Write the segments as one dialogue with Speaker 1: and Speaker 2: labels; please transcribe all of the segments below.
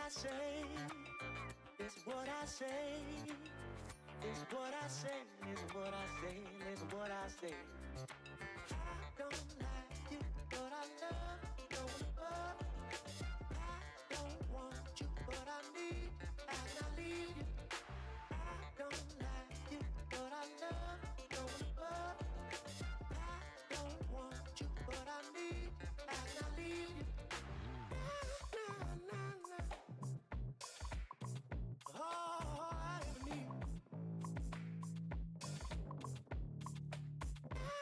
Speaker 1: I say, it's what I say, it's what I say, it's what I say, it's what I say. I don't like you, but I love you going above. I don't want you, but I need, and I leave you. I don't like you, but I love you going above. I don't want you, but I need, and I leave you. Oh, I ever need. I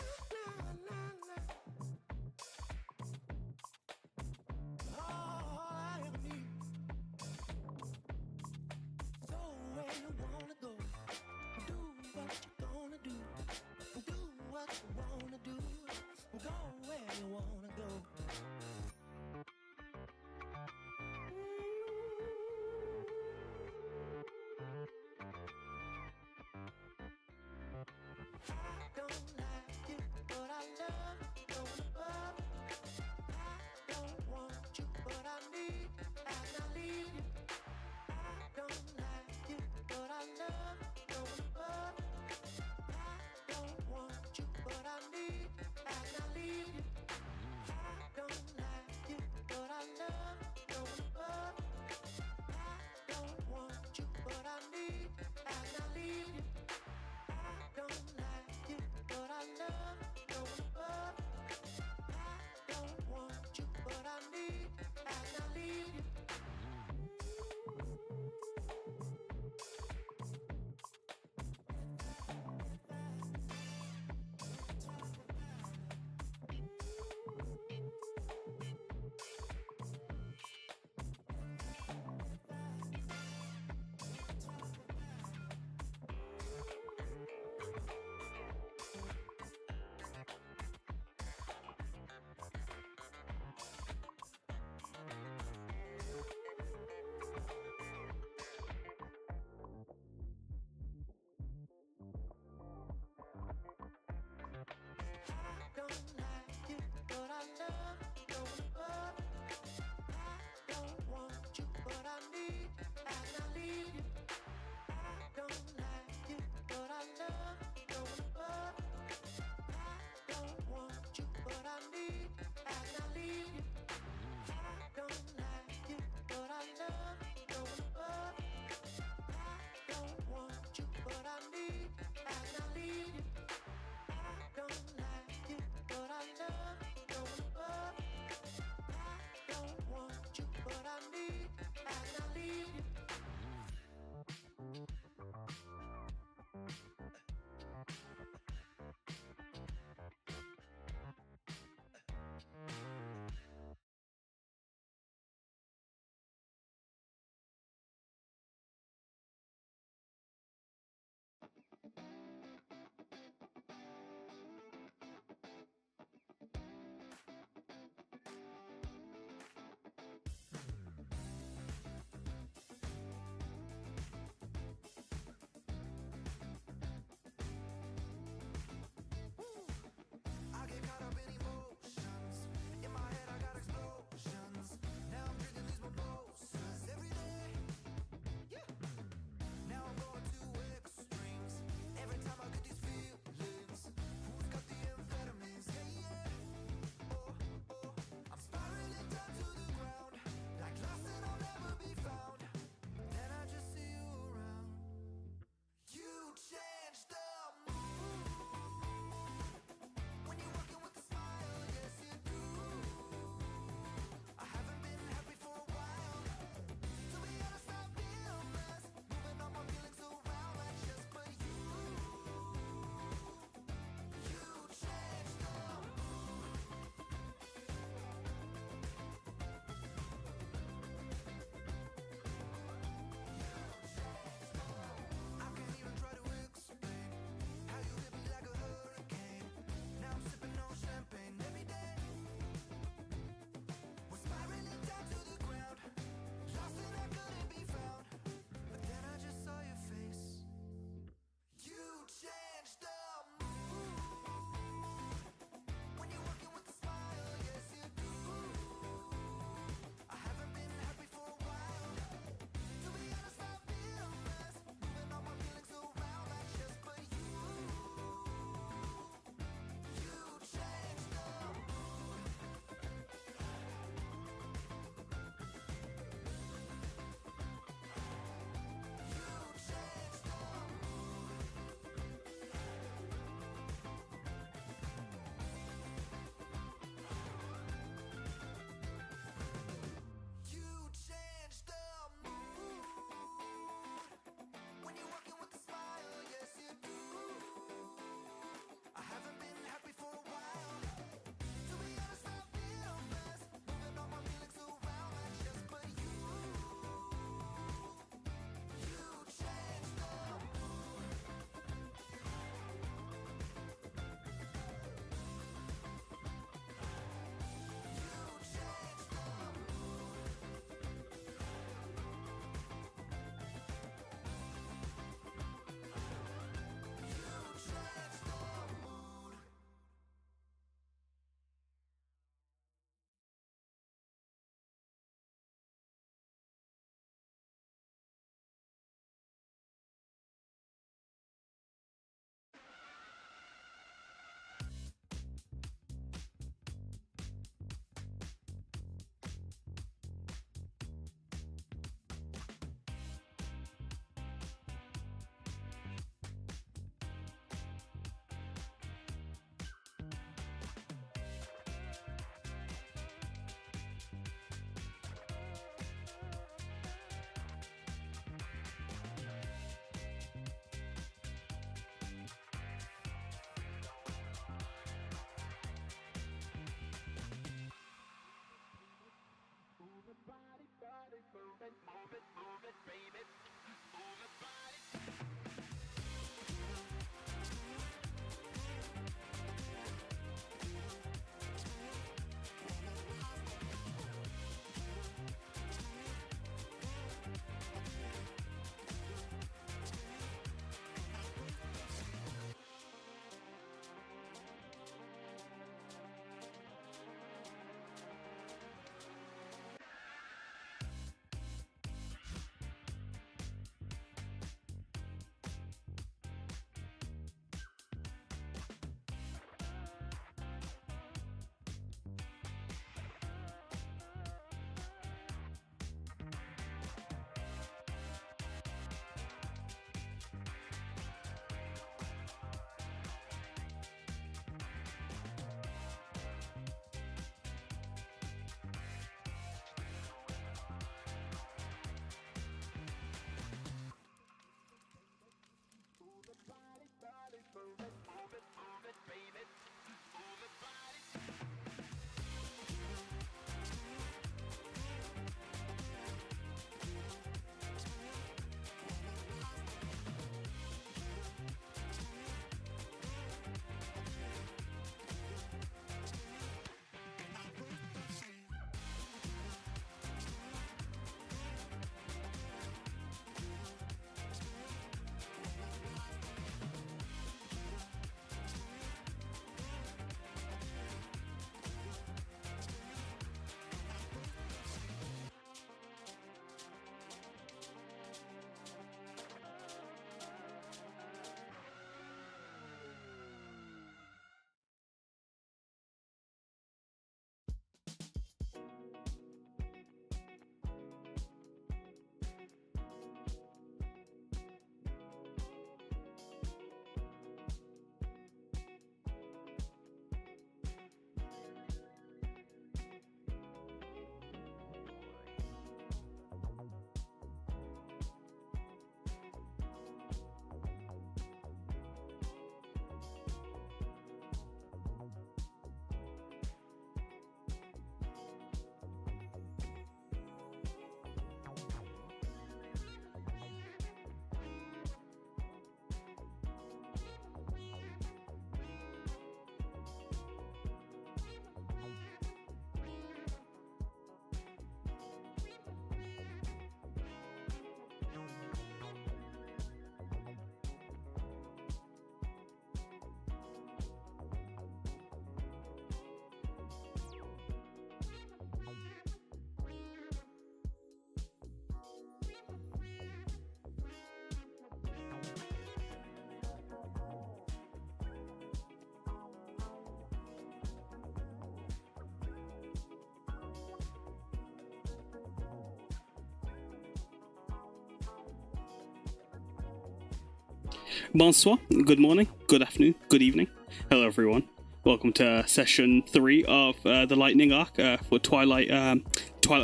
Speaker 2: Bonsoir, good morning, good afternoon, good evening. Hello everyone. Welcome to session 3 of the Lightning arc for Twilight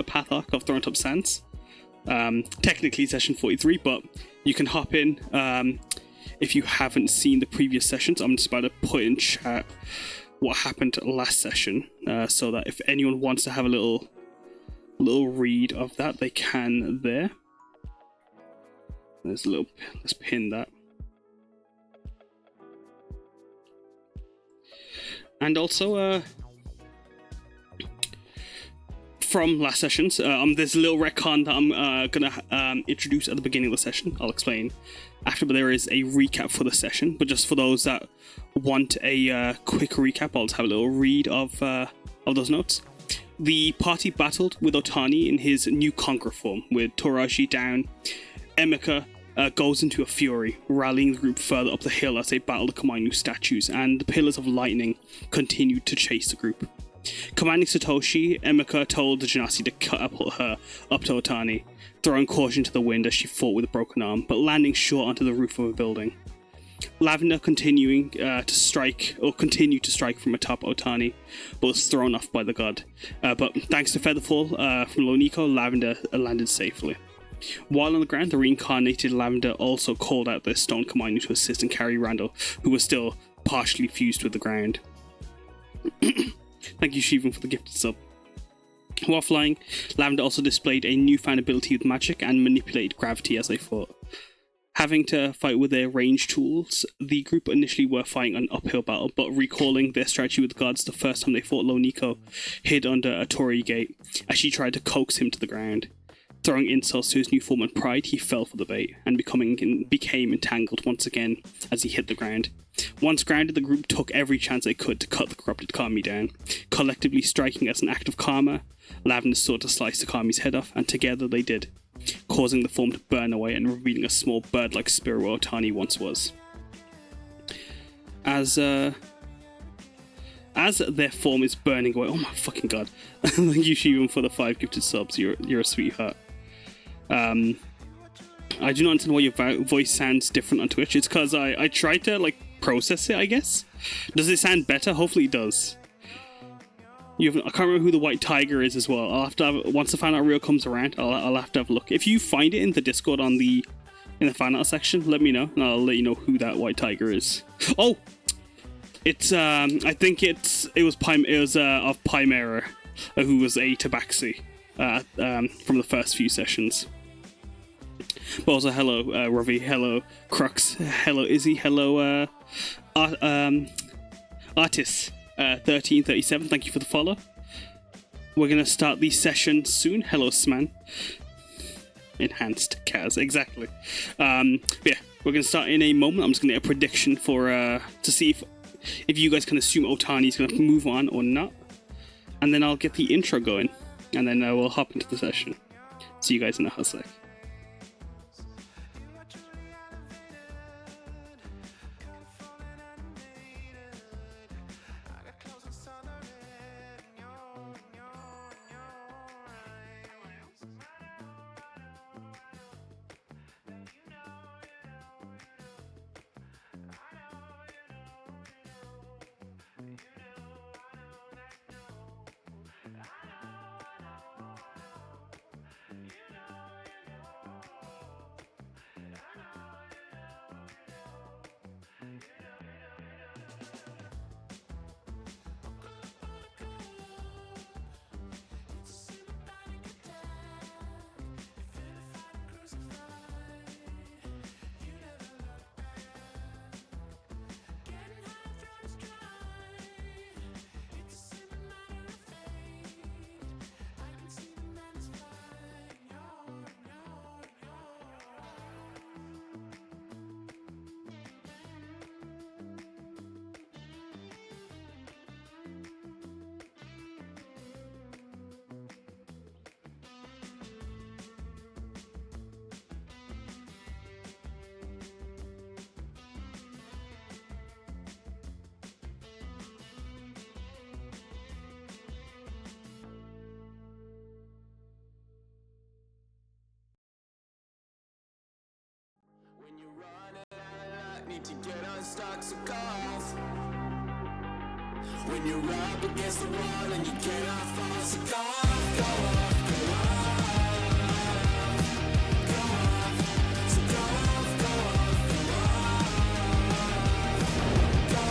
Speaker 2: Path arc of Atop Sands. Technically session 43, but you can hop in if you haven't seen the previous sessions. I'm just about to put in chat what happened last session, so that if anyone wants to have a little read of that, they can there. Let's pin that. And also, from last sessions, there's a little retcon that I'm gonna introduce at the beginning of the session. I'll explain after, but there is a recap for the session. But just for those that want a quick recap, I'll just have a little read of those notes. The party battled with Otani in his new Conqueror form, with Toraji down. Emeka goes into a fury, rallying the group further up the hill as they battle the Komainu statues, and the Pillars of Lightning continued to chase the group. Commanding Satoshi, Emeka told the Genasi to catapult her up to Otani, throwing caution to the wind as she fought with a broken arm, but landing short onto the roof of a building. Lavender continued to strike from atop Otani, but was thrown off by the god. But thanks to Featherfall from Loniko, Lavender landed safely. While on the ground, the reincarnated Lavender also called out the Stone Komainu to assist and carry Randall, who was still partially fused with the ground. Thank you, Shivan, for the gifted sub. While flying, Lavender also displayed a newfound ability with magic and manipulated gravity as they fought. Having to fight with their ranged tools, the group initially were fighting an uphill battle, but recalling their strategy with the gods the first time they fought, Nico hid under a torii gate as she tried to coax him to the ground. Throwing insults to his new form and pride, he fell for the bait and became entangled once again as he hit the ground. Once grounded, the group took every chance they could to cut the corrupted Kami down. Collectively striking as an act of karma, Lavender sought to slice the Kami's head off, and together they did, causing the form to burn away and revealing a small bird-like spirit where Otani once was. As their form is burning away, oh my fucking god! Thank you, Shivam, for the 5 gifted subs. You're a sweetheart. I do not understand why your voice sounds different on Twitch. It's because I tried to process it, I guess. Does it sound better? Hopefully it does. I can't remember who the white tiger is as well. I'll have to once the fan art reel comes around, I'll have to have a look. If you find it in the Discord in the fan art section, let me know, and I'll let you know who that white tiger is. Oh, it's I think it was of Pymera, who was a tabaxi from the first few sessions. But also, hello, Ravi, hello, Crux, hello, Izzy, hello, Artis, 1337, thank you for the follow. We're going to start the session soon. Hello, Sman. Enhanced Kaz, exactly. Yeah, we're going to start in a moment. I'm just going to get a prediction for, to see if you guys can assume Otani's going to move on or not. And then I'll get the intro going, and then we'll hop into the session. See you guys in a hot sec.
Speaker 1: Need to get unstuck, so go off. When you're up against the wall and you cannot fall, so go off, go off, go off, go off, so go off, go off, go off, go off.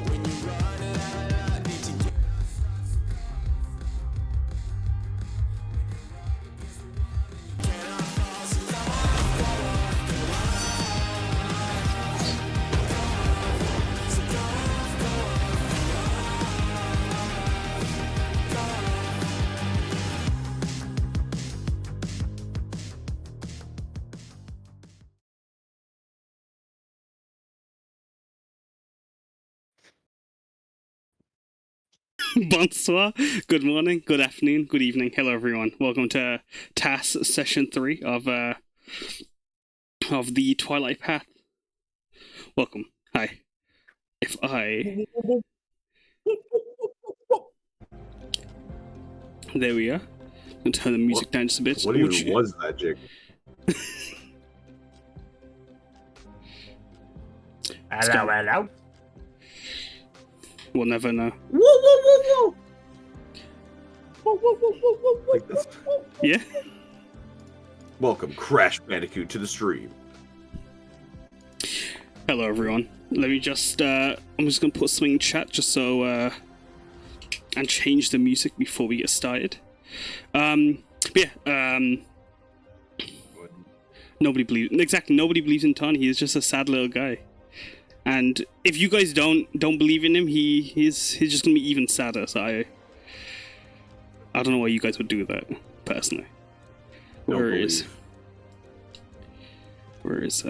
Speaker 1: When you're running out of luck, need to get unstuck, so go off. When you're up against the wall and you cannot fall, so go off.
Speaker 2: Bonsoir, good morning, good afternoon, good evening, hello everyone. Welcome to TAS Session 3 of the Twilight Path. Welcome. Hi. If I... There we are. I'm going to turn the music down just a bit.
Speaker 3: What even was that, Jake?
Speaker 4: Hello.
Speaker 2: We'll never know.
Speaker 4: Whoa.
Speaker 3: Like this.
Speaker 2: Yeah?
Speaker 3: Welcome, Crash Bandicoot, to the stream.
Speaker 2: Hello everyone. Let me just, I'm just going to put something in chat just so and change the music before we get started. Nobody believes in Ton. He is just a sad little guy. And if you guys don't believe in him, he's just gonna be even sadder. So I don't know why you guys would do that, personally. Where is it's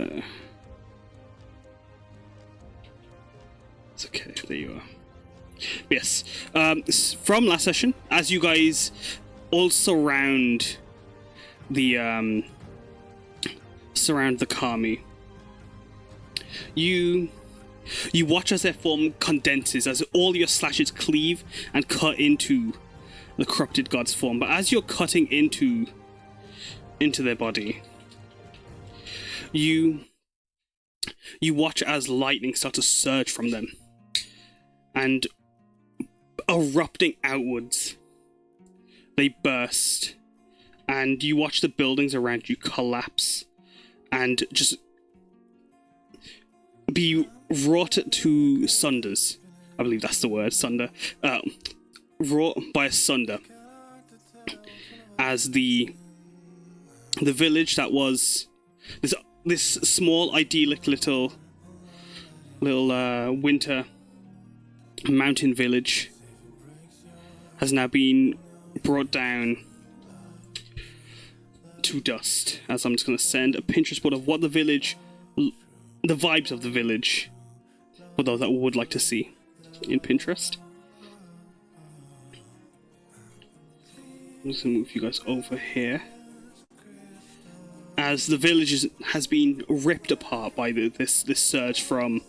Speaker 2: okay, there you are. Yes. From last session, as you guys all surround the Kami, you watch as their form condenses, as all your slashes cleave and cut into the corrupted god's form. But as you're cutting into their body, you watch as lightning starts to surge from them and erupting outwards. They burst, and you watch the buildings around you collapse and just be wrought to sunders. I believe that's the word, sunder. Wrought by asunder, as the village that was this small idyllic little winter mountain village has now been brought down to dust. As I'm just going to send a Pinterest board of what the vibes of the village, for those that would like to see in Pinterest. I'm just going to move you guys over here. As the village has been ripped apart by this surge from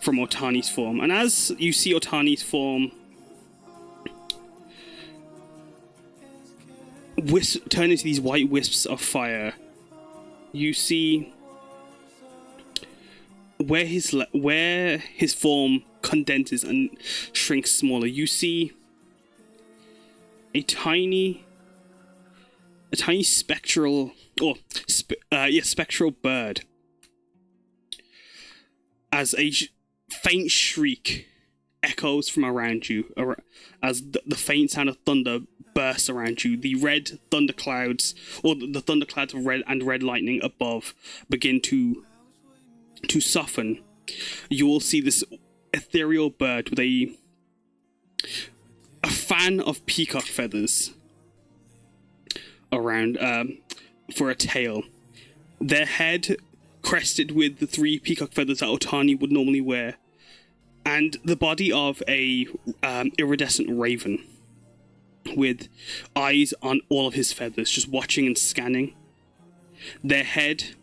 Speaker 2: Otani's form. And as you see Otani's form turn into these white wisps of fire, you see where his form condenses and shrinks smaller. You see a tiny spectral bird, as a faint shriek echoes from around you, as the faint sound of thunder bursts around you. The red thunderclouds, or the thunderclouds of red lightning above, begin to soften. You will see this ethereal bird with a fan of peacock feathers around for a tail. Their head crested with the 3 peacock feathers that Otani would normally wear, and the body of a iridescent raven with eyes on all of his feathers, just watching and scanning. Their head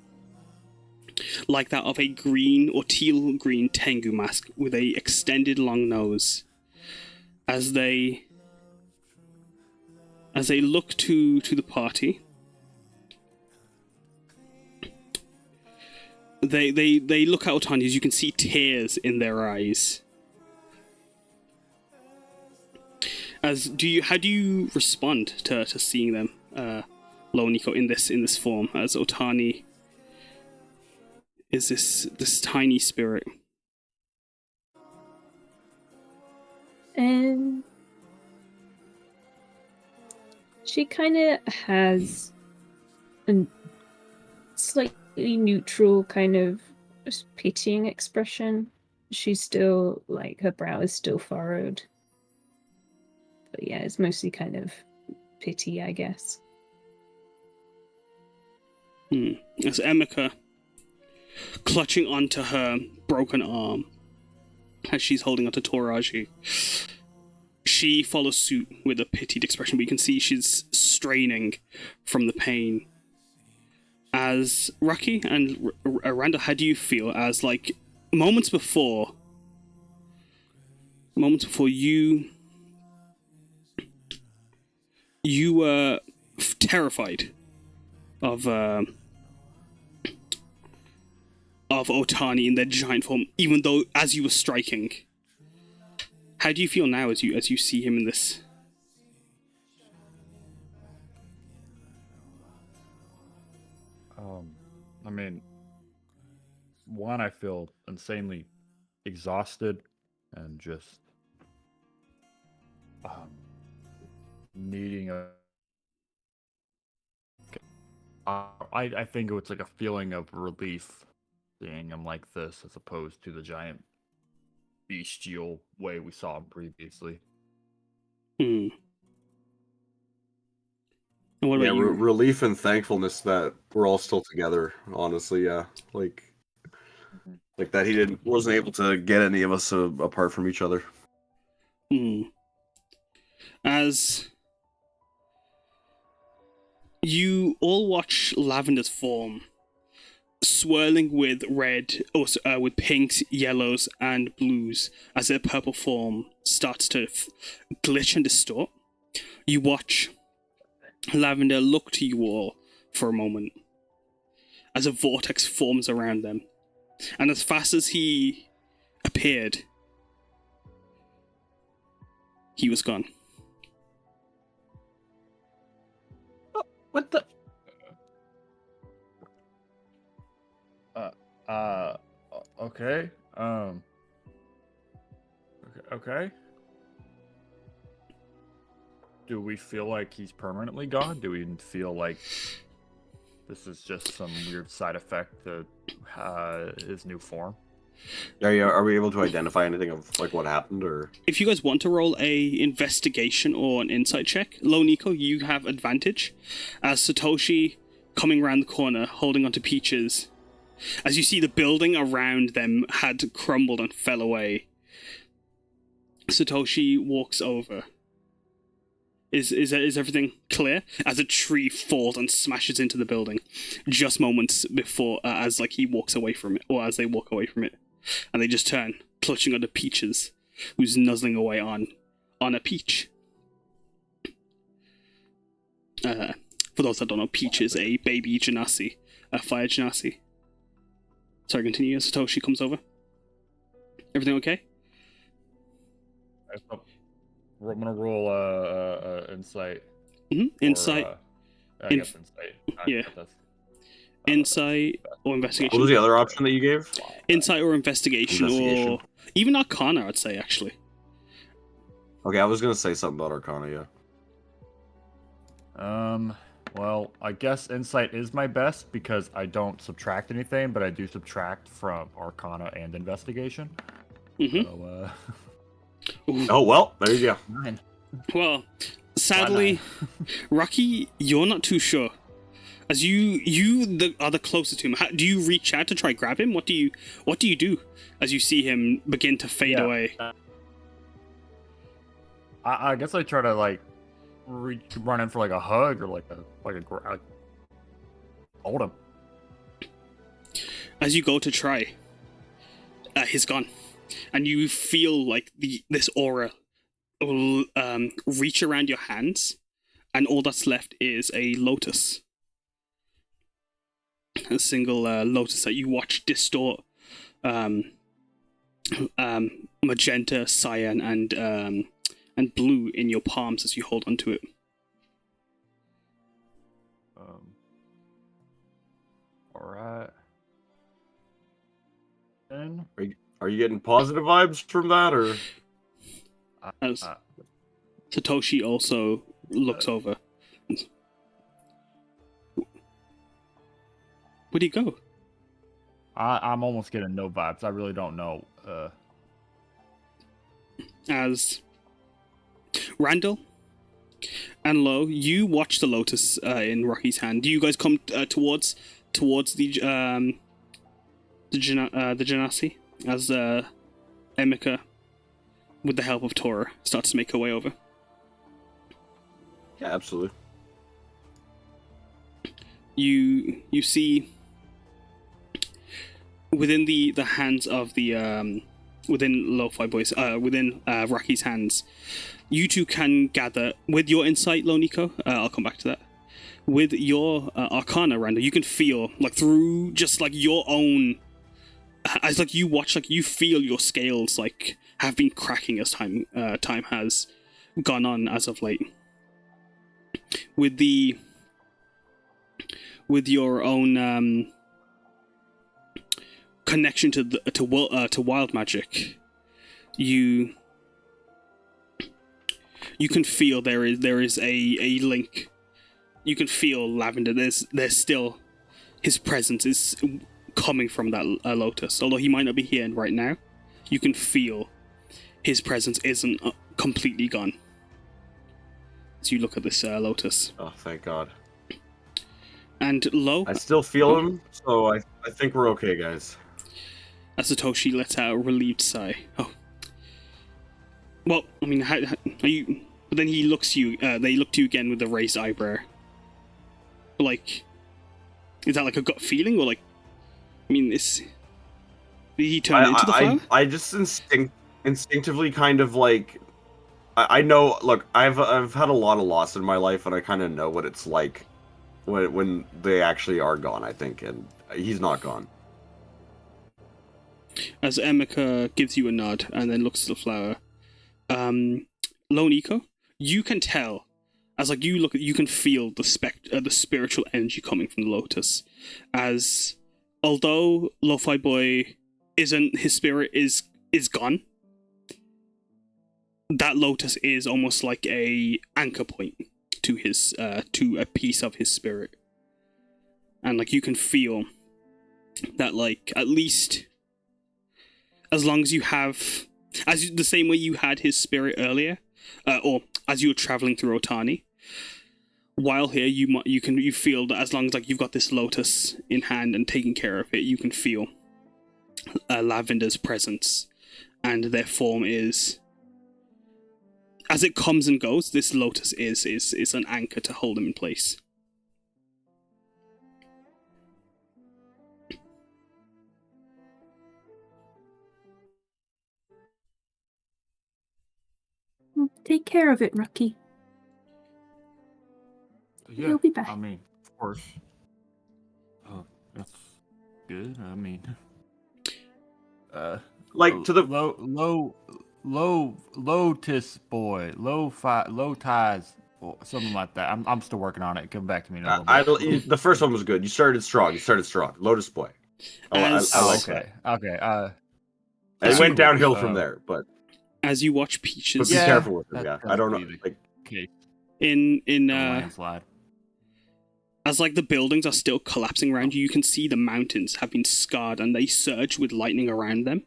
Speaker 2: like that of a green or teal green Tengu mask with a extended long nose. As they look to the party, they look at Otani. As you can see tears in their eyes. How do you respond to seeing them, Loniko, in this form, as Otani is this tiny spirit?
Speaker 5: She kind of has a slightly neutral kind of pitying expression. She's still, like, her brow is still furrowed. But yeah, it's mostly kind of pity, I guess.
Speaker 2: As Emeka, clutching onto her broken arm, as she's holding onto Toraji, she follows suit with a pitied expression, but you can see she's straining from the pain. As Rocky and Randall, how do you feel as, like, moments before you were terrified of Otani in their giant form, even though as you were striking? How do you feel now as you see him in this?
Speaker 6: I mean, one, I feel insanely exhausted and just needing a. I think it's like a feeling of relief seeing him like this as opposed to the giant bestial way we saw him previously.
Speaker 2: Hmm. And what about you?
Speaker 3: Relief and thankfulness that we're all still together. Honestly, yeah, like that he wasn't able to get any of us apart from each other.
Speaker 2: Hmm. As you all watch Lavender's form swirling with red, or with pinks, yellows, and blues as their purple form starts to glitch and distort, you watch Lavender look to you all for a moment as a vortex forms around them. And as fast as he appeared, he was gone.
Speaker 6: What the? Okay. Okay. Do we feel like he's permanently gone? Do we feel like this is just some weird side effect to his new form?
Speaker 3: Are we able to identify anything of like what happened, or
Speaker 2: If you guys want to roll a investigation or an insight check, Lo Nico, you have advantage. As Satoshi coming around the corner, holding onto Peaches, as you see the building around them had crumbled and fell away. Satoshi walks over. Is everything clear? As a tree falls and smashes into the building, just moments before, as like he walks away from it, or as they walk away from it, and they just turn, clutching onto Peaches, who's nuzzling away on a peach. For those that don't know, Peach is a baby genasi, a fire genasi. Sorry, continue. As Satoshi comes over. Everything okay?
Speaker 6: I'm gonna roll insight.
Speaker 2: Insight.
Speaker 6: I guess insight.
Speaker 2: Yeah. Insight or investigation.
Speaker 3: what was the other option that you gave?
Speaker 2: Insight or investigation, or even Arcana, I'd say, actually.
Speaker 3: Okay, I was gonna say something about Arcana, yeah.
Speaker 6: Well, I guess insight is my best because I don't subtract anything, but I do subtract from Arcana and investigation.
Speaker 2: Mm-hmm.
Speaker 6: So,
Speaker 3: Oh well, there you go.
Speaker 6: 9.
Speaker 2: Well, sadly, Rocky, you're not too sure. As you are the closest to him. Do you reach out to try grab him? What do you do as you see him begin to fade away?
Speaker 6: I guess I try to like run in for like a hug or like a hold him.
Speaker 2: As you go to try, he's gone, and you feel like this aura will reach around your hands, and all that's left is a lotus, a single lotus that you watch distort magenta, cyan, and blue in your palms as you hold onto it.
Speaker 6: All right. Then
Speaker 3: Are you getting positive vibes from that, or?
Speaker 2: As Satoshi also looks over. Where'd he go?
Speaker 6: I'm almost getting no vibes. I really don't know.
Speaker 2: As Randall and Lo, you watch the lotus in Rocky's hand. Do you guys come towards the genasi as Emika, with the help of Tora, starts to make her way over?
Speaker 3: Yeah, absolutely.
Speaker 2: You see within the hands of the within Lo-Fi Boys, within Rocky's hands, you two can gather with your insight, Loniko. I'll come back to that. With your Arcana, Randall, you can feel like through just like your own, as like you watch, like you feel your scales like have been cracking as time has gone on as of late. With your own connection to wild magic, you you can feel there is a link. You can feel Lavender. There's still his presence is coming from that lotus. Although he might not be here right now, you can feel his presence isn't completely gone. As you look at this lotus.
Speaker 3: Oh, thank God.
Speaker 2: And Lo,
Speaker 3: I still feel him, so I think we're okay, guys.
Speaker 2: as Satoshi lets out a relieved sigh. Oh. Well, I mean, how are you? But then he looks you. They look to you again with a raised eyebrow. Like, is that like a gut feeling, or like? I mean, did he turn into the flower?
Speaker 3: I just instinctively kind of like. I know. Look, I've had a lot of loss in my life, and I kind of know what it's like when they actually are gone. I think, and he's not gone.
Speaker 2: As Emeka gives you a nod and then looks at the flower, Loniko, you can tell, as like you look, you can feel the spiritual energy coming from the lotus, as although Lo-Fi Boy isn't, his spirit is gone. That lotus is almost like a anchor point to his to a piece of his spirit, and like you can feel that, like, at least as long as you have, the same way you had his spirit earlier, or as you were traveling through Otani, while here you feel that as long as like you've got this lotus in hand and taking care of it, you can feel Lavender's presence, and their form is, as it comes and goes, this lotus is an anchor to hold them in place.
Speaker 5: Take care of it, Rocky.
Speaker 6: Yeah,
Speaker 5: He'll be back.
Speaker 6: I mean, of course. That's good. I mean,
Speaker 3: Like to the
Speaker 6: Lotus boy, low ties, or something like that. I'm still working on it. Come back to me in a little bit.
Speaker 3: the first one was good. You started strong. Lotus Boy. I like that.
Speaker 6: Okay.
Speaker 3: It went downhill from there, but
Speaker 2: As you watch
Speaker 3: be
Speaker 2: Peaches,
Speaker 3: careful with him. Yeah,
Speaker 6: that's
Speaker 3: I don't know.
Speaker 6: the
Speaker 3: Like,
Speaker 6: case.
Speaker 2: in
Speaker 6: Landslide.
Speaker 2: as like the buildings are still collapsing around you, you can see the mountains have been scarred and they surge with lightning around them.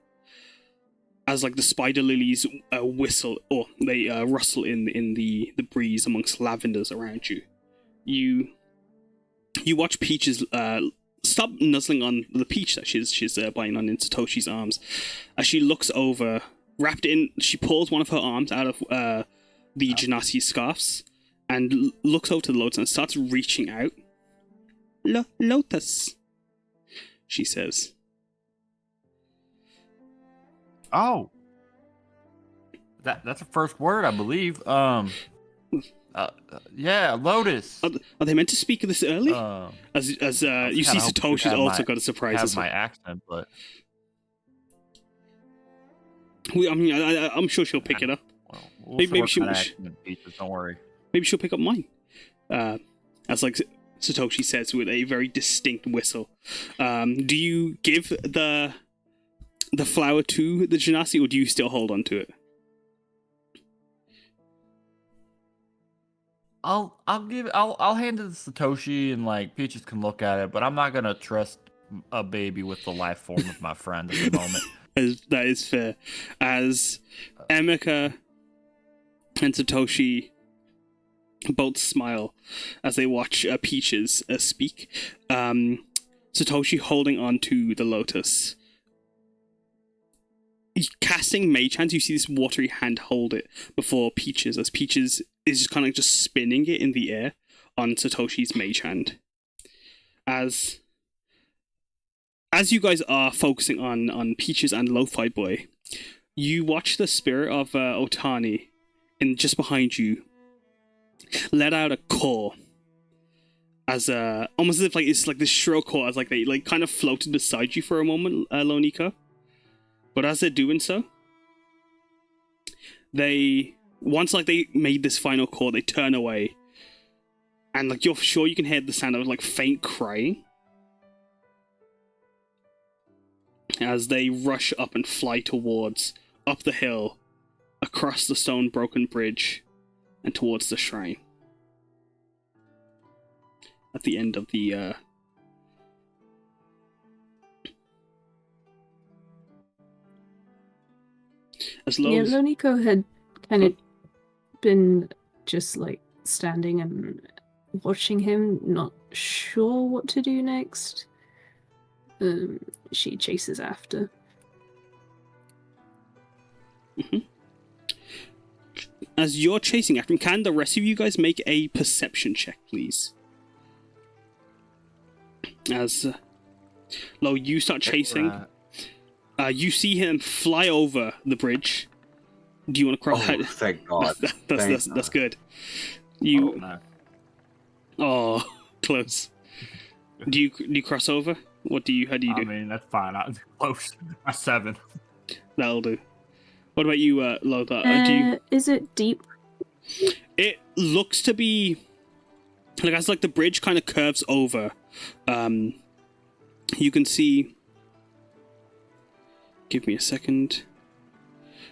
Speaker 2: As like the spider lilies whistle, or they rustle in the breeze amongst lavenders around you. You watch Peaches stop nuzzling on the peach that she's biting on in Satoshi's arms. As she looks over, wrapped in, she pulls one of her arms out of the Genasi scarves and looks over to the lotus and starts reaching out. Lotus, she says.
Speaker 6: Oh, that's the first word, I believe. Yeah, Lotus.
Speaker 2: Are they meant to speak of this early? As you see, Satoshi's also got a surprise.
Speaker 6: Have my accent, but
Speaker 2: I'm sure she'll pick it up.
Speaker 6: well,
Speaker 2: Maybe she
Speaker 6: don't worry.
Speaker 2: Maybe she'll pick up mine. As like Satoshi says with a very distinct whistle. Do you give the flower to the Genasi, or do you still hold on to it?
Speaker 6: I'll hand it to Satoshi, and like Peaches can look at it, but I'm not gonna trust a baby with the life form of my friend at the moment.
Speaker 2: That is fair. As Emeka and Satoshi both smile as they watch Peaches speak. Satoshi holding on to the lotus. Casting Mage Hands, you see this watery hand hold it before Peaches, as Peaches is just kind of just spinning it in the air on Satoshi's Mage Hand. As you guys are focusing on Peaches and Lo-Fi Boy, you watch the spirit of Otani, and just behind you, let out a call. As almost as if like it's like this shrill call, as like they like kind of floated beside you for a moment, Loniko. But as they're doing so, once like they made this final call, they turn away, and like you're sure you can hear the sound of like faint crying as they rush up and fly towards up the hill, across the stone broken bridge, and towards the shrine. At the end of the as low
Speaker 5: Yeah,
Speaker 2: as
Speaker 5: Loniko had kind of been just like standing and watching him, not sure what to do next. She chases after.
Speaker 2: as you're chasing after him, can the rest of you guys make a perception check, please? As Lo, you start chasing. You see him fly over the bridge. Do you want to cross?
Speaker 3: Oh, thank God.
Speaker 2: That's good. You.
Speaker 6: Oh, no.
Speaker 2: Oh, close. Do you cross over? How do you do?
Speaker 6: I mean, that's fine. I'm close. A 7.
Speaker 2: That'll do. What about you, Lothar? Do you?
Speaker 5: Is it deep?
Speaker 2: It looks to be like as like the bridge kind of curves over. You can see. Give me a second.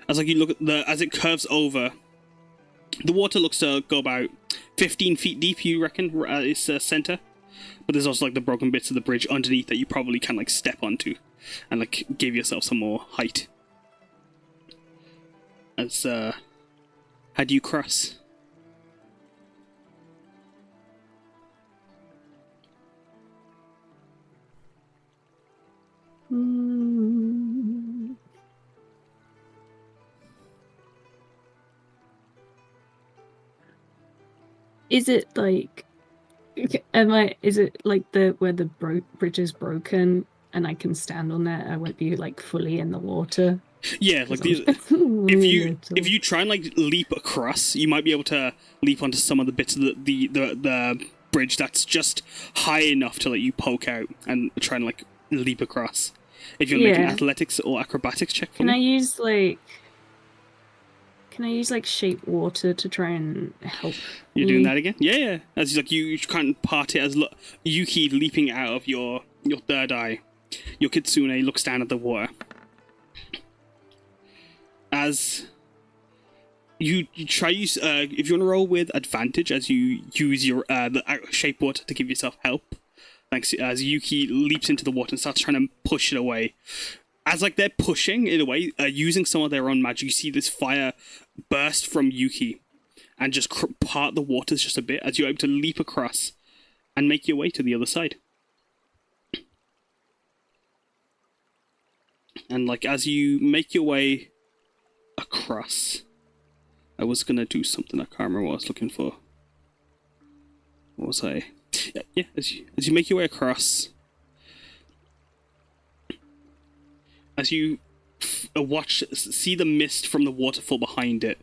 Speaker 2: As like you look at as it curves over, the water looks to go about 15 feet deep. You reckon it's center, but there's also like the broken bits of the bridge underneath that you probably can like step onto, and like give yourself some more height. As how do you cross?
Speaker 5: Is it like? Is it like where the bridge is broken and I can stand on it? I won't be like fully in the water.
Speaker 2: Yeah, like these. If you try and like leap across, you might be able to leap onto some of the bits of the bridge that's just high enough to let you poke out and try and like leap across. If you're making athletics or acrobatics check for
Speaker 5: Can
Speaker 2: me.
Speaker 5: I use shape water to try and help?
Speaker 2: You're doing that again? Yeah. As like you can't part it as Yuki leaping out of your third eye. Your kitsune looks down at the water. As you try use if you want to roll with advantage as you use your the shape water to give yourself help. Thanks. As Yuki leaps into the water and starts trying to push it away. As like they're pushing it away, using some of their own magic, you see this fire burst from Yuki and just part the waters just a bit as you're able to leap across and make your way to the other side. And like as you make your way across, I was gonna do something I can't remember what I was looking for. What was I? Yeah. As you make your way across. As you see the mist from the waterfall behind it,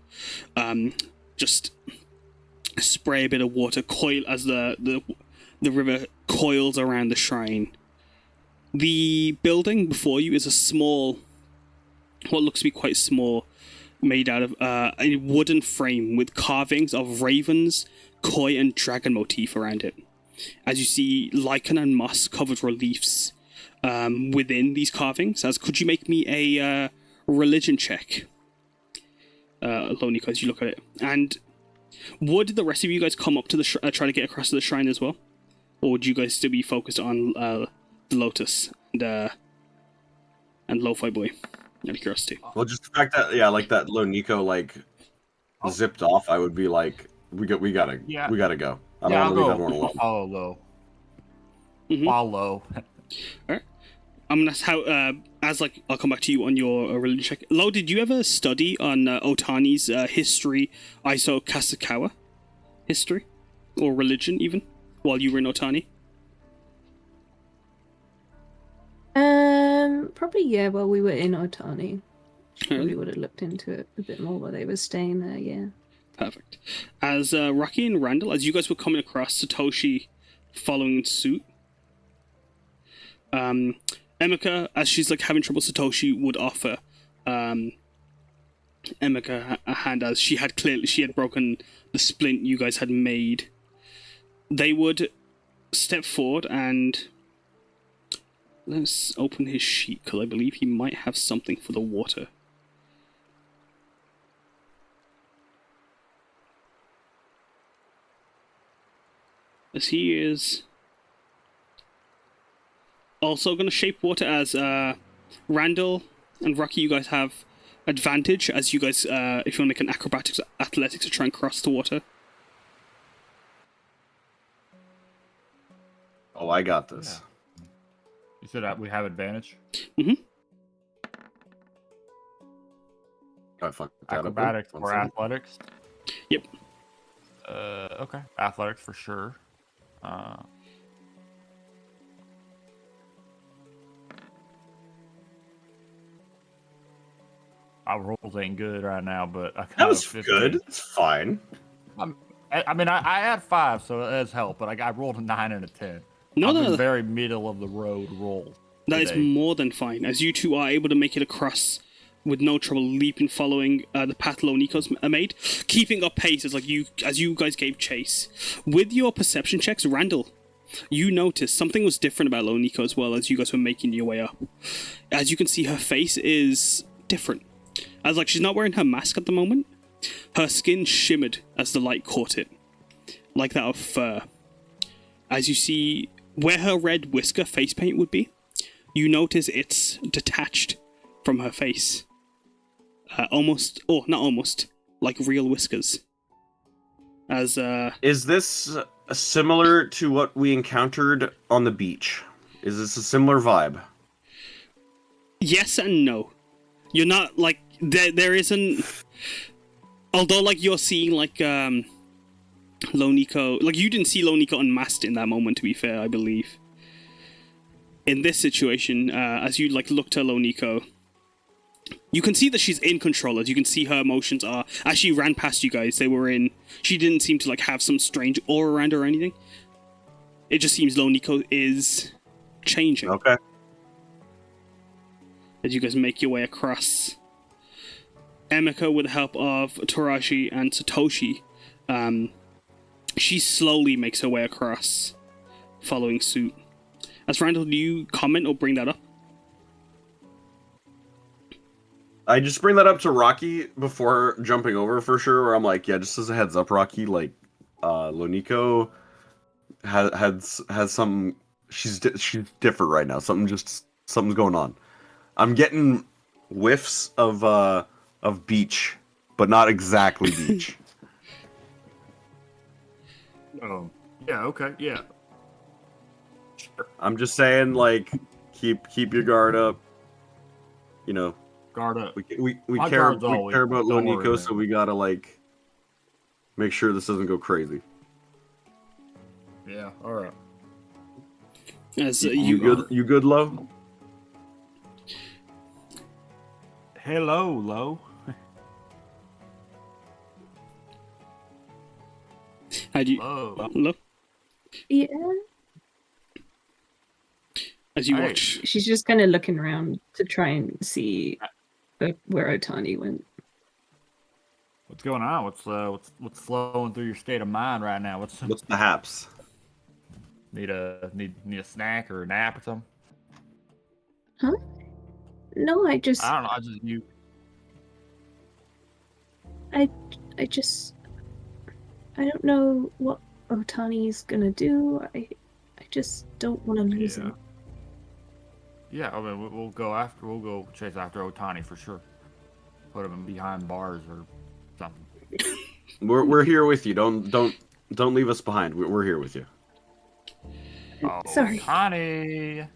Speaker 2: just spray a bit of water, coil as the river coils around the shrine. The building before you is a small, what looks to be quite small, made out of a wooden frame with carvings of ravens, koi, and dragon motif around it. As you see lichen and moss covered reliefs within these carvings. As could you make me a religion check, Loniko, as you look at it? And would the rest of you guys come up to the try to get across to the shrine as well, or would you guys still be focused on the Lotus and Lo-Fi Boy? Out of curiosity.
Speaker 3: Well, just the fact that like that Loniko zipped off, I would be like, we gotta go. I don't want to leave everyone alone.
Speaker 6: Follow Lo.
Speaker 2: Mm-hmm.
Speaker 6: Follow.
Speaker 2: Alright. That's how, I'll come back to you on your religion check. Lo, did you ever study on Otani's history, Iso Kasakawa history? Or religion, even, while you were in Otani?
Speaker 5: Probably, yeah, while we were in Otani. Probably would have looked into it a bit more while they were staying there, yeah.
Speaker 2: Perfect. As Rocky and Randall, as you guys were coming across, Satoshi following suit, Emika, as she's like having trouble, Satoshi would offer Emika a hand, as she had broken the splint you guys had made. They would step forward and let's open his sheet because I believe he might have something for the water. as he is also going to shape water. As Randall and Rocky, you guys have advantage as you guys, if you want to make an acrobatics, athletics to try and cross the water.
Speaker 3: Oh, I got this.
Speaker 6: Yeah. You said that we have advantage?
Speaker 2: Mm-hmm.
Speaker 3: I fucked that up.
Speaker 6: Acrobatics
Speaker 3: One
Speaker 6: or
Speaker 3: second.
Speaker 6: athletics?
Speaker 2: Yep.
Speaker 6: Okay. Athletics for sure. Our rolls ain't good right now, but I
Speaker 3: That
Speaker 6: got
Speaker 3: was
Speaker 6: a 15.
Speaker 3: good. It's fine.
Speaker 6: I mean, I had 5, so it has helped, but I rolled a 9 and a 10.
Speaker 2: No,
Speaker 6: I'm
Speaker 2: no,
Speaker 6: in
Speaker 2: no.
Speaker 6: very middle of the road roll.
Speaker 2: That is
Speaker 6: today.
Speaker 2: more than fine, as you two are able to make it across with no trouble, leaping, following the path Loniko's made, keeping up pace as you guys gave chase. With your perception checks, Randall, you noticed something was different about Loniko as well as you guys were making your way up. As you can see, her face is different. As she's not wearing her mask at the moment. Her skin shimmered as the light caught it, like that of fur. As you see where her red whisker face paint would be, you notice it's detached from her face. Almost, or not almost, like real whiskers. As
Speaker 3: Is this similar to what we encountered on the beach? Is this a similar vibe?
Speaker 2: yes and no. You're not there isn't. Although you're seeing Loniko, you didn't see Loniko unmasked in that moment. To be fair, I believe. In this situation, as you look to Loniko, you can see that she's in control. As you can see, her emotions are as she ran past you guys. They were in. She didn't seem to have some strange aura around her or anything. It just seems Loniko is changing.
Speaker 3: Okay.
Speaker 2: As you guys make your way across, Emika, with the help of Toraji and Satoshi, she slowly makes her way across, following suit. As Randall, do you comment or bring that up?
Speaker 3: I just bring that up to Rocky before jumping over for sure. Where I'm like, yeah, just as a heads up, Rocky. Loniko has some. She's different right now. Something's going on. I'm getting whiffs of beach, but not exactly beach.
Speaker 6: Oh, yeah, okay, yeah. Sure.
Speaker 3: I'm just saying, keep your guard up. You know,
Speaker 6: Guard up.
Speaker 3: we
Speaker 6: My
Speaker 3: care
Speaker 6: guard's always
Speaker 3: about
Speaker 6: up. Don't worry,
Speaker 3: Loniko,
Speaker 6: man.
Speaker 3: so we gotta make sure this doesn't go crazy.
Speaker 6: Yeah, alright.
Speaker 2: As
Speaker 3: You good? You good, Lo?
Speaker 6: Hello, Lo.
Speaker 2: How do you
Speaker 6: Lo.
Speaker 2: look?
Speaker 5: Yeah.
Speaker 2: As you
Speaker 6: Hey.
Speaker 2: watch,
Speaker 5: She's just kind of looking around to try and see where Otani went.
Speaker 6: What's going on? What's flowing through your state of mind right now?
Speaker 3: What's the haps?
Speaker 6: Need a snack or a nap or something?
Speaker 5: No, I
Speaker 6: I don't know.
Speaker 5: I don't know what Otani's gonna do. I just don't want to lose him.
Speaker 6: Yeah, I mean, we'll go chase after Otani for sure. Put him behind bars or something.
Speaker 3: We're here with you. Don't leave us behind. We're here with you.
Speaker 6: Oh,
Speaker 5: Sorry.
Speaker 6: Otani,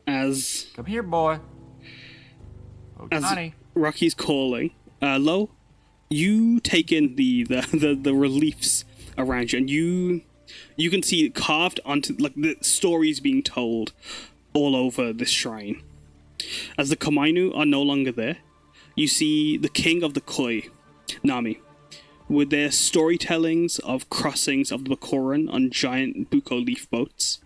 Speaker 2: as
Speaker 6: come here, boy.
Speaker 2: As-
Speaker 6: Otani.
Speaker 2: Rocky's calling, Lo, you take in the reliefs around you, and you can see it carved onto the stories being told all over this shrine. As the Komainu are no longer there, you see the king of the Koi, Nami, with their storytellings of crossings of the Bakuran on giant buko leaf boats.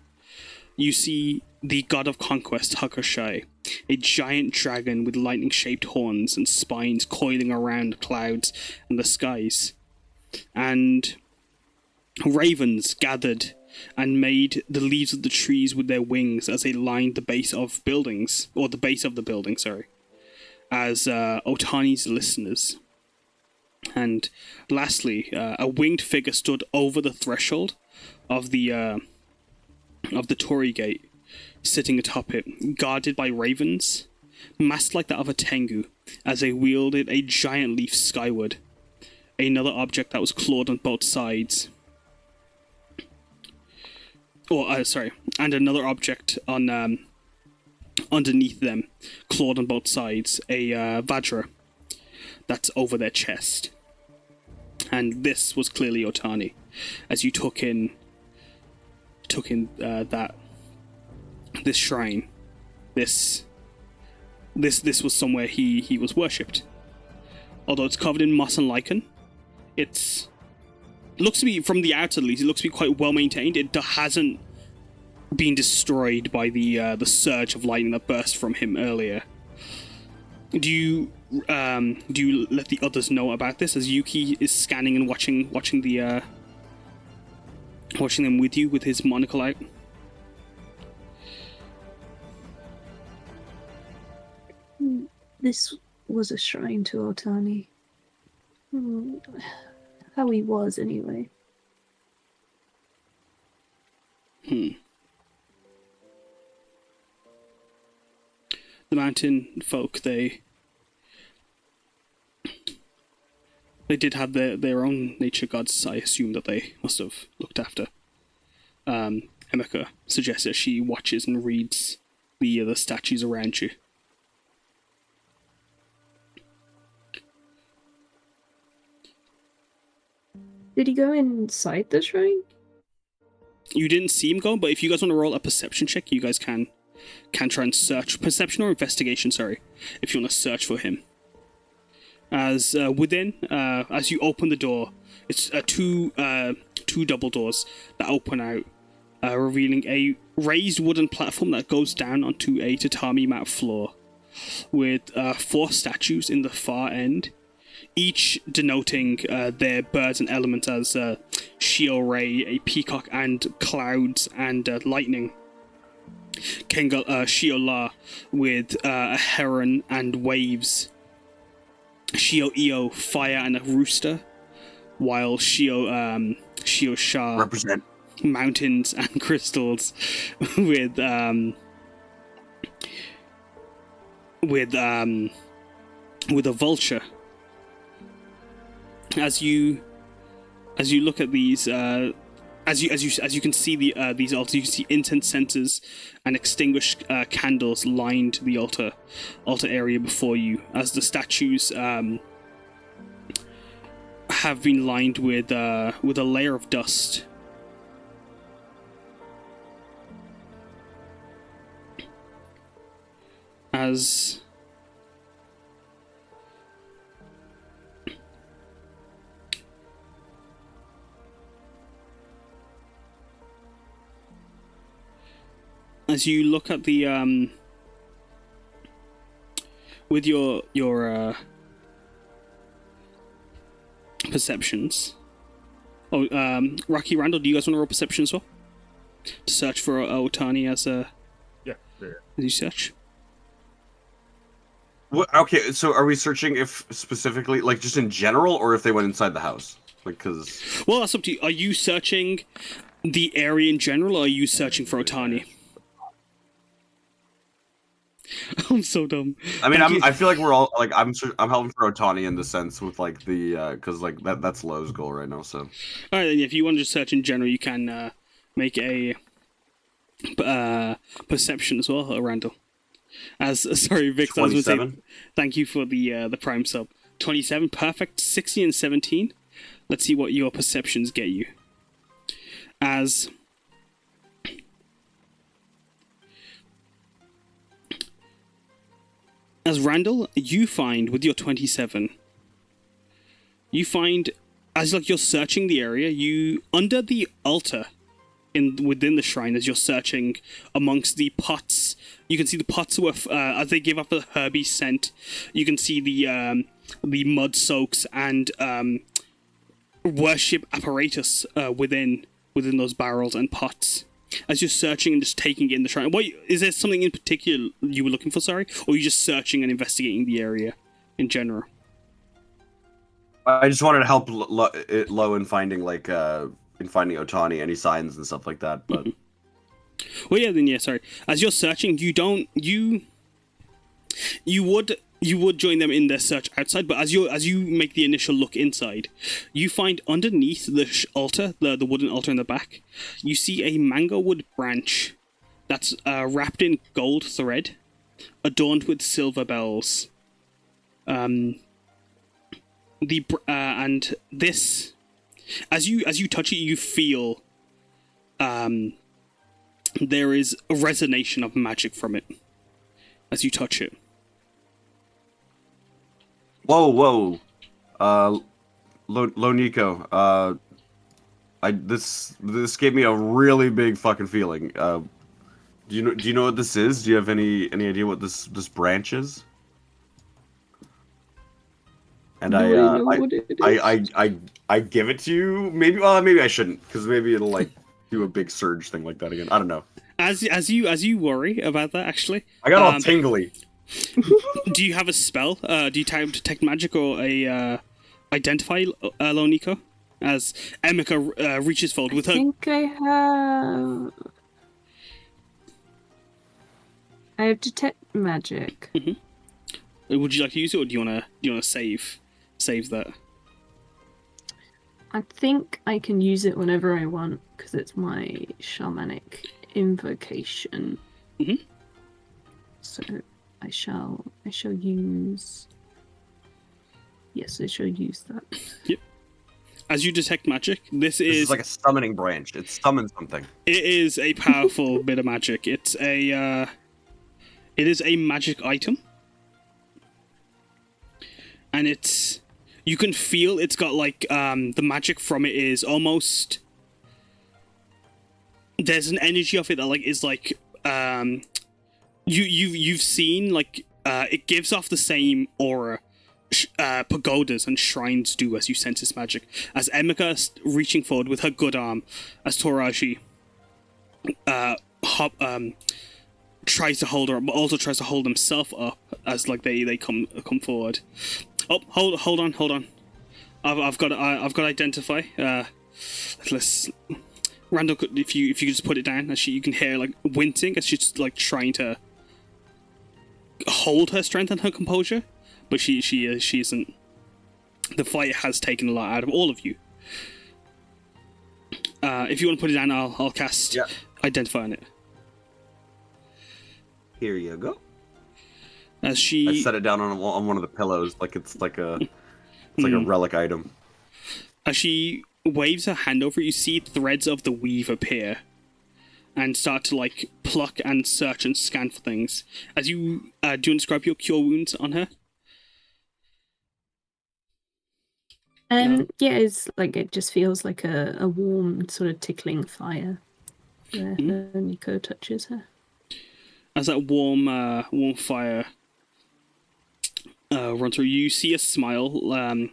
Speaker 2: You see the god of conquest, Hakushai, a giant dragon with lightning-shaped horns and spines coiling around the clouds and the skies. And ravens gathered and made the leaves of the trees with their wings as they lined the base of buildings, or the base of the building, sorry, as Otani's listeners. And lastly, a winged figure stood over the threshold of the Torii Gate, sitting atop it, guarded by ravens, masked like that of a tengu, as they wielded a giant leaf skyward. Another object that was clawed on both sides. And another object on underneath them, clawed on both sides, a Vajra that's over their chest. And this was clearly Otani, as you took in that this shrine, this was somewhere he was worshipped. Although it's covered in moss and lichen, it looks to be, from the outside at least, it looks to be quite well maintained. It hasn't been destroyed by the surge of lightning that burst from him earlier. Do you let the others know about this, as Yuki is scanning and watching them with you with his monocle out?
Speaker 5: This was a shrine to Otani. How he was, anyway.
Speaker 2: The mountain folk, they did have their own nature gods. I assume that they must have looked after. Emeka suggests that she watches and reads the statues around you.
Speaker 5: Did he go inside the shrine?
Speaker 2: You didn't see him go, but if you guys want to roll a perception check, you guys can try and search. Perception or investigation, sorry, if you want to search for him. As within, as you open the door, it's two double doors that open out, revealing a raised wooden platform that goes down onto a tatami mat floor, with 4 statues in the far end, each denoting their birds and elements as Shio Rei, a peacock, and clouds and lightning. Shio La with a heron and waves. Shio Io, fire and a rooster. While Shio Sha,
Speaker 3: Represent.
Speaker 2: mountains and crystals, with a vulture. As you look at these, as you can see these altars, you can see incense censers and extinguished candles lined the altar area before you, as the statues have been lined with a layer of dust. As you look at the with your perceptions. Rocky, Randall, do you guys want to roll perception as well to search for Otani as you search?
Speaker 3: Okay, so are we searching if specifically, like, just in general, or if they went inside the house? Like, because...
Speaker 2: Well, that's up to you. Are you searching the area in general, or are you searching for Otani? I'm so dumb.
Speaker 3: I mean, I feel like we're all, like, I'm helping for Otani in the sense with, like, the, because, like, that's Lowe's goal right now, so...
Speaker 2: Alright, then, if you want to search in general, you can make a perception as well, Randall. Sorry, Vic,
Speaker 3: 27.
Speaker 2: Thank you for the prime sub. 27, perfect. 60 and 17. Let's see what your perceptions get you. As Randall, you find with your 27, you find as like you're searching the area, you under the altar within the shrine, as you're searching amongst the pots, you can see the pots were as they give up a herby scent. You can see the mud soaks and worship apparatus within those barrels and pots. As you're searching and just taking in the shrine, what is there something in particular you were looking for? Sorry, or are you just searching and investigating the area in general?
Speaker 3: I just wanted to help Lo in finding Otani, any signs and stuff like that. But
Speaker 2: well, yeah, then yeah, sorry. As you're searching, you would join them in their search outside, but as you make the initial look inside, you find underneath the altar, the wooden altar in the back, you see a mango wood branch that's wrapped in gold thread, adorned with silver bells. And this, as you touch it, you feel there is a resonation of magic from it as you touch it.
Speaker 3: whoa, Lo Nico, this gave me a really big fucking feeling. Do you know what this is? Do you have any idea what this branch is? And
Speaker 5: Do I know what it is?
Speaker 3: I give it to you. Maybe I shouldn't, because maybe it'll like do a big surge thing like that again. I don't know.
Speaker 2: As you worry about that, actually,
Speaker 3: I got all tingly.
Speaker 2: do you have a spell? Do you type detect magic or a identify, Lonico? As Emika reaches forward with her.
Speaker 5: I think I have. I have detect magic.
Speaker 2: Would you like to use it, or do you wanna save that?
Speaker 5: I think I can use it whenever I want because it's my shamanic invocation. So I shall use. Yes, I shall use that.
Speaker 2: Yep. As you detect magic, this is
Speaker 3: like a summoning branch. It summons something.
Speaker 2: It is a powerful bit of magic. It is a magic item, and you can feel it's got like the magic from it is almost. There's an energy of it that is you've seen it gives off the same aura pagodas and shrines do as you sense this magic. As Emika reaching forward with her good arm, as Toraji tries to hold her up, but also tries to hold himself up as they come forward. Oh, hold on. I've got to identify. Let's Randall, if you could just put it down, as you can hear wincing as she's trying to hold her strength and her composure, but she isn't. The fight has taken a lot out of all of you. If you want to put it down, I'll cast identify on it.
Speaker 3: Here you go.
Speaker 2: As she,
Speaker 3: I set it down on one of the pillows, it's like a relic item.
Speaker 2: As she waves her hand over, you see threads of the weave appear and start to pluck and search and scan for things. As you do you want to describe your cure wounds on her?
Speaker 5: Yeah, it's it just feels like a warm sort of tickling fire where Nico touches her.
Speaker 2: As that warm fire runs through, you see a smile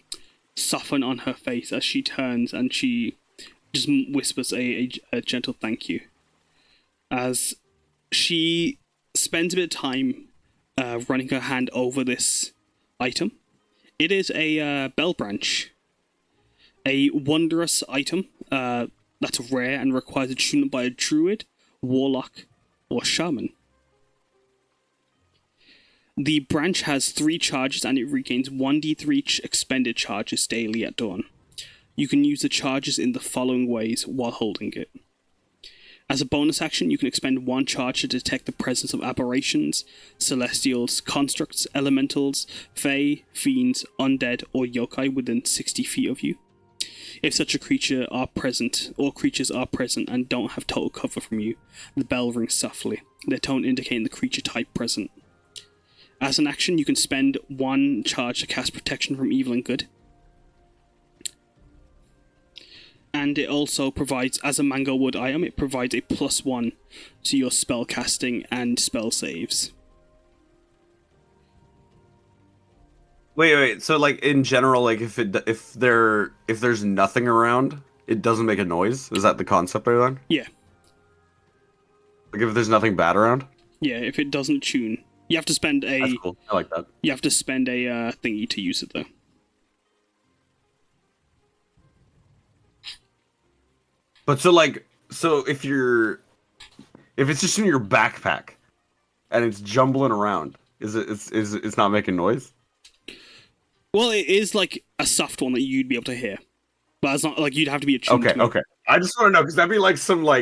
Speaker 2: soften on her face as she turns and she just whispers a gentle thank you. As she spends a bit of time running her hand over this item. It is a bell branch. A wondrous item that's rare and requires attunement by a druid, warlock, or shaman. The branch has 3 charges and it regains 1d3 expended charges daily at dawn. You can use the charges in the following ways while holding it. As a bonus action, you can expend 1 charge to detect the presence of aberrations, celestials, constructs, elementals, fae, fiends, undead, or yokai within 60 feet of you. If such a creature are present, or creatures are present and don't have total cover from you, the bell rings softly, their tone indicating the creature type present. As an action, you can spend 1 charge to cast protection from evil and good. And it also provides, as a mango wood item, it provides a +1 to your spell casting and spell saves.
Speaker 3: Wait. So in general, if there's nothing around, it doesn't make a noise. Is that the concept I learned?
Speaker 2: Yeah.
Speaker 3: If there's nothing bad around?
Speaker 2: Yeah, if it doesn't tune. You have to spend a...
Speaker 3: That's cool. I like that.
Speaker 2: You have to spend a thingy to use it, though.
Speaker 3: But so if it's just in your backpack and it's jumbling around, it's not making noise?
Speaker 2: Well, it is like a soft one that you'd be able to hear, but it's not like you'd have to be attuned to it.
Speaker 3: Okay. I just want to know because that'd be like some what's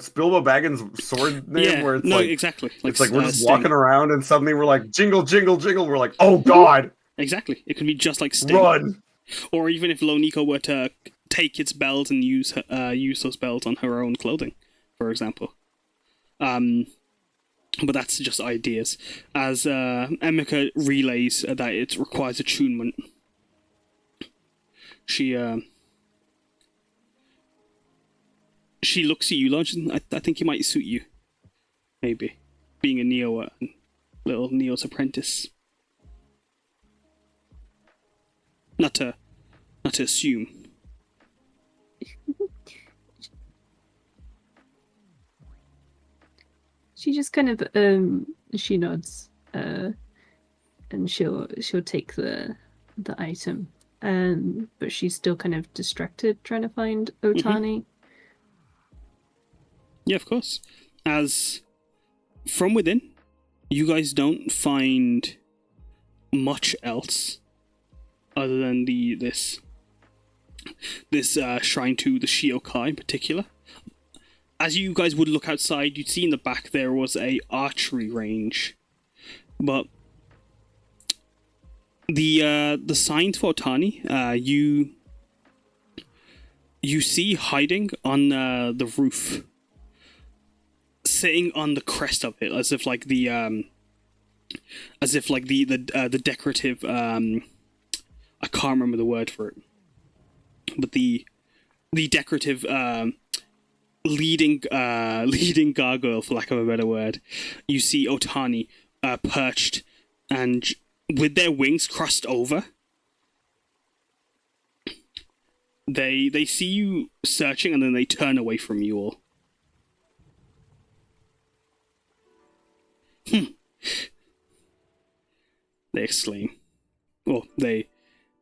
Speaker 3: Bilbo Baggins' sword name?
Speaker 2: Yeah,
Speaker 3: Where it's
Speaker 2: no,
Speaker 3: like
Speaker 2: exactly.
Speaker 3: it's like we're just
Speaker 2: Sting.
Speaker 3: walking around and suddenly we're like jingle, jingle, jingle. We're like, oh god,
Speaker 2: Exactly. It could be just like Sting.
Speaker 3: run!
Speaker 2: Or even if Loniko were to take its belt and use those belts on her own clothing, for example. But that's just ideas. As Emika relays that it requires attunement, she looks at you, Lodge, and I think he might suit you. Maybe. Being a Neo, little Neo's apprentice. Not to assume.
Speaker 5: She just kind of she nods, and she'll take the item, but she's still kind of distracted trying to find Otani.
Speaker 2: Yeah, of course. As from within, you guys don't find much else other than this shrine to the Shiokai in particular. As you guys would look outside, you'd see in the back there was a archery range, but the signs for Otani, you see hiding on the roof, sitting on the crest of it, as if like the decorative I can't remember the word for it, but the decorative leading gargoyle, for lack of a better word. You see Otani perched and with their wings crossed over. They see you searching and then they turn away from you all. They exclaim. Or they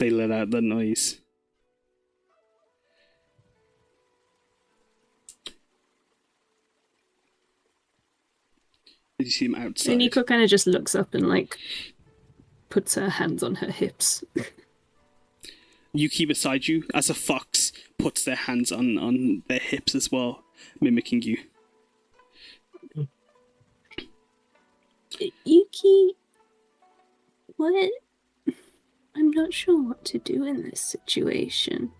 Speaker 2: let out the noise. Did you see him outside?
Speaker 5: And Nico kind of just looks up and like puts her hands on her hips.
Speaker 2: Yuki beside you, as a fox, puts their hands on their hips as well, mimicking you.
Speaker 5: Yuki, what? I'm not sure what to do in this situation.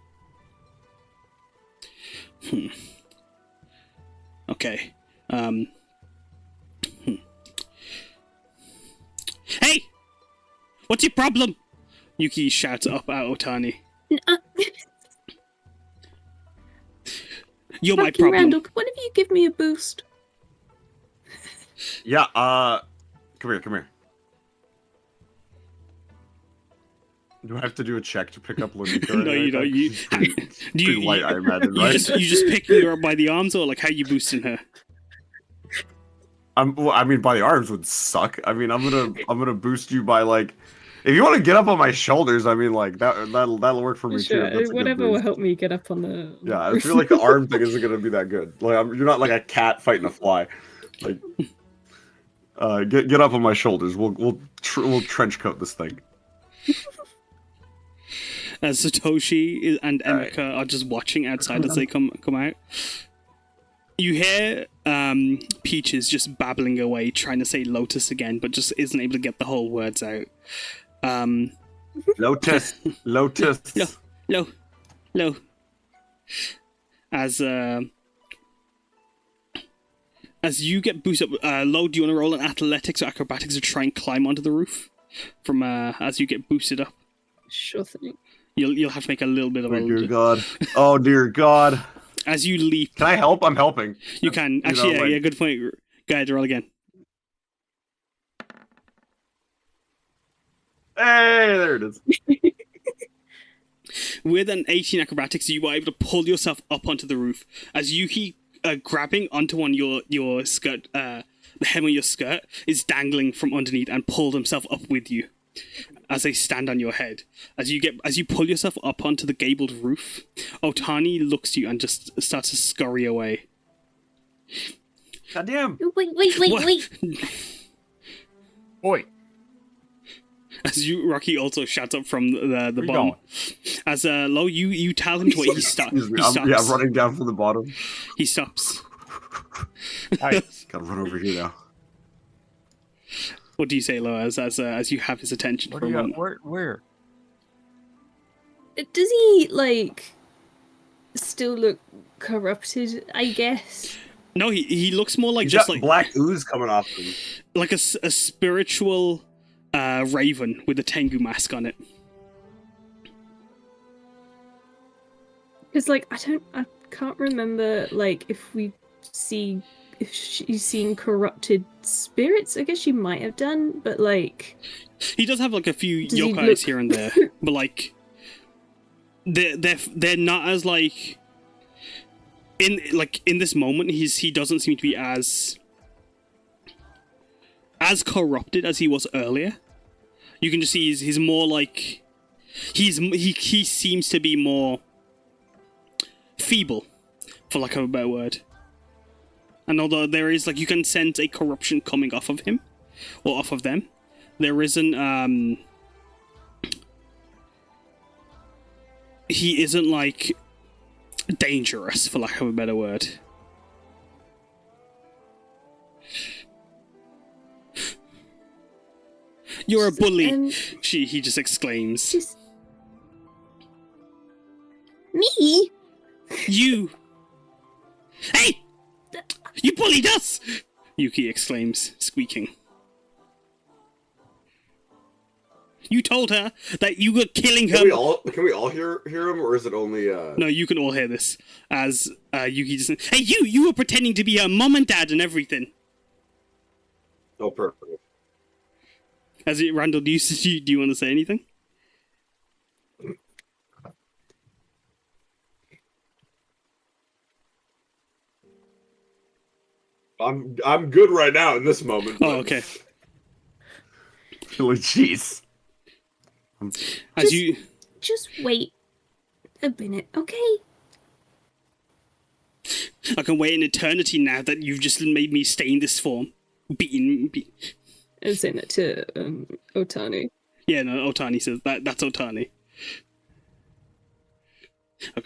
Speaker 2: Okay. Hey! What's your problem? Yuki shouts up at Otani. You're my problem.
Speaker 5: Randall, can one of you give me a boost?
Speaker 3: Yeah, come here. Do I have to do a check to pick up Luniko?
Speaker 2: No, you don't. You,
Speaker 3: pretty light, I imagine, right?
Speaker 2: You just picking her up by the arms, or like how you boosting her?
Speaker 3: Well, I mean, by the arms would suck. I mean, I'm gonna boost you by like, if you want to get up on my shoulders, I mean, like that'll work for me
Speaker 5: Sure,
Speaker 3: too. That's a good
Speaker 5: whatever will
Speaker 3: boost.
Speaker 5: help me get up on the.
Speaker 3: Yeah, I feel like the arm thing isn't gonna be that good. Like, you're not like a cat fighting a fly. Like, get up on my shoulders. We'll trench coat this thing.
Speaker 2: As Satoshi and Emika are just watching outside as they come out. You hear Peaches just babbling away, trying to say lotus again, but just isn't able to get the whole words out.
Speaker 3: Lotus.
Speaker 2: No. As you get boosted up, Lo, do you want to roll an athletics or acrobatics to try and climb onto the roof? From as you get boosted up,
Speaker 5: Sure thing.
Speaker 2: you'll have to make a little bit of a.
Speaker 3: Oh dear God! Oh dear God!
Speaker 2: As you leap,
Speaker 3: Can I help? I'm helping.
Speaker 2: you can actually.
Speaker 3: know, like-
Speaker 2: Yeah, good point. Go ahead, roll again.
Speaker 3: Hey, there it is.
Speaker 2: With an 18 acrobatics, you were able to pull yourself up onto the roof. As Yuki, grabbing onto your skirt, the hem of your skirt is dangling from underneath, and pulled himself up with you. as they stand on your head. As you pull yourself up onto the gabled roof, Otani looks at you and just starts to scurry away.
Speaker 3: Goddamn!
Speaker 5: Wait.
Speaker 6: Oi,
Speaker 2: As Rocky also shouts up from the
Speaker 6: where you
Speaker 2: bottom.
Speaker 6: going?
Speaker 2: As Lo, you tell him to wait. He stops.
Speaker 3: I'm running down from the bottom.
Speaker 2: He stops.
Speaker 6: Hey,
Speaker 3: Gotta run over here now.
Speaker 2: What do you say, Lo? As you have his attention
Speaker 6: where
Speaker 2: for
Speaker 6: do
Speaker 2: a
Speaker 6: you
Speaker 2: moment.
Speaker 6: where?
Speaker 5: Does he like still look corrupted? I guess.
Speaker 2: No, he looks more like
Speaker 3: He's
Speaker 2: just
Speaker 3: got
Speaker 2: like
Speaker 3: black ooze coming off him.
Speaker 2: like a spiritual raven with a Tengu mask on it.
Speaker 5: Because like I can't remember like if she's seen corrupted spirits. I guess she might have done, but like
Speaker 2: He does have like a few
Speaker 5: Does he
Speaker 2: yokais
Speaker 5: look-
Speaker 2: here and there, but like they're not as like in this moment he doesn't seem to be as corrupted as he was earlier. You can just see he's more like he seems to be more feeble, for lack of a better word. And although there is like you can sense a corruption coming off of him or off of them, there isn't he isn't like dangerous, for lack of a better word. You're a bully, he just exclaims.
Speaker 5: just me.
Speaker 2: You! Hey! You bullied us! Yuki exclaims, squeaking. You told her that you were killing her.
Speaker 3: Can we all hear him, or is it only
Speaker 2: No, you can all hear this. As Yuki just hey, you were pretending to be her mom and dad and everything.
Speaker 3: Oh, perfect.
Speaker 2: As Randall, do you want to say anything?
Speaker 3: I'm good right now in this moment.
Speaker 2: Oh, okay.
Speaker 3: Jeez.
Speaker 2: As you
Speaker 5: Just wait a minute, okay?
Speaker 2: I can wait an eternity now that you've just made me stay in this form. Beaten.
Speaker 5: I'm saying that to Otani.
Speaker 2: Yeah, no, Otani says that's Otani.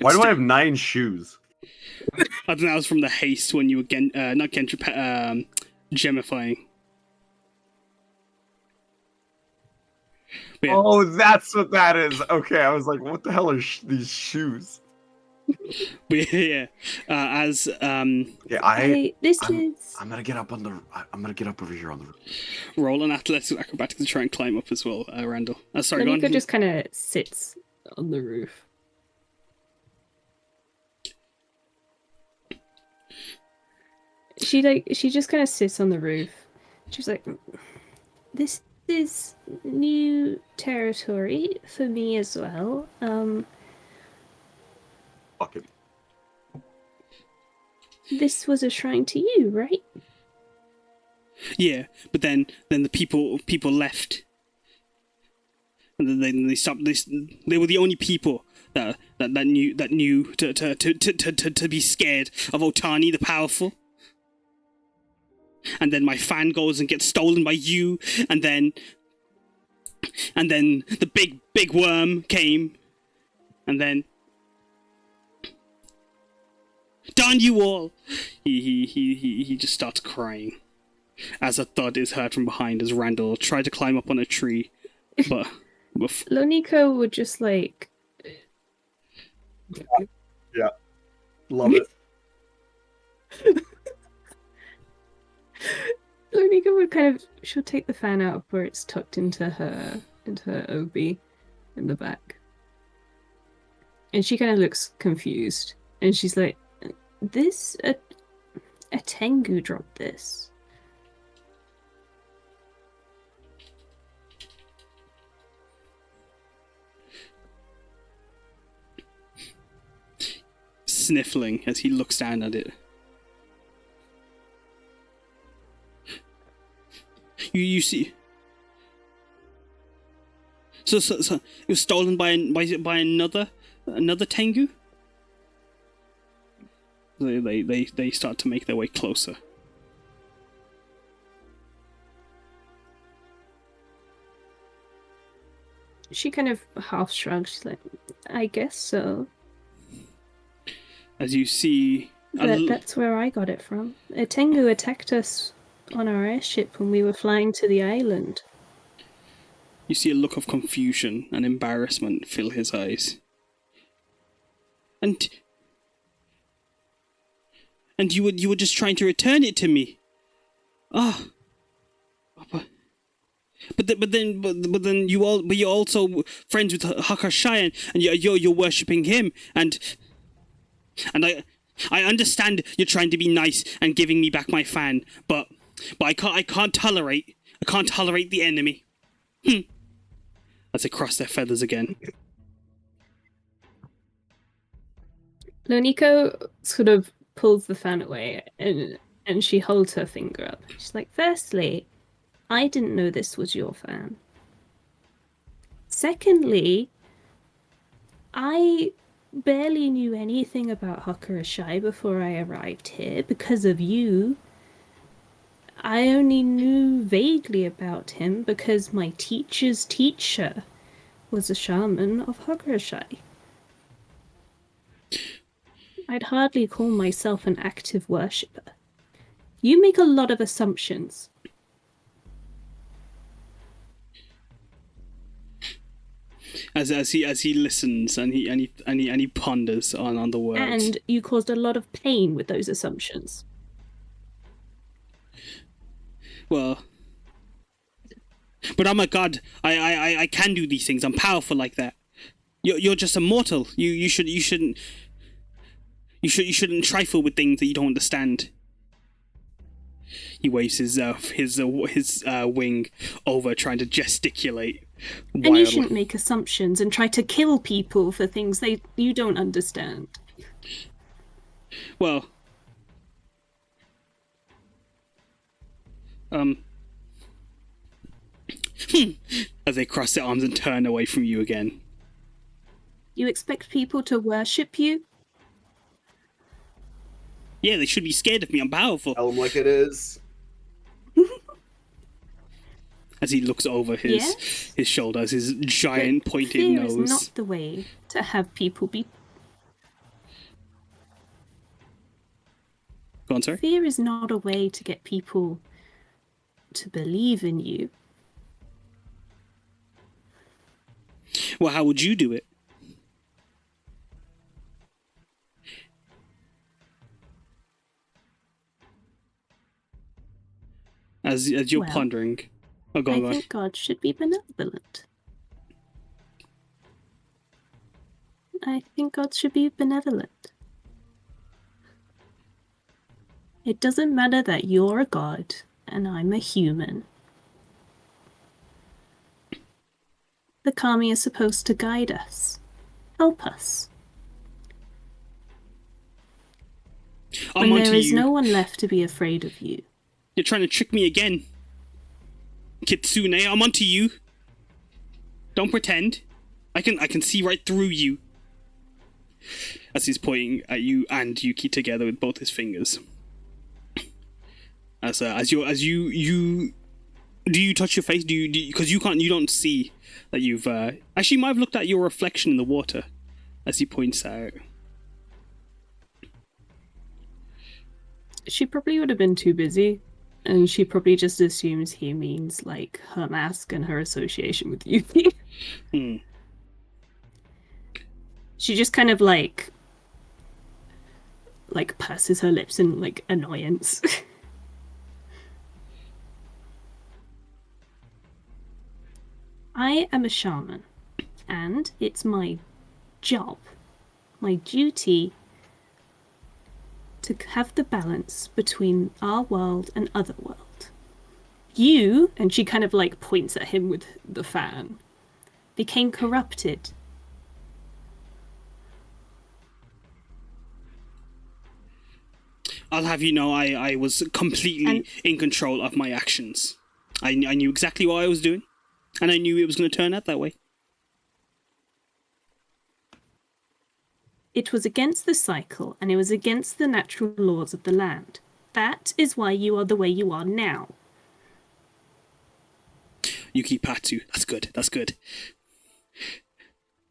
Speaker 3: Why do I have 9 shoes?
Speaker 2: I think that was from the haste when you were not gemifying. But yeah.
Speaker 3: Oh, that's what that is. Okay, I was like, what the hell are these shoes?
Speaker 2: But yeah. As
Speaker 3: Yeah,
Speaker 5: This
Speaker 3: I'm
Speaker 5: is
Speaker 3: gonna get up I'm gonna get up over here on the roof.
Speaker 2: roll an athletics acrobatics to try and climb up as well, Randall. Sorry, go on.
Speaker 5: Lanika just kind of sits on the roof. She just kind of sits on the roof. She's like, this is new territory for me as well.
Speaker 3: Fuck it.
Speaker 5: This was a shrine to you, right?
Speaker 2: Yeah, but then the people left, and then they stopped. They were the only people that knew to be scared of Otani the Powerful. And then my fan goes and gets stolen by you, and then the big worm came, and then darn you all! He just starts crying as a thud is heard from behind as Randall tried to climb up on a tree, but
Speaker 5: Loniko would just like
Speaker 3: Love it.
Speaker 5: Lonika would kind of she'll take the fan out where it's tucked into her obi in the back. And she kind of looks confused. And she's like, this a Tengu dropped this.
Speaker 2: sniffling as he looks down at it. You see So it was stolen by another Tengu. They start to make their way closer.
Speaker 5: She kind of half shrugs. She's like, I guess so.
Speaker 2: As you see,
Speaker 5: That's where I got it from. A Tengu attacked us on our airship when we were flying to the island.
Speaker 2: you see a look of confusion and embarrassment fill his eyes. And you were just trying to return it to me. Ah. But then you're also friends with Hakashai, and you're worshipping him, and I understand you're trying to be nice and giving me back my fan, but I can't tolerate the enemy. As they cross their feathers again.
Speaker 5: Loniko sort of pulls the fan away and she holds her finger up. She's like, firstly, I didn't know this was your fan. Secondly, I barely knew anything about Hakurashai before I arrived here because of you. I only knew vaguely about him because my teacher's teacher was a shaman of Hakurashai. I'd hardly call myself an active worshipper. You make a lot of assumptions.
Speaker 2: As he listens and he ponders on the words.
Speaker 5: And you caused a lot of pain with those assumptions.
Speaker 2: Well, but I'm a god. I can do these things. I'm powerful like that. You're just a mortal. You shouldn't trifle with things that you don't understand. He waves his wing over, trying to gesticulate.
Speaker 5: And
Speaker 2: wildly.
Speaker 5: you shouldn't make assumptions and try to kill people for things you don't understand.
Speaker 2: Well, as they cross their arms and turn away from you again.
Speaker 5: You expect people to worship you?
Speaker 2: Yeah, they should be scared of me. I'm powerful.
Speaker 7: Tell them like it is.
Speaker 2: As he looks over his shoulders, his giant
Speaker 5: But
Speaker 2: pointed
Speaker 5: fear
Speaker 2: nose.
Speaker 5: is not the way to have people be.
Speaker 2: Go on, sorry.
Speaker 5: Fear is not a way to get people to believe in you.
Speaker 2: Well, how would you do it? As you're
Speaker 5: Well,
Speaker 2: pondering. Oh, go
Speaker 5: I
Speaker 2: on.
Speaker 5: think God should be benevolent. I think God should be benevolent. It doesn't matter that you're a god and I'm a human. The kami is supposed to guide us, help us.
Speaker 2: I'm
Speaker 5: When
Speaker 2: onto
Speaker 5: there is
Speaker 2: you.
Speaker 5: no one left to be afraid of you.
Speaker 2: You're trying to trick me again. Kitsune, I'm onto you. Don't pretend. I can see right through you. As he's pointing at you and Yuki together with both his fingers. As you do you touch your face? Do you because you don't see that you've actually you might have looked at your reflection in the water as he points out.
Speaker 5: She probably would have been too busy, and she probably just assumes he means like her mask and her association with Yuki. She just kind of like purses her lips in like annoyance. I am a shaman, and it's my job, my duty, to have the balance between our world and other world. You, and she kind of like points at him with the fan, became corrupted.
Speaker 2: I'll have you know I was completely in control of my actions. I knew exactly what I was doing, and I knew it was going to turn out that way.
Speaker 5: It was against the cycle, and it was against the natural laws of the land. That is why you are the way you are now.
Speaker 2: Yuki Patu. That's good. That's good.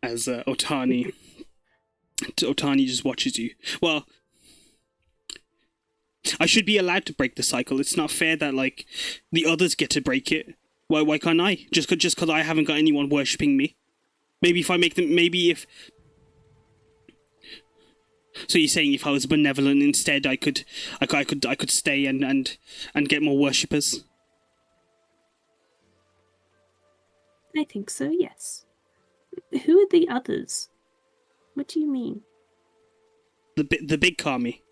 Speaker 2: As Otani just watches you. Well, I should be allowed to break the cycle. It's not fair that like the others get to break it. Why can't I? Just because I haven't got anyone worshipping me. Maybe if I make them. Maybe if. So you're saying if I was benevolent instead, I could stay and get more worshippers.
Speaker 5: I think so, yes. Who are the others? What do you mean?
Speaker 2: The big kami.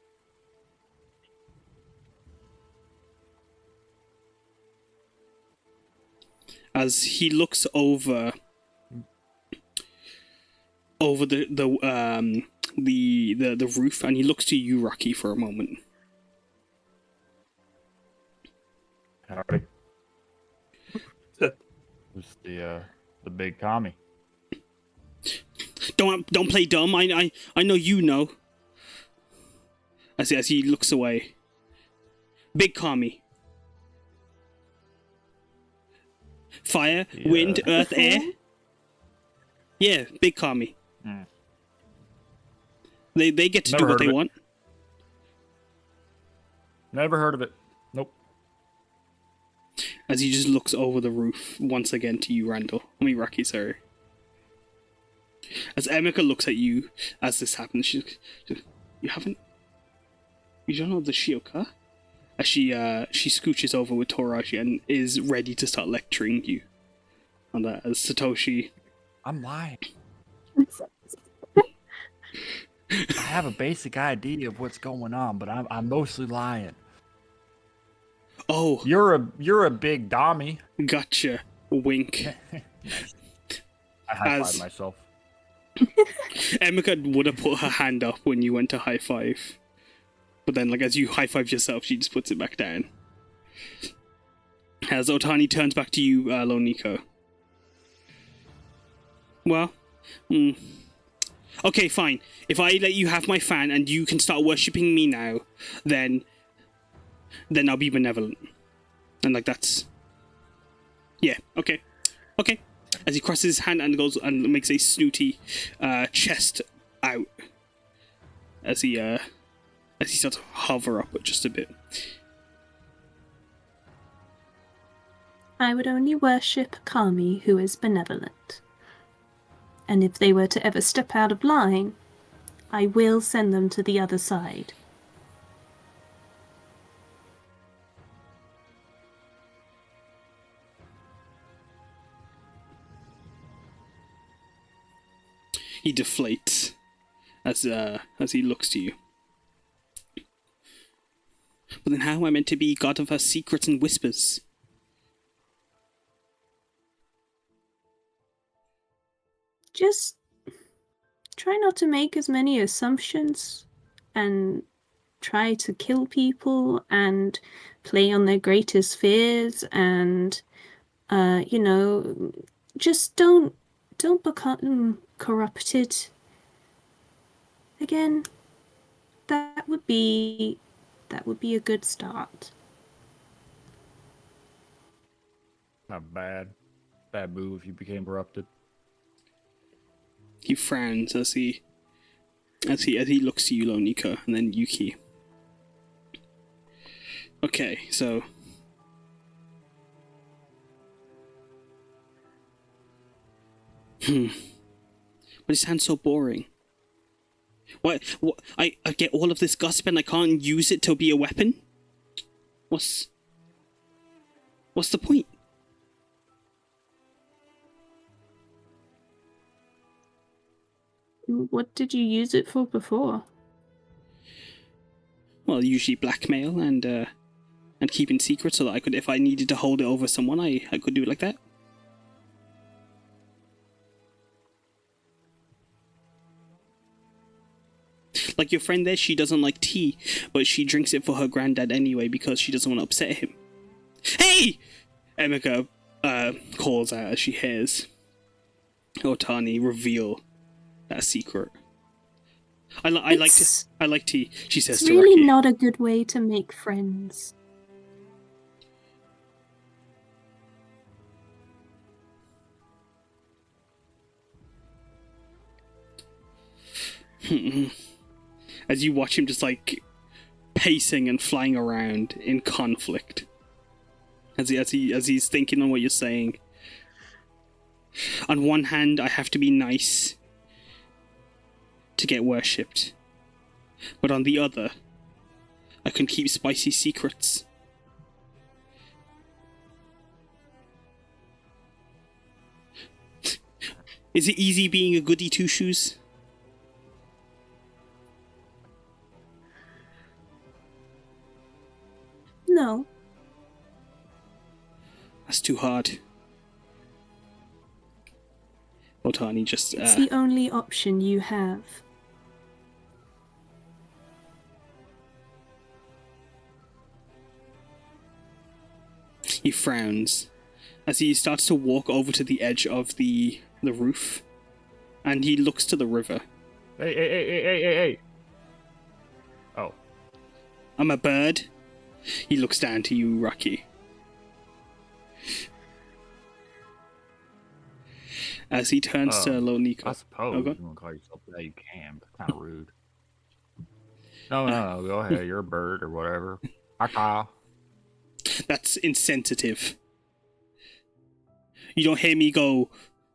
Speaker 2: As he looks over the roof, and he looks to you, Rocky, for a moment.
Speaker 6: Howdy. Who's the big commie?
Speaker 2: Don't play dumb. I know you know. As he looks away. Big kami. Fire, wind, earth, air. Yeah, big kami. They get to do what they want.
Speaker 6: Never heard of it. Nope.
Speaker 2: As he just looks over the roof once again to you, Randall. Rocky, sorry. As Emeka looks at you as this happens, she you don't know the Shioka? As she scooches over with Toraji and is ready to start lecturing you on that. As Satoshi,
Speaker 6: I'm lying. I have a basic idea of what's going on, but I'm mostly lying.
Speaker 2: Oh,
Speaker 6: you're a big dommy.
Speaker 2: Gotcha. Wink.
Speaker 6: I high-five myself.
Speaker 2: Emeka would have put her hand up when you went to high five, but then, like, as you high five yourself, she just puts it back down. As Otani turns back to you, Loniko. Well, okay, fine. If I let you have my fan and you can start worshipping me now, then I'll be benevolent. And like that's... Yeah, okay. Okay. As he crosses his hand and goes and makes a snooty chest out. As he starts to hover up just a bit.
Speaker 5: I would only worship a kami who is benevolent. And if they were to ever step out of line, I will send them to the other side.
Speaker 2: He deflates as he looks to you. But then how am I meant to be god of her secrets and whispers?
Speaker 5: Just try not to make as many assumptions and try to kill people and play on their greatest fears and, just don't become corrupted again. That would be a good start.
Speaker 6: Not bad. Bad move if you became corrupted.
Speaker 2: He frowns as he looks to you, Lonika, and then Yuki. Okay, so but it sounds so boring. What I get all of this gossip and I can't use it to be a weapon? What's the point?
Speaker 5: What did you use it for before?
Speaker 2: Well, usually blackmail and keeping secrets so that I could, if I needed to hold it over someone, I could do it like that. Like your friend there, she doesn't like tea, but she drinks it for her granddad anyway because she doesn't want to upset him. Hey! Emeka calls out as she hears Otani reveal that secret. I like tea. She says
Speaker 5: It's
Speaker 2: to
Speaker 5: really
Speaker 2: Rocky.
Speaker 5: not a good way to make friends.
Speaker 2: As you watch him just like pacing and flying around in conflict, as he's thinking on what you're saying. On one hand, I have to be nice to get worshipped, but on the other, I can keep spicy secrets. Is it easy being a goody two shoes?
Speaker 5: No.
Speaker 2: That's too hard. Otani just
Speaker 5: It's the only option you have.
Speaker 2: he frowns as he starts to walk over to the edge of the roof, and he looks to the river.
Speaker 6: Hey. Oh.
Speaker 2: I'm a bird. He looks down to you, Rocky. As he turns to Loniko.
Speaker 6: I suppose you want to call yourself that, you can, but kind of rude. No, go ahead. You're a bird or whatever. Aka.
Speaker 2: That's insensitive. You don't hear me go...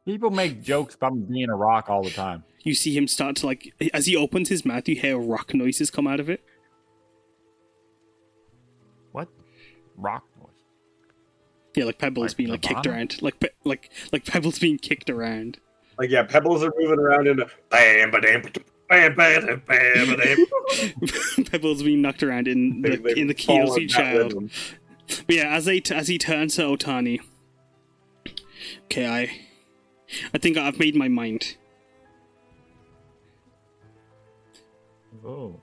Speaker 6: People make jokes about me being a rock all the time.
Speaker 2: You see him start to, like... As he opens his mouth, you hear rock noises come out of it.
Speaker 6: What? Rock noise?
Speaker 2: Yeah, like pebbles being, like, kicked around. Like pebbles being kicked around.
Speaker 3: Like, yeah, pebbles are moving around in a...
Speaker 2: Pebbles being knocked around in the key of each child. But yeah, as he turns to Otani, okay, I think I've made my mind.
Speaker 6: Oh.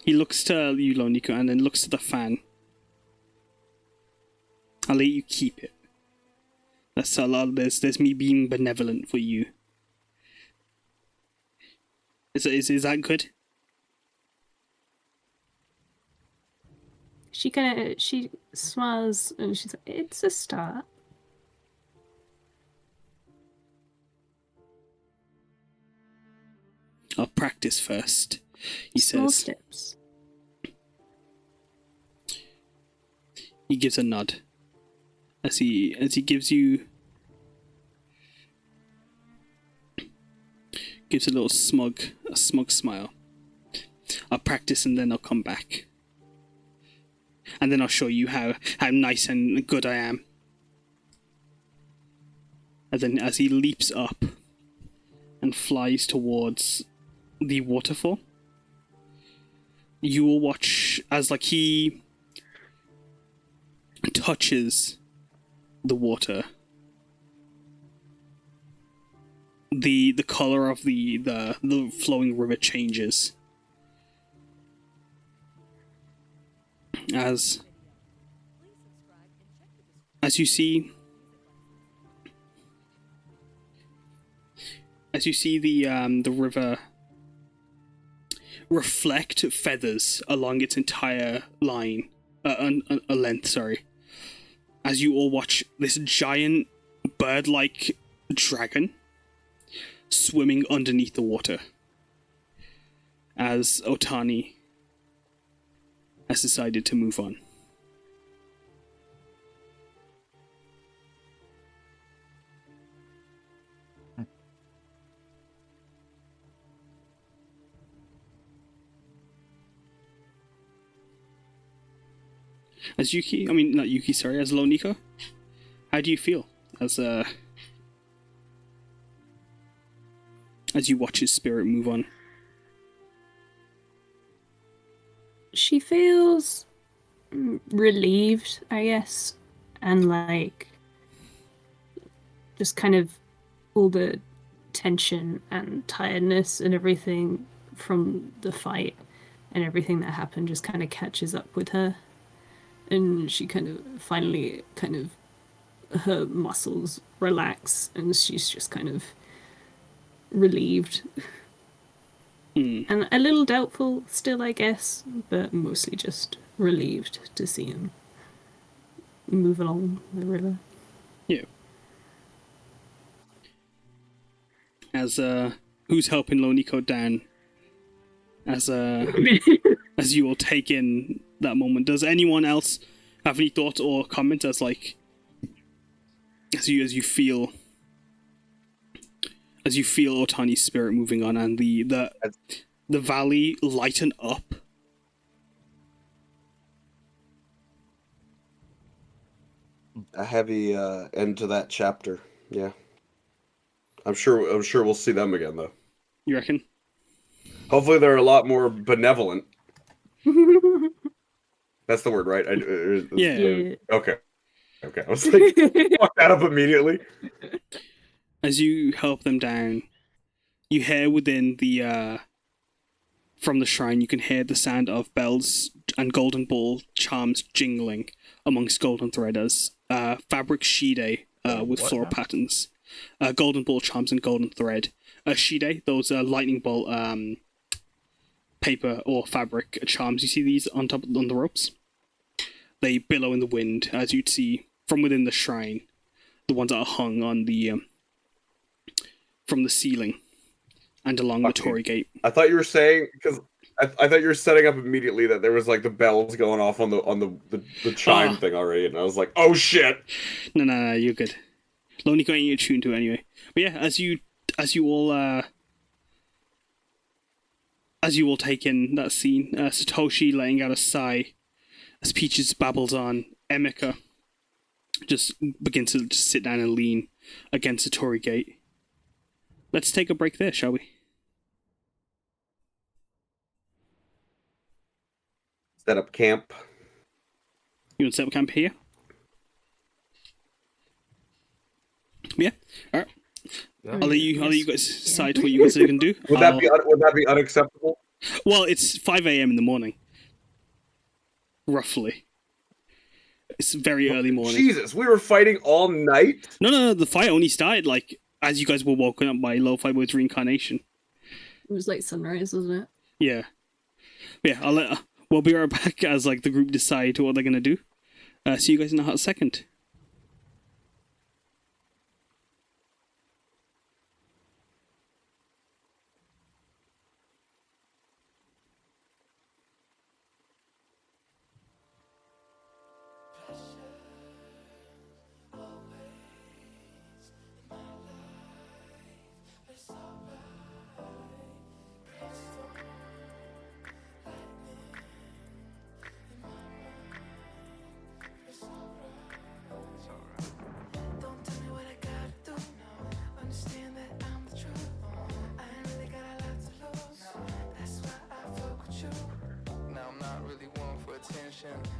Speaker 2: He looks to you, Loniko, and then looks to the fan. I'll let you keep it. That's a lot. There's me being benevolent for you. Is that good?
Speaker 5: She smiles and she's like, "It's a start."
Speaker 2: I'll practice first. He
Speaker 5: Small
Speaker 2: says.
Speaker 5: steps.
Speaker 2: He gives a nod. As he gives you, gives a little smug smile. I'll practice and then I'll come back. And then I'll show you how nice and good I am. And then as he leaps up and flies towards the waterfall, you will watch as like he touches the water. The color of the flowing river changes. As you see the river reflect feathers along its entire line, a length, sorry. As you all watch this giant bird-like dragon swimming underneath the water, as Otani has decided to move on. As Loniko, how do you feel as you watch his spirit move on?
Speaker 5: She feels relieved, I guess, and like just kind of all the tension and tiredness and everything from the fight and everything that happened just kind of catches up with her. And she finally her muscles relax and she's just kind of relieved. And a little doubtful still, I guess, but mostly just relieved to see him move along the river.
Speaker 2: Yeah. As who's helping Loniko down? As as you all take in that moment, does anyone else have any thoughts or comments as like as you feel Otani's spirit moving on and the valley lighten up?
Speaker 3: A heavy end to that chapter. Yeah. I'm sure we'll see them again though.
Speaker 2: You reckon?
Speaker 3: Hopefully they're a lot more benevolent. That's the word, right?
Speaker 2: Yeah.
Speaker 3: Okay. I was like, fuck that up immediately.
Speaker 2: As you help them down, you hear within the from the shrine, you can hear the sound of bells and golden ball charms jingling amongst golden thread as fabric shide with floral patterns. Golden ball charms and golden thread. Shide, those lightning bolt paper or fabric charms. You see these on the ropes? They billow in the wind, as you'd see from within the shrine. The ones that are hung on the from the ceiling and along the Torii Gate.
Speaker 3: I thought you were saying, because I thought you were setting up immediately that there was like the bells going off on the chime thing already, and I was like, oh shit.
Speaker 2: No, you're good. Lonely got you tuned to it anyway. But yeah, as you all take in that scene, Satoshi letting out a sigh as Peaches babbles on. Emika just begins to just sit down and lean against the Torii Gate. Let's take a break there, shall we?
Speaker 3: Set up camp.
Speaker 2: You want to set up camp here? Yeah. All right.
Speaker 6: Yeah.
Speaker 2: I'll let you guys decide what you guys are gonna do.
Speaker 3: Would that be unacceptable?
Speaker 2: Well, it's 5 a.m. in the morning, roughly. It's very early morning.
Speaker 3: Jesus, we were fighting all night?
Speaker 2: No. The fight only started like as you guys were woken up by Lo-Fi Boy's reincarnation.
Speaker 5: It was like sunrise, wasn't it?
Speaker 2: Yeah. We'll be right back as like the group decide what they're gonna do. See you guys in a hot second.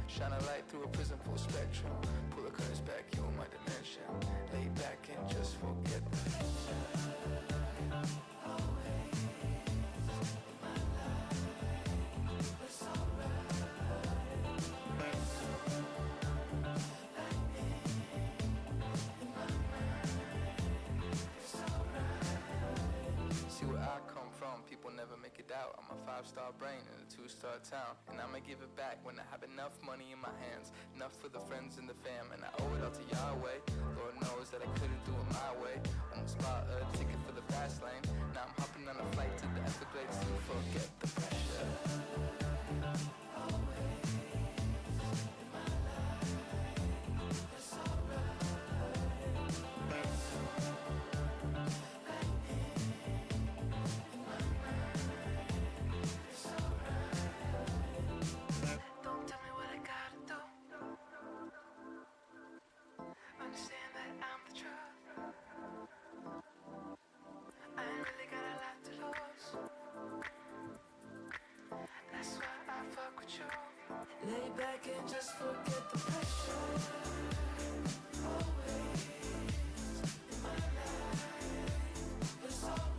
Speaker 7: Shine a light through a prism full spectrum. Pull the curtains back, you're my dimension. Lay back and just forget the future. Always in my life, it's alright. Lightning in my mind, it's alright. See where I come from, people never make it out. I'm a 5-star brain in a 2-star town, and I'ma give it back when I have enough money in my hands, enough for the friends and the fam, and I owe it all to Yahweh. Lord knows that I couldn't do it my way. Almost bought a ticket for the fast lane. Now I'm hopping on a flight to the Everglades to forget the pressure. Always in my life, it's alright. Don't tell me what I gotta do. Understand that I'm the truth. I ain't really got a lot to lose. That's why I fuck with you. Lay back and just forget the pressure. Always in my life, it's alright.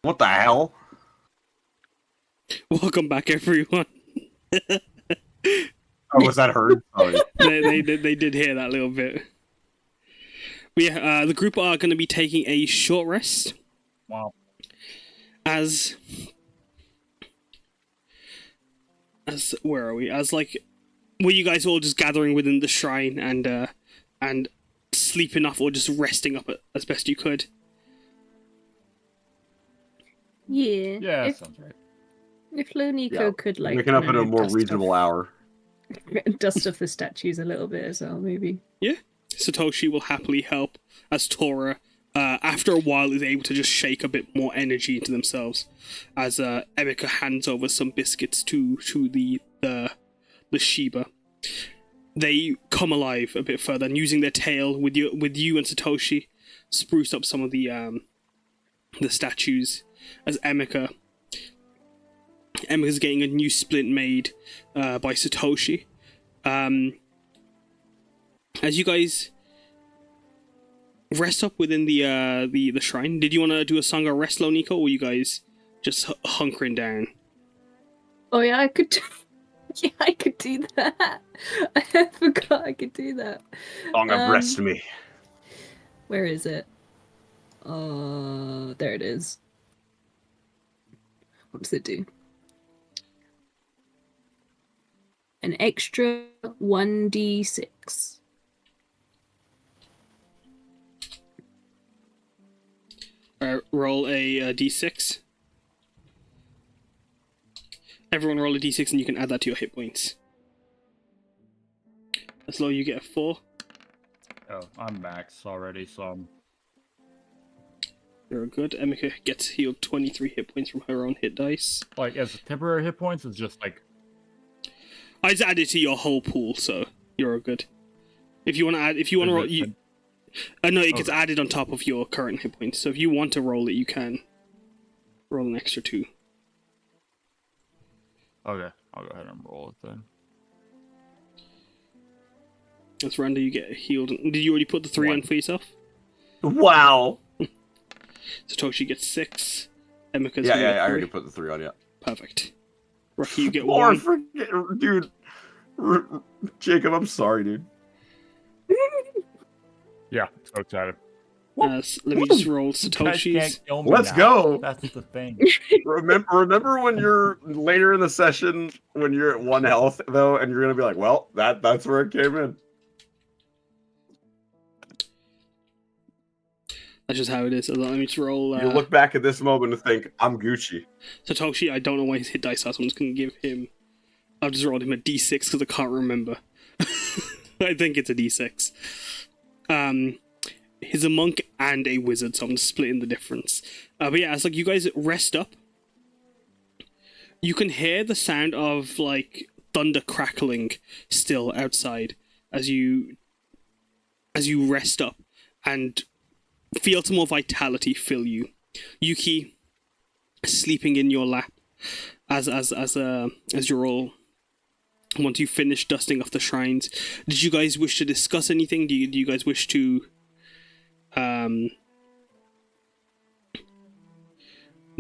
Speaker 3: What the hell?
Speaker 2: Welcome back, everyone.
Speaker 3: Oh, was that heard? Sorry.
Speaker 2: They did hear that little bit. But yeah, the group are going to be taking a short rest.
Speaker 6: Wow.
Speaker 2: As where are we? As like, were you guys all just gathering within the shrine and sleeping off, or just resting up as best you could?
Speaker 5: Yeah.
Speaker 6: Yeah, that
Speaker 5: If
Speaker 6: sounds right.
Speaker 5: Loniko
Speaker 3: Yeah,
Speaker 5: could like
Speaker 3: Waking up
Speaker 5: you
Speaker 3: at
Speaker 5: know,
Speaker 3: a more
Speaker 5: dust
Speaker 3: reasonable hour.
Speaker 5: dust off the statues a little bit as well, maybe.
Speaker 2: Yeah, Satoshi will happily help, as Tora, after a while, is able to just shake a bit more energy into themselves, as Emika hands over some biscuits to the Shiba. They come alive a bit further, and using their tail with you and Satoshi, spruce up some of the statues. As Emika's getting a new splint made by Satoshi. As you guys rest up within the shrine, did you want to do a song of rest, Loniko, or were you guys just hunkering down?
Speaker 5: Oh yeah, I could. Yeah, I could do that. I forgot I could do that.
Speaker 3: Song of rest me.
Speaker 5: Where is it? There it is. What does it do? An extra 1d6.
Speaker 2: Roll a d6. Everyone roll a d6 and you can add that to your hit points. As low you get a 4.
Speaker 6: Oh, I'm max already, so I'm...
Speaker 2: You're good. Emika gets healed 23 hit points from her own hit dice.
Speaker 6: Like, as temporary hit points, it's just like...
Speaker 2: I just added to your whole pool, so you're all good. If you want to add, if you want to roll, no, it gets added on top of your current hit points. So if you want to roll it, you can roll an extra 2.
Speaker 6: Okay, I'll go ahead and roll it then.
Speaker 2: That's Randa, you get healed. Did you already put the 3 on for yourself?
Speaker 3: Wow.
Speaker 2: Satoshi gets 6. Emika's
Speaker 3: Yeah,
Speaker 2: gonna get
Speaker 3: I
Speaker 2: 3.
Speaker 3: already put the 3 on, yeah.
Speaker 2: Perfect. Rocky, you get
Speaker 3: Or
Speaker 2: 1.
Speaker 3: forget, dude. Jacob, I'm sorry, dude.
Speaker 6: Yeah, so excited.
Speaker 2: Let me just roll
Speaker 6: You guys
Speaker 2: Satoshi's.
Speaker 6: can't kill me
Speaker 3: Let's
Speaker 6: now.
Speaker 3: go.
Speaker 6: That's the thing.
Speaker 3: Remember when you're later in the session when you're at 1 health though, and you're gonna be like, well, that's where it came in.
Speaker 2: That's just how it is. Let me just roll.
Speaker 3: You look back at this moment and think, I'm Gucci.
Speaker 2: Satoshi, I don't know why his hit dice are, so I'm just going to give him... I've just rolled him a d6 because I can't remember. I think it's a d6. He's a monk and a wizard, so I'm just splitting the difference. But yeah, it's like you guys rest up. You can hear the sound of, like, thunder crackling still outside as you rest up and feel some more vitality fill you. Yuki sleeping in your lap as you're all, once you finish dusting off the shrines. Did you guys wish to discuss anything? Do you guys wish to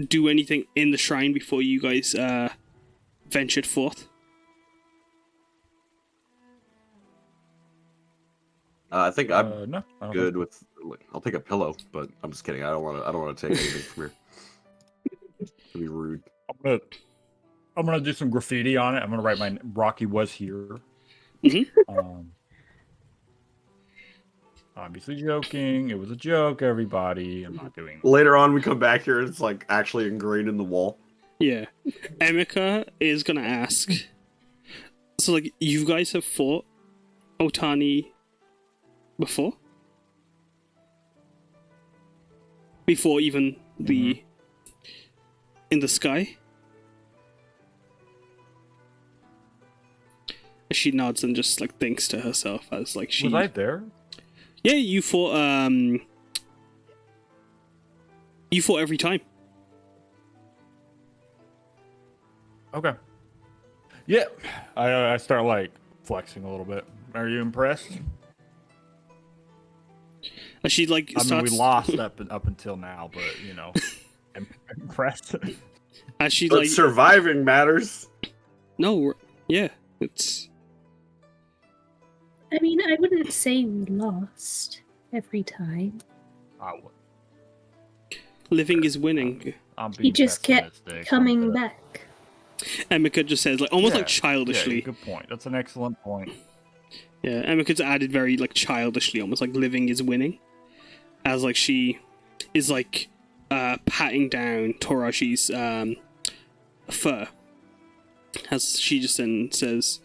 Speaker 2: do anything in the shrine before you guys ventured forth?
Speaker 3: I think I'm
Speaker 6: No, I don't
Speaker 3: good with. I'll take a pillow, but I'm just kidding. I don't want to take anything from here. It'd be rude.
Speaker 6: I'm gonna do some graffiti on it. I'm gonna write my Rocky was here. Obviously joking. It was a joke, everybody. I'm not doing.
Speaker 3: Later on, we come back here and it's like actually ingrained in the wall.
Speaker 2: Yeah. Emika is gonna ask. So, like, you guys have fought Otani before? Before even the in the sky? She nods and just like thinks to herself as like she.
Speaker 6: Was I there?
Speaker 2: Yeah, you fought. You fought every time.
Speaker 6: Okay. Yeah, I start like flexing a little bit. Are you impressed?
Speaker 2: She like
Speaker 6: I mean,
Speaker 2: starts.
Speaker 6: we lost up until now, but you know, impressed.
Speaker 2: As she
Speaker 3: But
Speaker 2: like
Speaker 3: surviving matters.
Speaker 2: no, yeah, it's
Speaker 5: I mean, I wouldn't say we lost every time.
Speaker 6: I would.
Speaker 2: living is winning.
Speaker 6: I'm being
Speaker 5: He just kept
Speaker 6: pessimistic.
Speaker 5: coming back.
Speaker 2: Emeka just says like almost
Speaker 6: Yeah,
Speaker 2: like childishly.
Speaker 6: Yeah, good point. That's an excellent point.
Speaker 2: Yeah, Emeka's added very like childishly, almost like living is winning, as like she is like patting down Torashi's fur, as she just then says,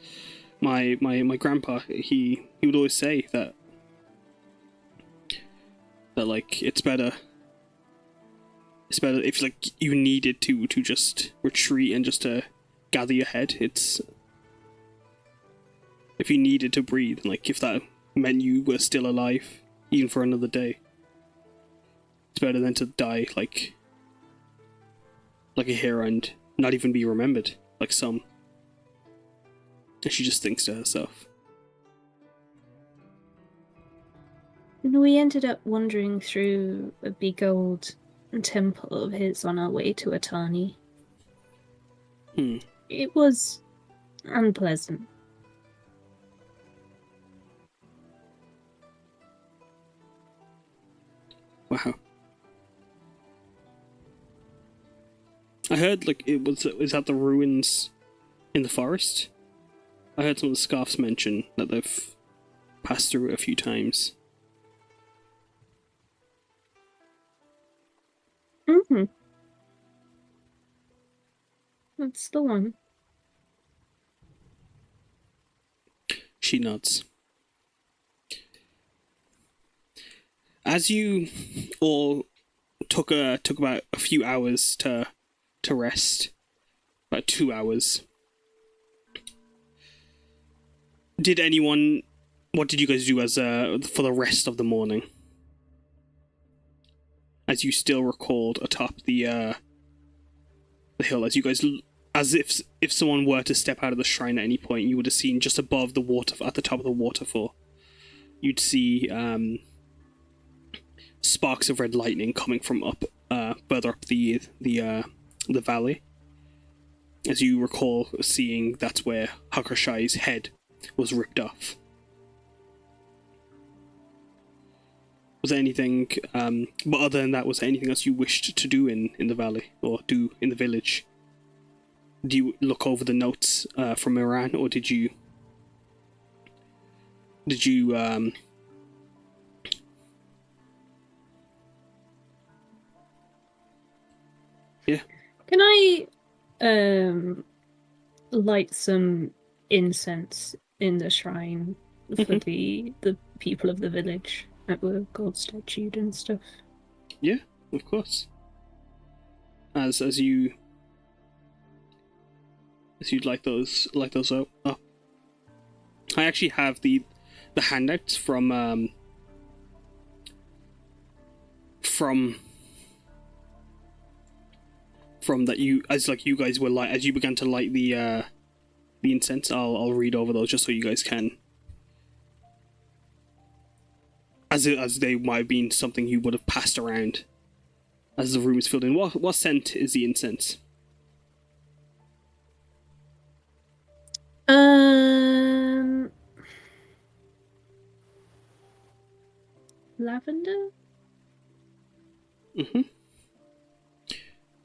Speaker 2: my grandpa he would always say that like it's better if like you needed to just retreat and just to gather your head. It's if you needed to breathe, like if that meant you were still alive even for another day, it's better than to die like a hero and not even be remembered like some. And she just thinks to herself.
Speaker 5: And we ended up wandering through a big old temple of his on our way to Atani. It was unpleasant.
Speaker 2: Wow. I heard like is that the ruins in the forest? I heard some of the scarfs mention that they've passed through it a few times.
Speaker 5: Mm-hmm. That's the one.
Speaker 2: She nods. As you all took about a few hours to rest, about 2 hours. What did you guys do as for the rest of the morning? As you still recalled atop the hill, as if someone were to step out of the shrine at any point, you would have seen just above the water, at the top of the waterfall, you'd see sparks of red lightning coming from up further up the valley. As you recall seeing, that's where Hakushai's head was ripped off. Was there anything, but other than that, was there anything else you wished to do in the valley, or do in the village? Do you look over the notes from Iran, or did you yeah.
Speaker 5: Can I light some incense in the shrine for the people of the village that were gold statued and stuff?
Speaker 2: Yeah, of course. As you'd like those up. I actually have the handouts from that you guys were as you began to light the incense. I'll read over those just so you guys can, as they might have been something you would have passed around as the room is filled in. What scent is the incense?
Speaker 5: Lavender?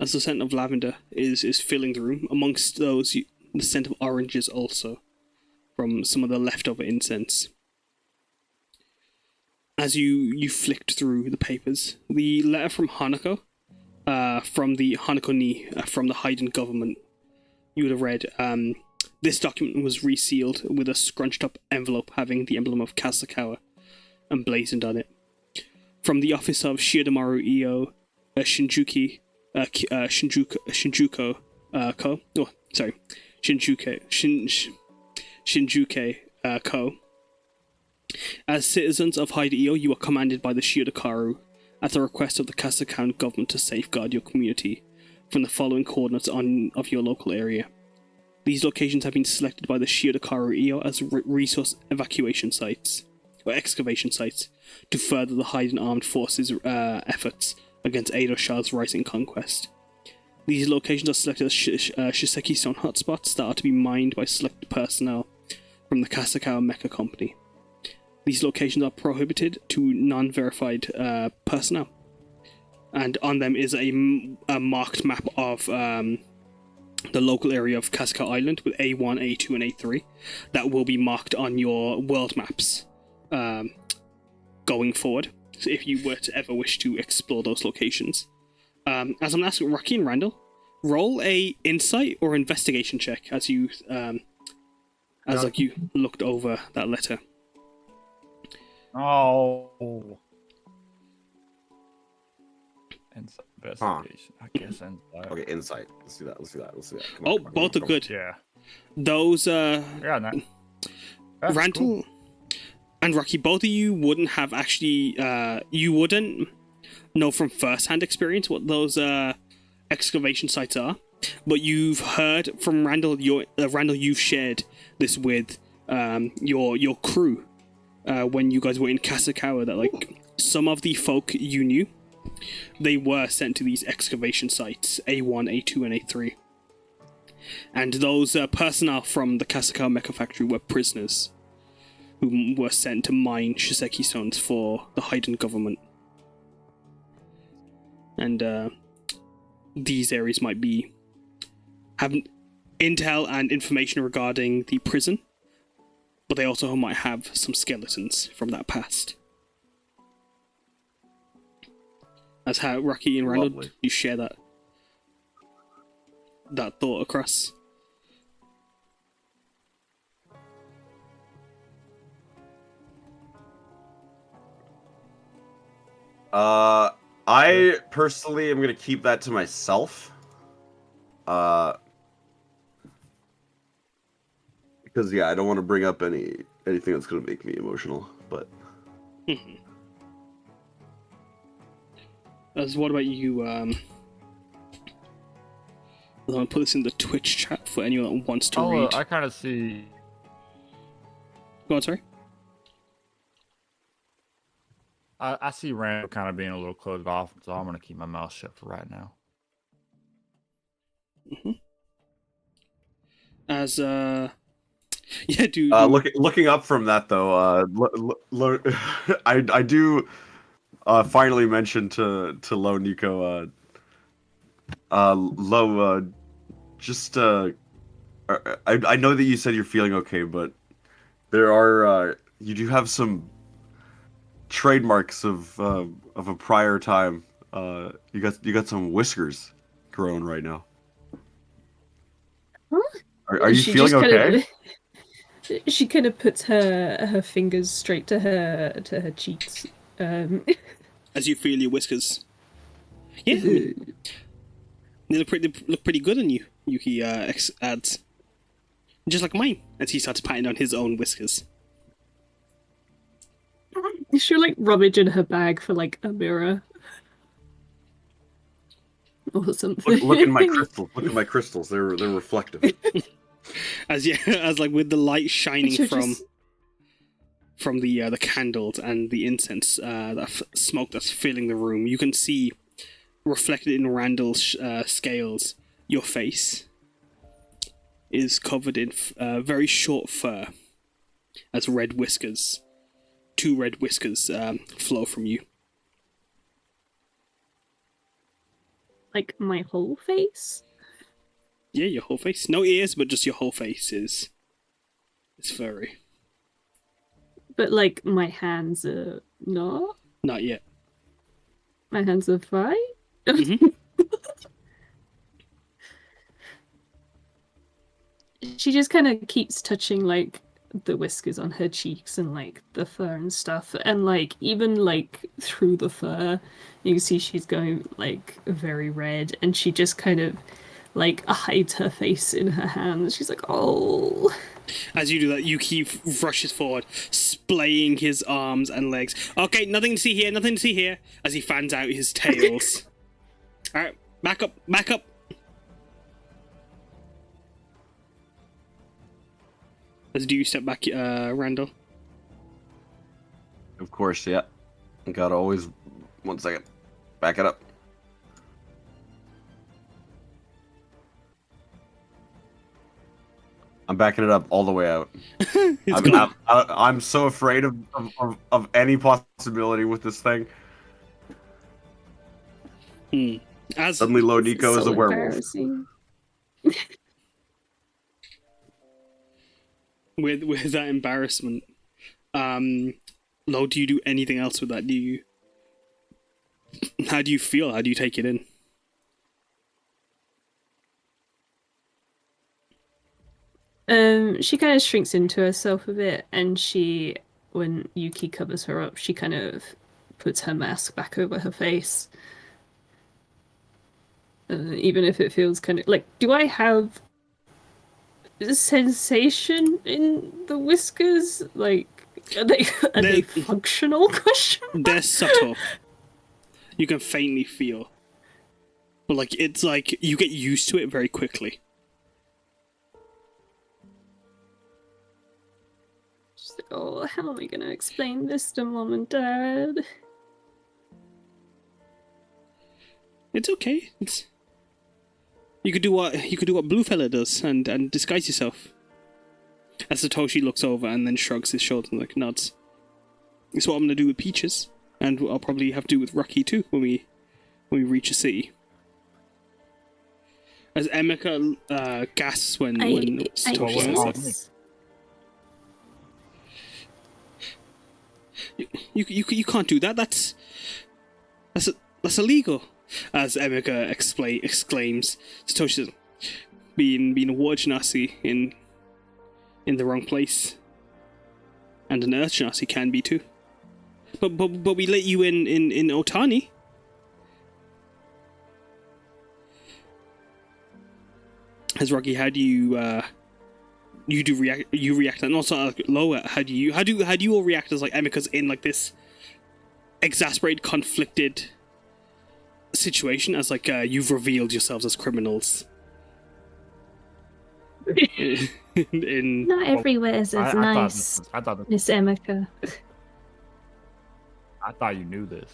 Speaker 2: As the scent of lavender is filling the room, amongst those, the scent of oranges also, from some of the leftover incense. As you flicked through the papers, the letter from Hanako, from the Hanako-ni, from the Haiden government, you would have read, this document was resealed with a scrunched up envelope having the emblem of Kasakawa emblazoned on it. From the office of Shiodamaru Io Shinjuku Ko. As citizens of Haida-io, you are commanded by the Shiodakaru at the request of the Kasakawa government to safeguard your community from the following coordinates of your local area. These locations have been selected by the Shiodakaru-io as resource evacuation sites, or excavation sites, to further the Haiden Armed Forces efforts against Edo Shah's rising conquest. These locations are selected as Shiseki Stone hotspots that are to be mined by select personnel from the Kasakawa Mecha Company. These locations are prohibited to non-verified personnel, and on them is a marked map of the local area of Kasakawa Island with A1, A2, and A3 that will be marked on your world maps going forward, so if you were to ever wish to explore those locations. As I'm asking Rocky and Randall, roll a insight or investigation check as you you looked over that letter.
Speaker 6: Oh. Investigation. I guess insight.
Speaker 3: Okay, insight. Let's do that. Come
Speaker 2: Oh,
Speaker 3: come on,
Speaker 2: both are
Speaker 3: come on.
Speaker 2: good.
Speaker 6: Yeah.
Speaker 2: Those
Speaker 6: Yeah, that's
Speaker 2: Randall
Speaker 6: cool.
Speaker 2: and Rocky, both of you wouldn't have actually you wouldn't know from first-hand experience what those excavation sites are, but you've heard from Randall. Randall, you've shared this with your crew when you guys were in Kasakawa, that like some of the folk you knew, they were sent to these excavation sites, A1, A2, and A3. And those personnel from the Kasakawa Mecha Factory were prisoners who were sent to mine Shiseki stones for the Haiden government. And these areas might have intel and information regarding the prison, but they also might have some skeletons from that past. That's how Rocky and Randall,
Speaker 3: Lovely.
Speaker 2: you share that thought across.
Speaker 3: I personally am gonna keep that to myself. Because I don't want to bring up anything that's gonna make me emotional. But
Speaker 2: As what about you? I'm gonna put this in the Twitch chat for anyone that wants to read.
Speaker 6: I kind of see.
Speaker 2: Go on, sorry.
Speaker 6: I see Randall kind of being a little closed off, so I'm gonna keep my mouth shut for right now.
Speaker 2: As yeah, dude.
Speaker 3: looking up from that though, I do finally mention to Lo Nico, Lo, just I know that you said you're feeling okay, but there are you do have some trademarks of a prior time. You got some whiskers growing right now.
Speaker 5: Huh?
Speaker 3: Are you
Speaker 5: She
Speaker 3: feeling
Speaker 5: just
Speaker 3: okay?
Speaker 5: She kind of puts her fingers straight to her cheeks.
Speaker 2: As you feel your whiskers. Yeah, I mean, they look pretty good on you, Yuki adds. Just like mine, as he starts patting on his own whiskers.
Speaker 5: She'll like rummage in her bag for like a mirror or something.
Speaker 3: Look at my crystals. Look at my crystals. They're reflective.
Speaker 2: As like with the light shining
Speaker 5: She'll
Speaker 2: from
Speaker 5: just-
Speaker 2: the candles and the incense, that smoke that's filling the room, you can see reflected in Randall's scales. Your face is covered in very short fur, as two red whiskers flow from you.
Speaker 5: Like my whole face?
Speaker 2: Yeah, your whole face. No ears, but just your whole face is furry.
Speaker 5: But like my hands are not?
Speaker 2: Not yet.
Speaker 5: My hands are fine?
Speaker 2: Mhm.
Speaker 5: She just kind of keeps touching like the whiskers on her cheeks and like the fur and stuff, and like even like through the fur you can see she's going like very red, and she just kind of like hides her face in her hands. She's like, oh.
Speaker 2: As you do that, Yuki rushes forward, splaying his arms and legs. Okay, nothing to see here, as he fans out his tails. Alright, back up. As do you step back, Randall?
Speaker 3: Of course, yeah. Gotta always. 1 second. Back it up. I'm backing it up all the way out.
Speaker 2: It's gone.
Speaker 3: I'm so afraid of any possibility with this thing.
Speaker 2: As
Speaker 3: Suddenly, Lodico is
Speaker 5: so
Speaker 3: a werewolf.
Speaker 5: embarrassing.
Speaker 2: with that embarrassment, Lo, do you do anything else with that? How do you feel? How do you take it in?
Speaker 5: She kind of shrinks into herself a bit, and when Yuki covers her up, she kind of puts her mask back over her face. Even if it feels kind of like, do I have a sensation in the whiskers? Like, are they functional? Question mark?
Speaker 2: They're subtle. You can faintly feel, but like it's like you get used to it very quickly.
Speaker 5: Oh, how am I gonna explain this to Mom and Dad?
Speaker 2: It's okay. You could do what Bluefella does and disguise yourself. As Satoshi looks over and then shrugs his shoulders and like nods. It's what I'm gonna do with Peaches, and I'll probably have to do with Rocky too when we reach a city. As Emeka gasps when Satoshi says
Speaker 5: guess.
Speaker 2: You can't do that. That's illegal. As Emeka exclaims, Satoshi says, being a water genasi in the wrong place, and an earth genasi can be too. But we let you in Otani. As Rocky, how do you react, and also Loa, how do you all react as like Emeka's in like this exasperated, conflicted situation as like you've revealed yourselves as criminals?
Speaker 5: Not everywhere's as nice,
Speaker 6: I thought
Speaker 5: Miss Emeka.
Speaker 6: I thought you knew this.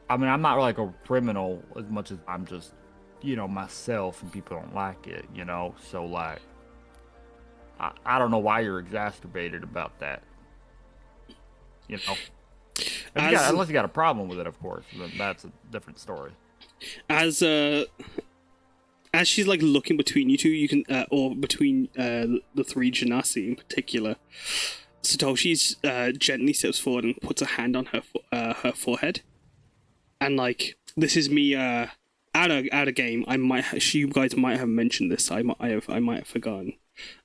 Speaker 6: I mean, I'm not like a criminal as much as I'm just, myself, and people don't like it, so like I don't know why you're exacerbated about that, unless you got a problem with it, of course, then that's a different story. As
Speaker 2: she's like looking between you two, you can or between the three genasi in particular, Satoshi's gently steps forward and puts a hand on her forehead, and like, this is me at a game. You guys might have mentioned this. I might have forgotten.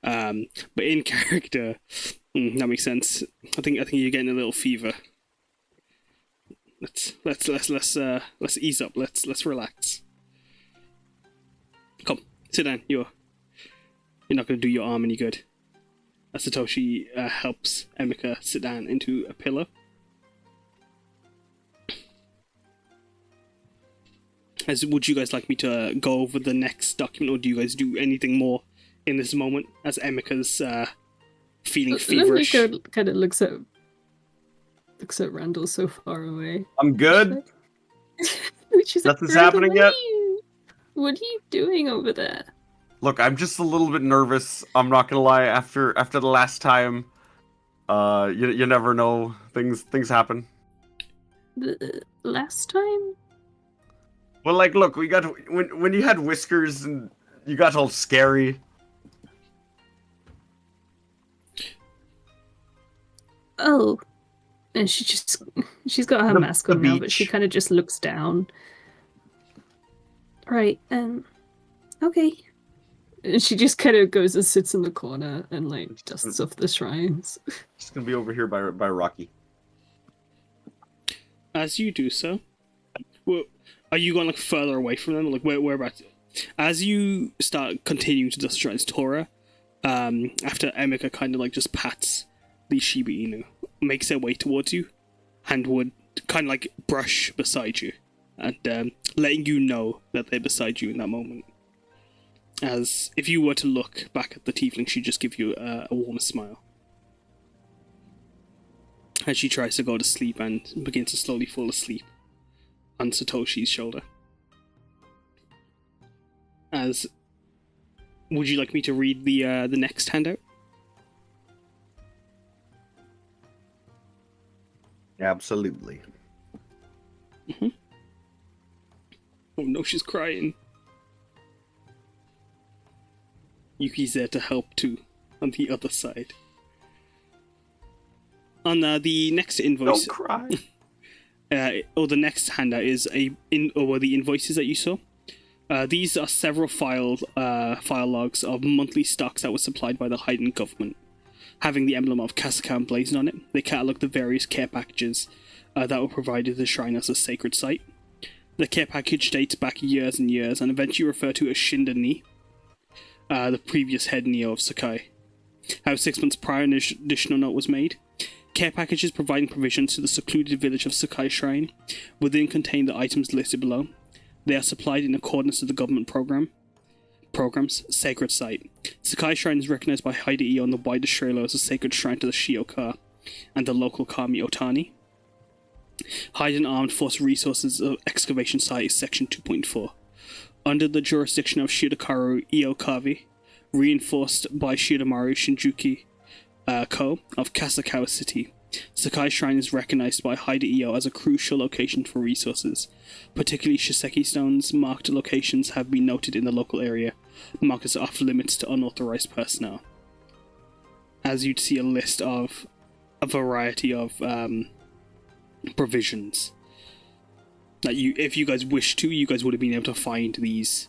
Speaker 2: But in character, that makes sense. I think you're getting a little fever. Let's ease up. Let's relax. Come, sit down. You're not gonna do your arm any good. As Satoshi helps Emeka sit down into a pillow. Would you guys like me to go over the next document, or do you guys do anything more in this moment as Emeka's feeling feverish?
Speaker 5: Emeka kind of looks at Randall so far away.
Speaker 3: I'm good.
Speaker 5: She's
Speaker 3: Nothing's
Speaker 5: like,
Speaker 3: happening yet.
Speaker 5: What are you doing over there?
Speaker 3: Look, I'm just a little bit nervous. I'm not gonna lie. After the last time, you never know. Things happen.
Speaker 5: The last time?
Speaker 3: Well, like, look, we got when you had whiskers and you got all scary.
Speaker 5: Oh, and she's got her mask on now, but she kind of just looks down. Right. Okay. And she just kind of goes and sits in the corner and like dusts off the shrines.
Speaker 3: She's gonna be over here by Rocky.
Speaker 2: As you do so, well, are you going like further away from them? Like whereabouts? As you start continuing to dust shrines, Tora, after Emeka kind of like just pats the Shiba Inu, makes their way towards you, and would kind of like brush beside you, and letting you know that they're beside you in that moment. As if you were to look back at the tiefling, she'd just give you a warm smile. As she tries to go to sleep and begins to slowly fall asleep on Satoshi's shoulder. As Would you like me to read the next handout?
Speaker 3: Absolutely.
Speaker 2: Oh no, she's crying. Yuki's there to help too, on the other side. On the next invoice,
Speaker 3: Don't cry.
Speaker 2: the next handout is the invoices that you saw. These are several file logs of monthly stocks that were supplied by the Haydn government, having the emblem of Kasaka emblazoned on it. They catalogue the various care packages that were provided to the shrine as a sacred site. The care package dates back years and years, and eventually referred to as Shinda Ni, the previous head Neo of Sakai. How 6 months prior, an additional note was made. Care packages providing provisions to the secluded village of Sakai Shrine within contain the items listed below. They are supplied in accordance with the government program's sacred site. Sakai Shrine is recognized by Haida on the wider Shrelo as a sacred shrine to the Shioka and the local Kami Otani. Haida Armed Force Resources of Excavation Site is Section 2.4. Under the jurisdiction of Shidakaru Iokavi, reinforced by Shidamaru Shinjuki Ko of Kasakawa City, Sakai Shrine is recognized by Haida as a crucial location for resources. Particularly Shiseki stones marked locations have been noted in the local area, marked as off limits to unauthorized personnel. As you'd see a list of a variety of provisions that if you guys wish to, you guys would have been able to find these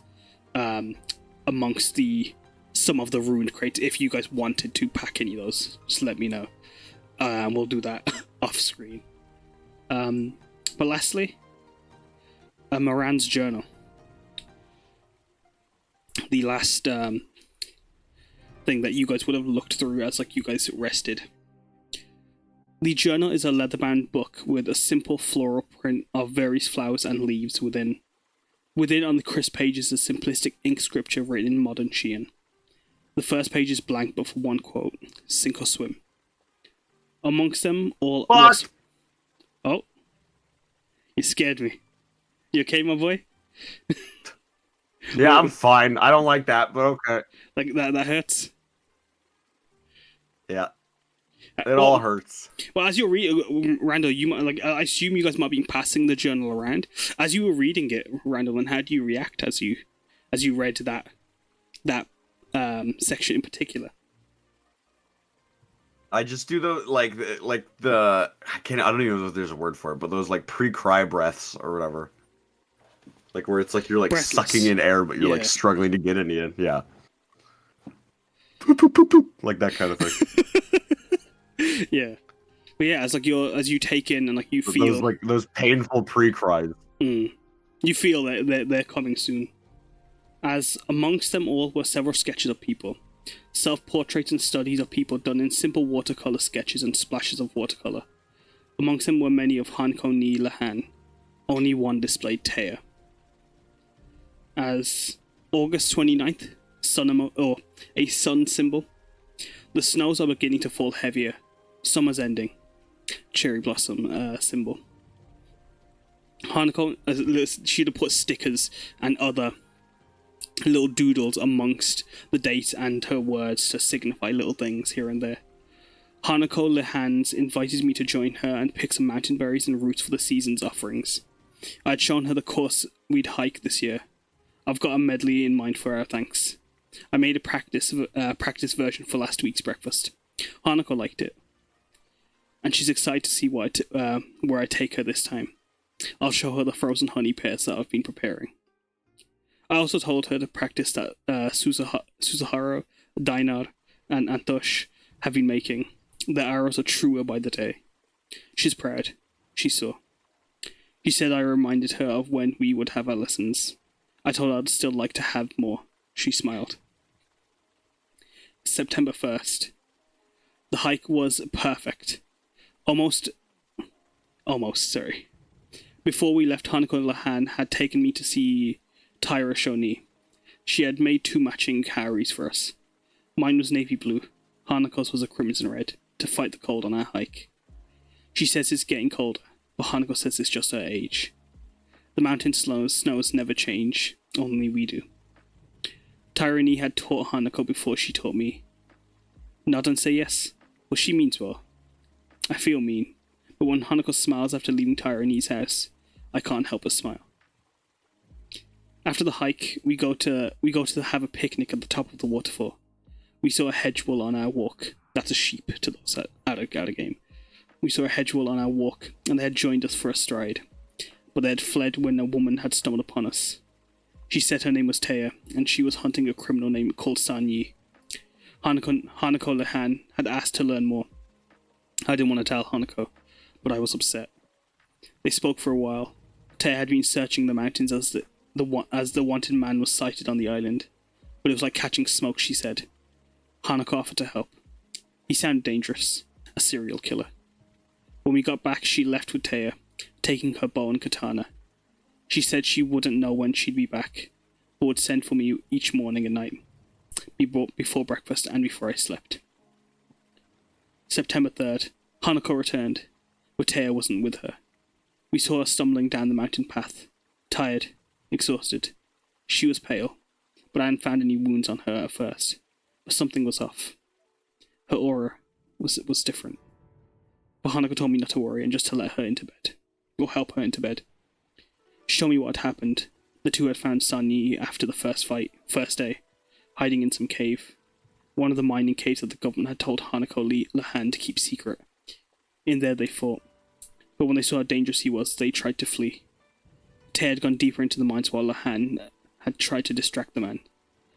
Speaker 2: amongst some of the ruined crates. If you guys wanted to pack any of those, just let me know. And we'll do that off screen. But lastly, Moran's journal. The last thing that you guys would have looked through as you guys rested. The journal is a leather-bound book with a simple floral print of various flowers and leaves within. Within on the crisp pages is simplistic ink scripture written in modern Shian. The first page is blank but for one quote: "Sink or swim." Amongst them all... Oh. You scared me. You okay, my boy?
Speaker 3: Yeah, I'm fine. I don't like that, but okay.
Speaker 2: Like that hurts?
Speaker 3: Yeah. It all hurts.
Speaker 2: Well, as you're reading, Randall, you might I assume you guys might be passing the journal around. As you were reading it, Randall, and how do you react as you read that section in particular?
Speaker 3: I just do the I don't even know if there's a word for it, but those pre-cry breaths or whatever. Where it's you're
Speaker 2: Breathless.
Speaker 3: sucking in air, but you're
Speaker 2: Yeah.
Speaker 3: struggling to get any in. Yeah. Poop, poop, poop, poop. Like that kind of thing.
Speaker 2: Yeah. But yeah, as you take in and you feel
Speaker 3: those painful pre-cries.
Speaker 2: You feel that they're coming soon. As amongst them all were several sketches of people. Self-portraits and studies of people done in simple watercolor sketches and splashes of watercolor. Amongst them were many of Hanko ni Lahan. Only one displayed Taya. As August 29th, a sun symbol. The snows are beginning to fall heavier. Summer's ending. Cherry blossom symbol. Hanako, she'd have put stickers and other little doodles amongst the date and her words to signify little things here and there. Hanako Lehans invited me to join her and pick some mountain berries and roots for the season's offerings. I had shown her the course we'd hike this year. I've got a medley in mind for her, thanks. I made a practice version for last week's breakfast. Hanako liked it, and she's excited to see where I take her this time. I'll show her the frozen honey pears that I've been preparing. I also told her to practice that Suzuharu, Dainar, and Antosh have been making. The arrows are truer by the day. She's proud. She saw. She said I reminded her of when we would have our lessons. I told her I'd still like to have more. She smiled. September 1st. The hike was perfect. Almost, sorry. Before we left, Hanako Lahan had taken me to see Taira Shoni. She had made 2 matching karis for us. Mine was navy blue. Hanako's was a crimson red, to fight the cold on our hike. She says it's getting colder, but Hanako says it's just her age. The mountain snows never change, only we do. Tyrone had taught Hanako before she taught me. Nod and say yes. Well, she means well. I feel mean, but when Hanako smiles after leaving Tyrone's house, I can't help but smile. After the hike, we go to have a picnic at the top of the waterfall. We saw a hedge bull on our walk. That's a sheep to those out of game. We saw a hedge bull on our walk, and they had joined us for a stride, but they had fled when a woman had stumbled upon us. She said her name was Taya, and she was hunting a criminal named called San Yi. Hanako Lehan had asked to learn more. I didn't want to tell Hanako, but I was upset. They spoke for a while. Taya had been searching the mountains as the wanted man was sighted on the island, but it was like catching smoke, she said. Hanako offered to help. He sounded dangerous, a serial killer. When we got back, she left with Taya, taking her bow and katana. She said she wouldn't know when she'd be back, but would send for me each morning and night, before breakfast and before I slept. September 3rd, Hanako returned, but Taya wasn't with her. We saw her stumbling down the mountain path, tired, exhausted. She was pale, but I hadn't found any wounds on her at first, but something was off. Her aura was different. But Hanako told me not to worry and just to let her into bed, or help her into bed. She told me what had happened. The two had found Sanyi after the first day, hiding in some cave. One of the mining caves that the government had told Hanako Lehan to keep secret. In there they fought, but when they saw how dangerous he was, they tried to flee. Tay had gone deeper into the mines while Lehan had tried to distract the man,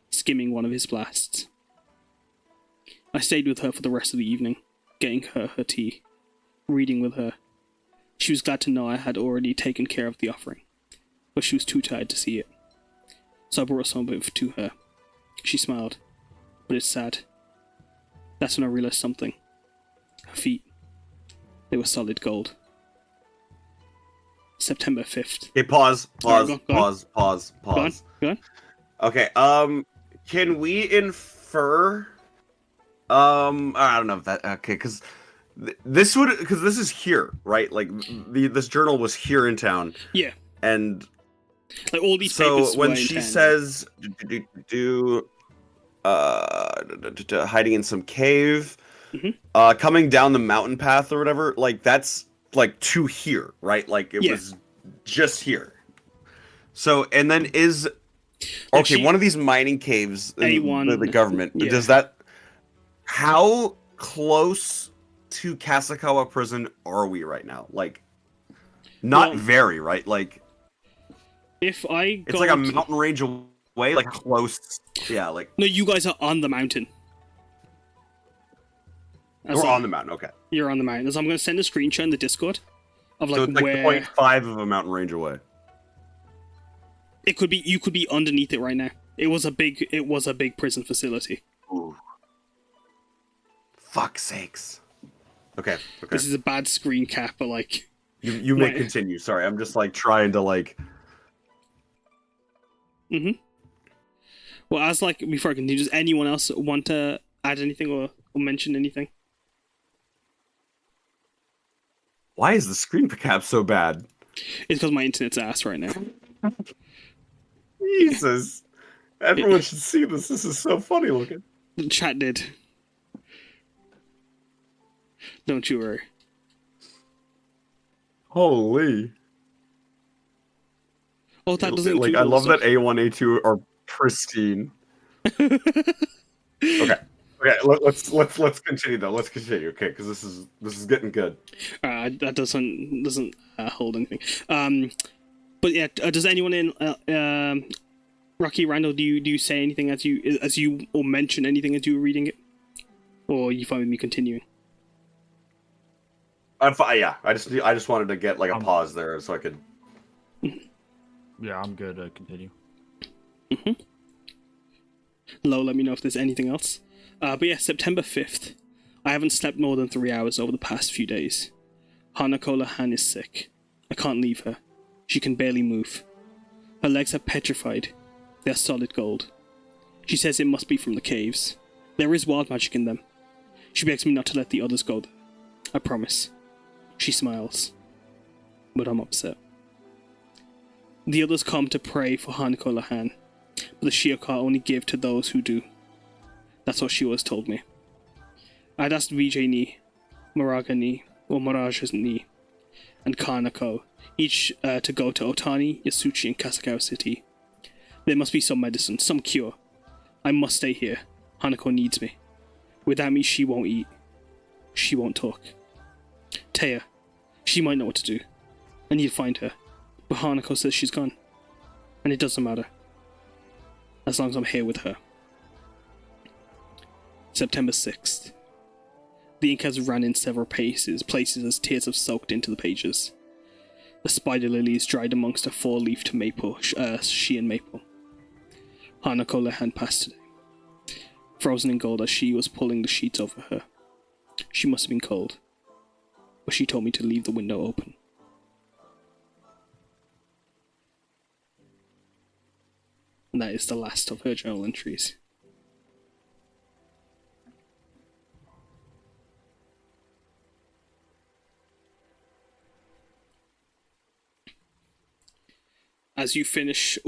Speaker 2: skimming one of his blasts. I stayed with her for the rest of the evening, getting her tea, reading with her. She was glad to know I had already taken care of the offering, but she was too tired to see it. So I brought some of it to her. She smiled, but it's sad. That's when I realized something. Her feet. They were solid gold. September 5th.
Speaker 3: Okay, pause.
Speaker 2: Go on.
Speaker 3: Okay, can we infer... I don't know if that... Okay, because this is here, right? Like, this journal was here in town.
Speaker 2: Yeah.
Speaker 3: And...
Speaker 2: Like, all these
Speaker 3: so
Speaker 2: papers
Speaker 3: when
Speaker 2: were in
Speaker 3: she
Speaker 2: town.
Speaker 3: says... hiding in some cave...
Speaker 2: Mm-hmm.
Speaker 3: Coming down the mountain path or whatever, like, that's, like, to here, right? Like, it was just here. So, and then is... Okay, one of these mining caves in the government, does that... How close to Kasakawa prison are we right now? Like, not very, right? Like...
Speaker 2: If I go...
Speaker 3: It's like a mountain range away, like, close... Yeah, like...
Speaker 2: No, you guys are on the mountain.
Speaker 3: We're on the mountain, okay.
Speaker 2: You're on the mountain. So I'm going to send a screenshot in the Discord of like
Speaker 3: so it's like
Speaker 2: where
Speaker 3: 0.5 of a mountain range away.
Speaker 2: It could be. You could be underneath it right now. It was a big prison facility.
Speaker 3: Ooh. Fuck's sakes. Okay.
Speaker 2: This is a bad screen cap, but like
Speaker 3: you may continue. Sorry, I'm just like trying to like.
Speaker 2: Well, as like before I continue, does anyone else want to add anything or mention anything?
Speaker 3: Why is the screen cap so bad?
Speaker 2: It's because my internet's ass right now.
Speaker 3: Jesus. Everyone should see this. This is so funny looking.
Speaker 2: The chat did. Don't you worry.
Speaker 3: Holy.
Speaker 2: Oh, that doesn't
Speaker 3: like, I love that A1, A2 are pristine. Okay. Okay, let's continue though. Let's continue, okay? Because this is getting good.
Speaker 2: That doesn't hold anything. But yeah, does anyone in Rocky Randall do you say anything as you or mention anything as you were reading it, or are you fine with me continuing?
Speaker 3: I'm fine. Yeah, I just wanted to get like a pause there so I could.
Speaker 6: Yeah, I'm good. Continue.
Speaker 2: Lo, let me know if there's anything else. But yeah, September 5th. I haven't slept more than 3 hours over the past few days. Hanako Lehan is sick. I can't leave her. She can barely move. Her legs are petrified. They are solid gold. She says it must be from the caves. There is wild magic in them. She begs me not to let the others go there. I promise. She smiles. But I'm upset. The others come to pray for Hanako Lehan, but the Shiokar only give to those who do. That's what she always told me. I'd asked Vijay ni, Maraga ni, or Maraja ni, and Kanako, each to go to Otani, Yasuchi, and Kasagawa City. There must be some medicine, some cure. I must stay here. Hanako needs me. Without me, she won't eat. She won't talk. Taya, she might know what to do. I need to find her. But Hanako says she's gone. And it doesn't matter. As long as I'm here with her. September 6th. The ink has run in several places as tears have soaked into the pages. The spider lily is dried amongst a four-leafed maple, Sheehan maple. Hanako let hand pass today. Frozen in gold as she was pulling the sheets over her. She must have been cold. But she told me to leave the window open. And that is the last of her journal entries. As you finish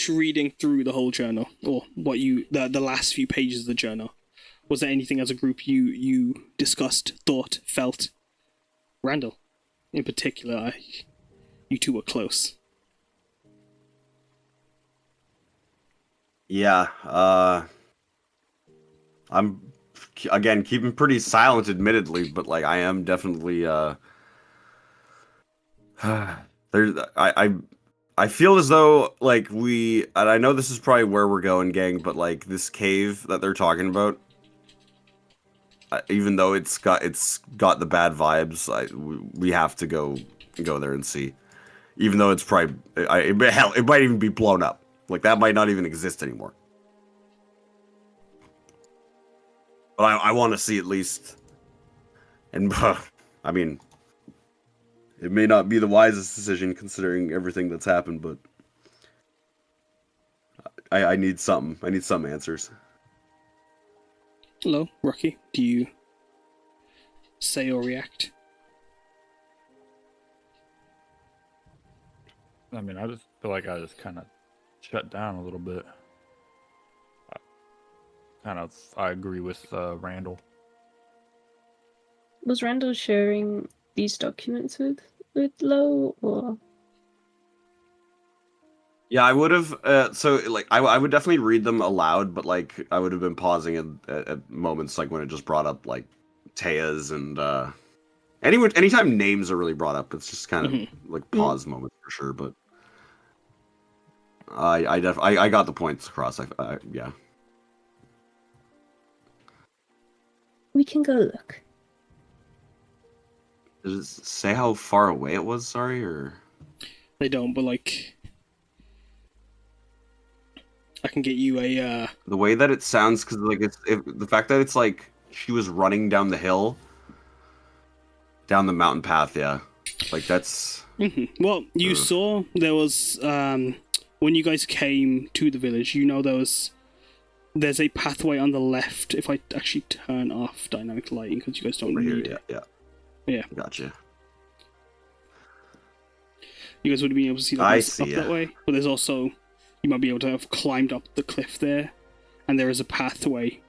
Speaker 2: reading through the whole journal, or what the last few pages of the journal, was there anything as a group you discussed, thought, felt? Randall, in particular, you two were close.
Speaker 3: Yeah, I'm again keeping pretty silent, admittedly, but like I am definitely there's I feel as though like and I know this is probably where we're going, gang, but like this cave that they're talking about, even though it's got the bad vibes, we have to go there and see, even though it's probably it might even be blown up. Like, that might not even exist anymore. But I want to see at least. And, I mean, it may not be the wisest decision considering everything that's happened, but I need something. I need some answers.
Speaker 2: Hello, Rocky. Do you say or react?
Speaker 6: I mean, I just feel like I just kind of shut down a little bit. I agree with Randall.
Speaker 5: Was Randall sharing these documents with Lo, or?
Speaker 3: Yeah, I would have. So, like, I would definitely read them aloud, but like, I would have been pausing at moments like when it just brought up like Taya's and anytime names are really brought up, it's just kind of like pause moments for sure. But I got the points across. Yeah.
Speaker 5: We can go look.
Speaker 3: Does it say how far away it was? Sorry, or
Speaker 2: they don't. But like, I can get you a.
Speaker 3: The way that it sounds, because like the fact that it's like she was running down the hill, down the mountain path. Yeah, like that's.
Speaker 2: Well, you saw there was when you guys came to the village. You know there's a pathway on the left. If I actually turn off dynamic lighting, because you guys don't need it. Yeah.
Speaker 3: Gotcha.
Speaker 2: You guys would be able to see that way. But there's also, you might be able to have climbed up the cliff there, and there is a pathway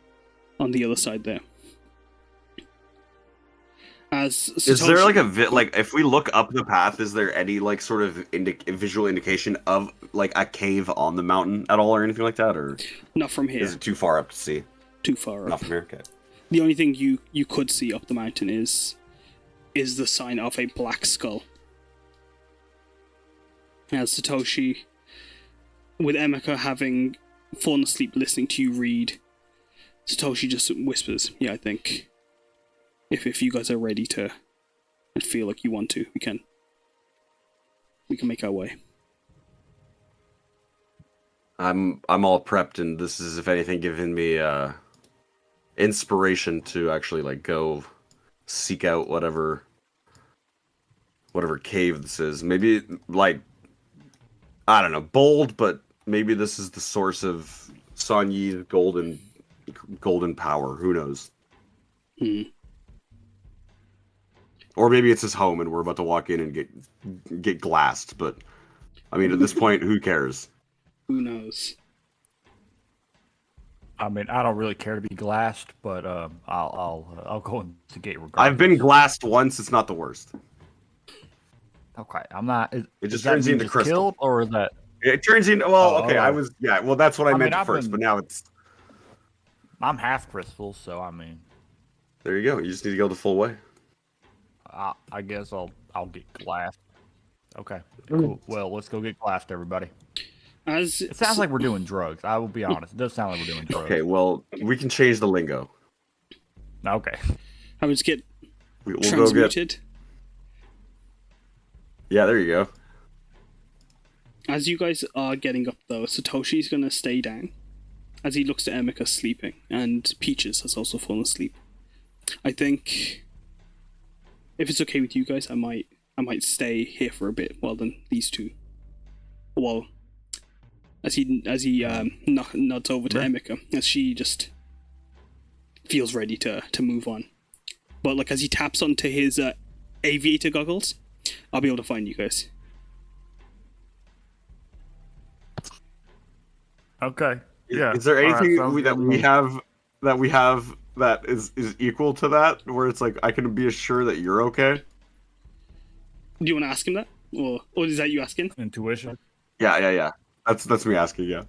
Speaker 2: on the other side there. As Satoshi,
Speaker 3: is there like if we look up the path, is there any like sort of visual indication of like a cave on the mountain at all or anything like that, or
Speaker 2: not from here?
Speaker 3: Is it too far up to see?
Speaker 2: Too far up.
Speaker 3: Not from here. Okay.
Speaker 2: The only thing you could see up the mountain is the sign of a black skull. As Satoshi, with Emeka having fallen asleep listening to you read, Satoshi just whispers, "Yeah, I think if you guys are ready to and feel like you want to, we can make our way."
Speaker 3: I'm all prepped, and this is, if anything, giving me inspiration to actually like go seek out whatever cave this is. Maybe like, I don't know, bold, but maybe this is the source of Sanyi's golden power. Who knows? Or maybe it's his home and we're about to walk in and get glassed. But I mean, at this point, who cares?
Speaker 2: Who knows?
Speaker 6: I mean, I don't really care to be glassed, but I'll go investigate regardless.
Speaker 3: I've been glassed once. It's not the worst.
Speaker 6: Okay, I'm not.
Speaker 3: It
Speaker 6: Does
Speaker 3: just
Speaker 6: that
Speaker 3: turns
Speaker 6: mean
Speaker 3: into
Speaker 6: just
Speaker 3: crystal.
Speaker 6: killed, or is that?
Speaker 3: It turns into well.
Speaker 6: Oh,
Speaker 3: Okay, I
Speaker 6: oh.
Speaker 3: was Well, that's what I
Speaker 6: I
Speaker 3: meant
Speaker 6: mean,
Speaker 3: at
Speaker 6: I've
Speaker 3: first,
Speaker 6: been-
Speaker 3: but now it's
Speaker 6: I'm half crystal, so I mean,
Speaker 3: there. You go. You just need to go the full way.
Speaker 6: I guess I'll get glassed. Okay, cool. Well, let's go get glassed, everybody.
Speaker 2: As
Speaker 6: It sounds like we're doing drugs. I will be honest. It does sound like we're doing drugs.
Speaker 3: Okay, well, we can change the lingo.
Speaker 6: Okay.
Speaker 2: I would get
Speaker 3: We'll go get.
Speaker 2: transmuted.
Speaker 3: Yeah, there you go.
Speaker 2: As you guys are getting up, though, Satoshi's gonna stay down as he looks to Emika sleeping, and Peaches has also fallen asleep. I think, if it's okay with you guys, I might stay here for a bit while then these two. Well, as he nods over to Emika, as she just feels ready to move on. But like as he taps onto his aviator goggles, I'll be able to find you guys.
Speaker 6: Okay. Yeah.
Speaker 3: Is there
Speaker 6: all right,
Speaker 3: anything
Speaker 6: sounds
Speaker 3: that
Speaker 6: good to
Speaker 3: we
Speaker 6: me.
Speaker 3: have that is equal to that, where it's like I can be assured that you're okay?
Speaker 2: Do you want to ask him that, or is that you asking?
Speaker 6: Intuition.
Speaker 3: Yeah. That's me asking. Yeah.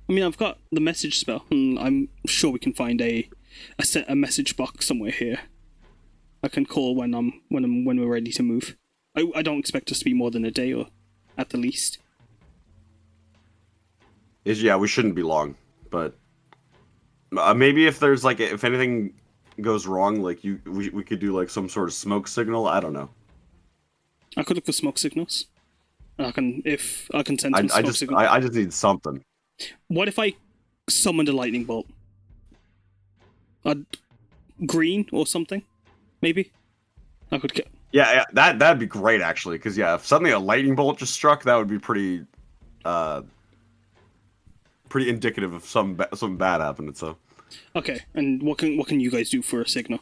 Speaker 2: I mean, I've got the message spell, and I'm sure we can find a message box somewhere here. I can call when we're ready to move. I don't expect us to be more than a day, or at the least.
Speaker 3: Yeah, we shouldn't be long, but maybe if there's like if anything goes wrong, like we could do like some sort of smoke signal. I don't know.
Speaker 2: I could look for smoke signals. I can send some
Speaker 3: I
Speaker 2: smoke
Speaker 3: just
Speaker 2: signals.
Speaker 3: I just need something.
Speaker 2: What if I summoned a lightning bolt? Green or something, maybe. I could get.
Speaker 3: Yeah, that'd be great actually, because yeah, if suddenly a lightning bolt just struck, that would be pretty indicative of something bad happened. So.
Speaker 2: Okay, and what can you guys do for a signal?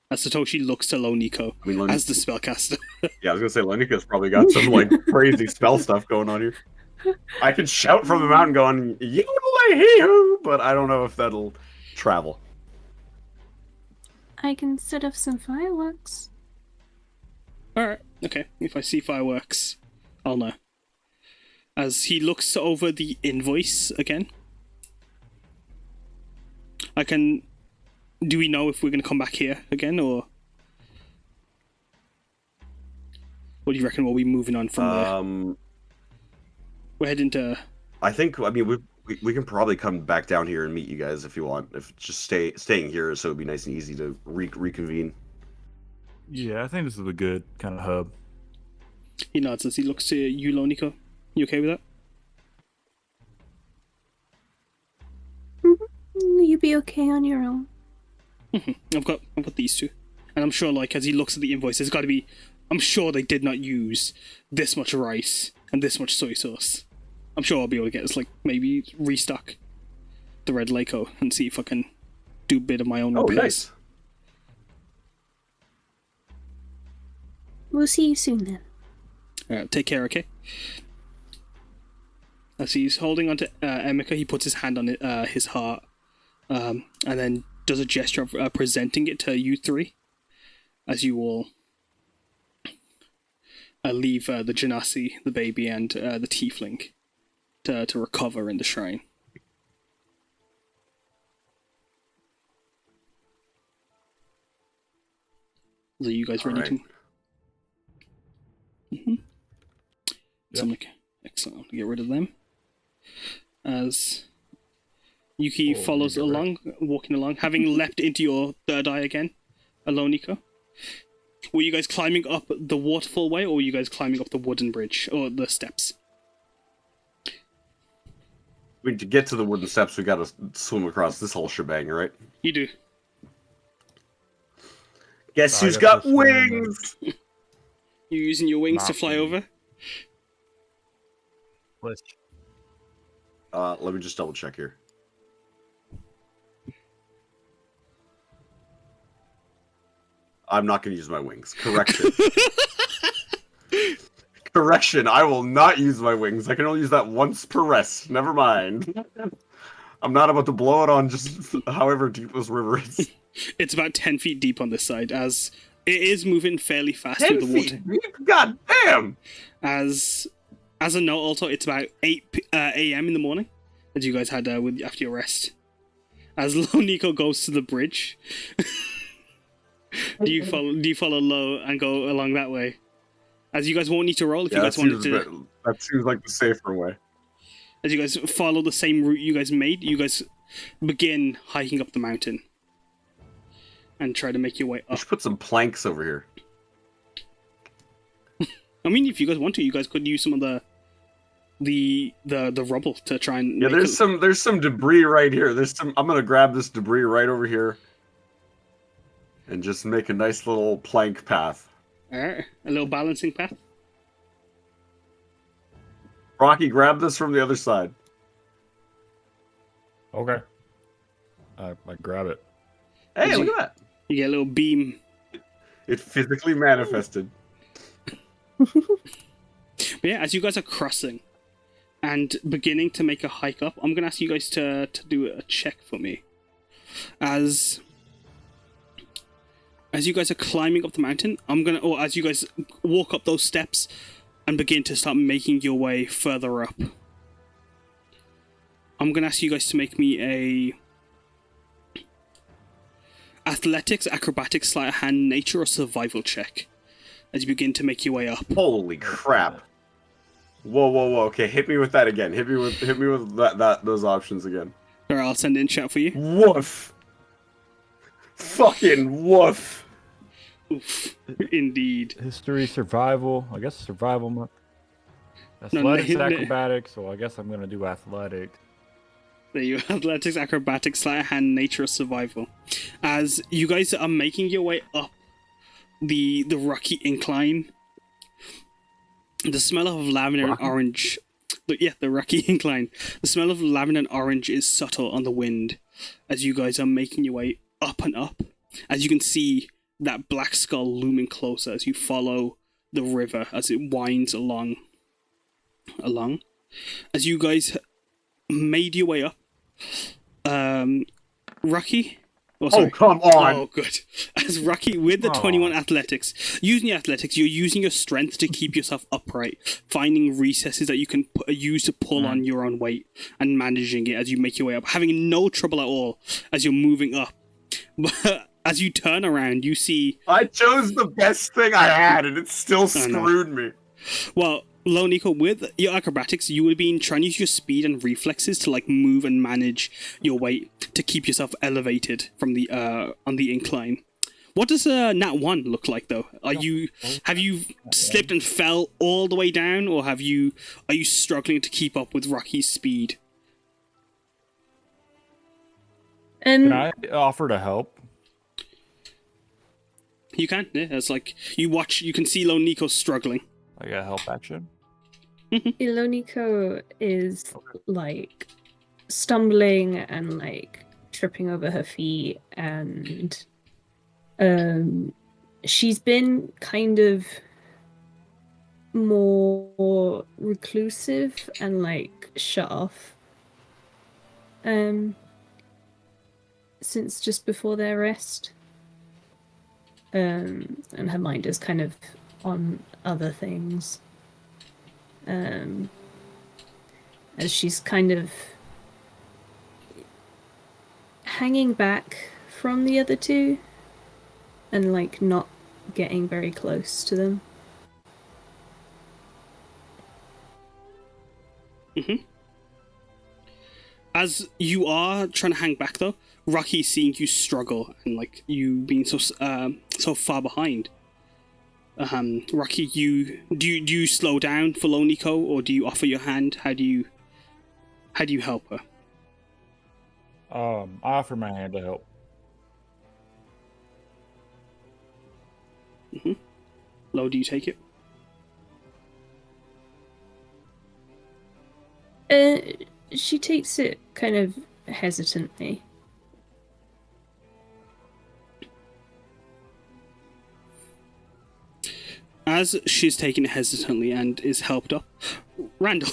Speaker 2: As Satoshi looks to Loniko as the spellcaster.
Speaker 3: Yeah, I was gonna say Lenika's probably got some like crazy spell stuff going on here. I can shout from the mountain going, "Yodelay-hee-hoo," but I don't know if that'll travel.
Speaker 5: I can set off some fireworks.
Speaker 2: Alright, okay. If I see fireworks, I'll know. As he looks over the invoice again. Do we know if we're going to come back here again, or what do you reckon? We'll be moving on from there. We're heading to.
Speaker 3: I mean, we can probably come back down here and meet you guys if you want. If just staying here, so it'd be nice and easy to reconvene.
Speaker 6: Yeah, I think this is a good kind of hub.
Speaker 2: He nods as he looks to you, Loniko. You okay with that?
Speaker 5: You be okay on your own.
Speaker 2: I've got these two, and I'm sure like as he looks at the invoice, there's got to be. I'm sure they did not use this much rice and this much soy sauce. I'm sure I'll be able to get us like maybe restock the Red Lako and see if I can do a bit of my own repairs.
Speaker 3: Nice.
Speaker 5: We'll see you soon then.
Speaker 2: Alright, take care, okay? As he's holding onto Emika, he puts his hand on his heart, and then does a gesture of presenting it to you three, as you all leave the Genasi, the baby, and the tiefling to recover in the shrine. So you guys ready to? Mm-hmm.
Speaker 6: Yeah.
Speaker 2: So excellent. I'll get rid of them. As Yuki follows along, walking along, having leapt into your third eye again, Aloniko. Were you guys climbing up the waterfall way, or were you guys climbing up the wooden bridge, or the steps?
Speaker 3: I mean, to get to the wooden steps, we gotta swim across this whole shebang, right?
Speaker 2: You do.
Speaker 3: Guess
Speaker 6: I
Speaker 3: who's
Speaker 6: guess
Speaker 3: got
Speaker 6: we'll swim then.
Speaker 3: wings?
Speaker 2: You using your wings to
Speaker 6: Not
Speaker 2: fly
Speaker 6: me.
Speaker 2: over?
Speaker 6: Let's
Speaker 3: Let me just double check here. I'm not gonna use my wings. Correction. Correction, I will not use my wings. I can only use that once per rest. Never mind. I'm not about to blow it on just however deep this river is.
Speaker 2: It's about 10 feet deep on this side, as it is moving fairly fast
Speaker 3: 10
Speaker 2: through the water.
Speaker 3: feet deep? God damn!
Speaker 2: As a note, also, it's about 8 a.m. in the morning, as you guys had after your rest. As Lo Nico goes to the bridge, do you follow Lo and go along that way? As you guys won't need to roll if you guys wanted to.
Speaker 3: That seems like the safer way.
Speaker 2: As you guys follow the same route you guys made, you guys begin hiking up the mountain and try to make your way
Speaker 3: You
Speaker 2: up.
Speaker 3: should put some planks over here.
Speaker 2: I mean, if you guys want to, you guys could use some of the rubble to try and.
Speaker 3: Yeah,
Speaker 2: make
Speaker 3: there's some debris right here. I'm gonna grab this debris right over here and just make a nice little plank path.
Speaker 2: A little balancing path.
Speaker 3: Rocky, grab this from the other side.
Speaker 6: Okay. I grab it.
Speaker 3: Hey, look at that!
Speaker 2: You get a little beam.
Speaker 3: It physically manifested.
Speaker 2: But yeah, as you guys are crossing and beginning to make a hike up, I'm gonna ask you guys to do a check for me. As you guys are climbing up the mountain, as you guys walk up those steps and begin to start making your way further up, I'm gonna ask you guys to make me a athletics, acrobatics, sleight of hand, nature, or survival check as you begin to make your way up.
Speaker 3: Holy crap! Whoa! Okay, hit me with that again. Hit me with those options again.
Speaker 2: Or I'll send in chat for you.
Speaker 3: Woof! Fucking woof!
Speaker 2: Oof. Indeed.
Speaker 6: History, survival. I guess survival.
Speaker 2: No,
Speaker 6: Athletics,
Speaker 2: no.
Speaker 6: acrobatics. So I guess I'm gonna do athletics.
Speaker 2: There you go. Athletics, acrobatics, sleight of hand, nature, or survival. As you guys are making your way up the rocky incline, the smell of lavender and orange. The rocky incline. The smell of lavender and orange is subtle on the wind as you guys are making your way up and up. As you can see that black skull looming closer as you follow the river as it winds along. As you guys made your way up, Rocky.
Speaker 3: Oh, come on!
Speaker 2: Oh, good. As Rocky, with the 21 athletics, using your athletics, you're using your strength to keep yourself upright, finding recesses that you can use to pull on your own weight, and managing it as you make your way up, having no trouble at all as you're moving up. But as you turn around, you see...
Speaker 3: I chose the best thing I had, and it still screwed me.
Speaker 2: Well, Lo Nico, with your acrobatics, you would have been trying to use your speed and reflexes to move and manage your weight to keep yourself elevated from the on the incline. What does Nat 1 look like though? Have you slipped and fell all the way down, or are you struggling to keep up with Rocky's speed?
Speaker 6: Can I offer to help?
Speaker 2: You can. Yeah, it's you can see Lo Nico struggling.
Speaker 6: Like a help action?
Speaker 5: Iloniko is stumbling and tripping over her feet, and she's been kind of more reclusive and shut off since just before their rest, and her mind is kind of on other things. As she's kind of hanging back from the other two and not getting very close to them.
Speaker 2: As you are trying to hang back though, Rocky's seeing you struggle and you being so far behind. Rocky, do you slow down for Lo Nico, or do you offer your hand? How do you help her?
Speaker 6: I offer my hand to help.
Speaker 2: Lo, do you take
Speaker 5: it? She takes it kind of hesitantly.
Speaker 2: As she's taken it hesitantly and is helped up, Randall,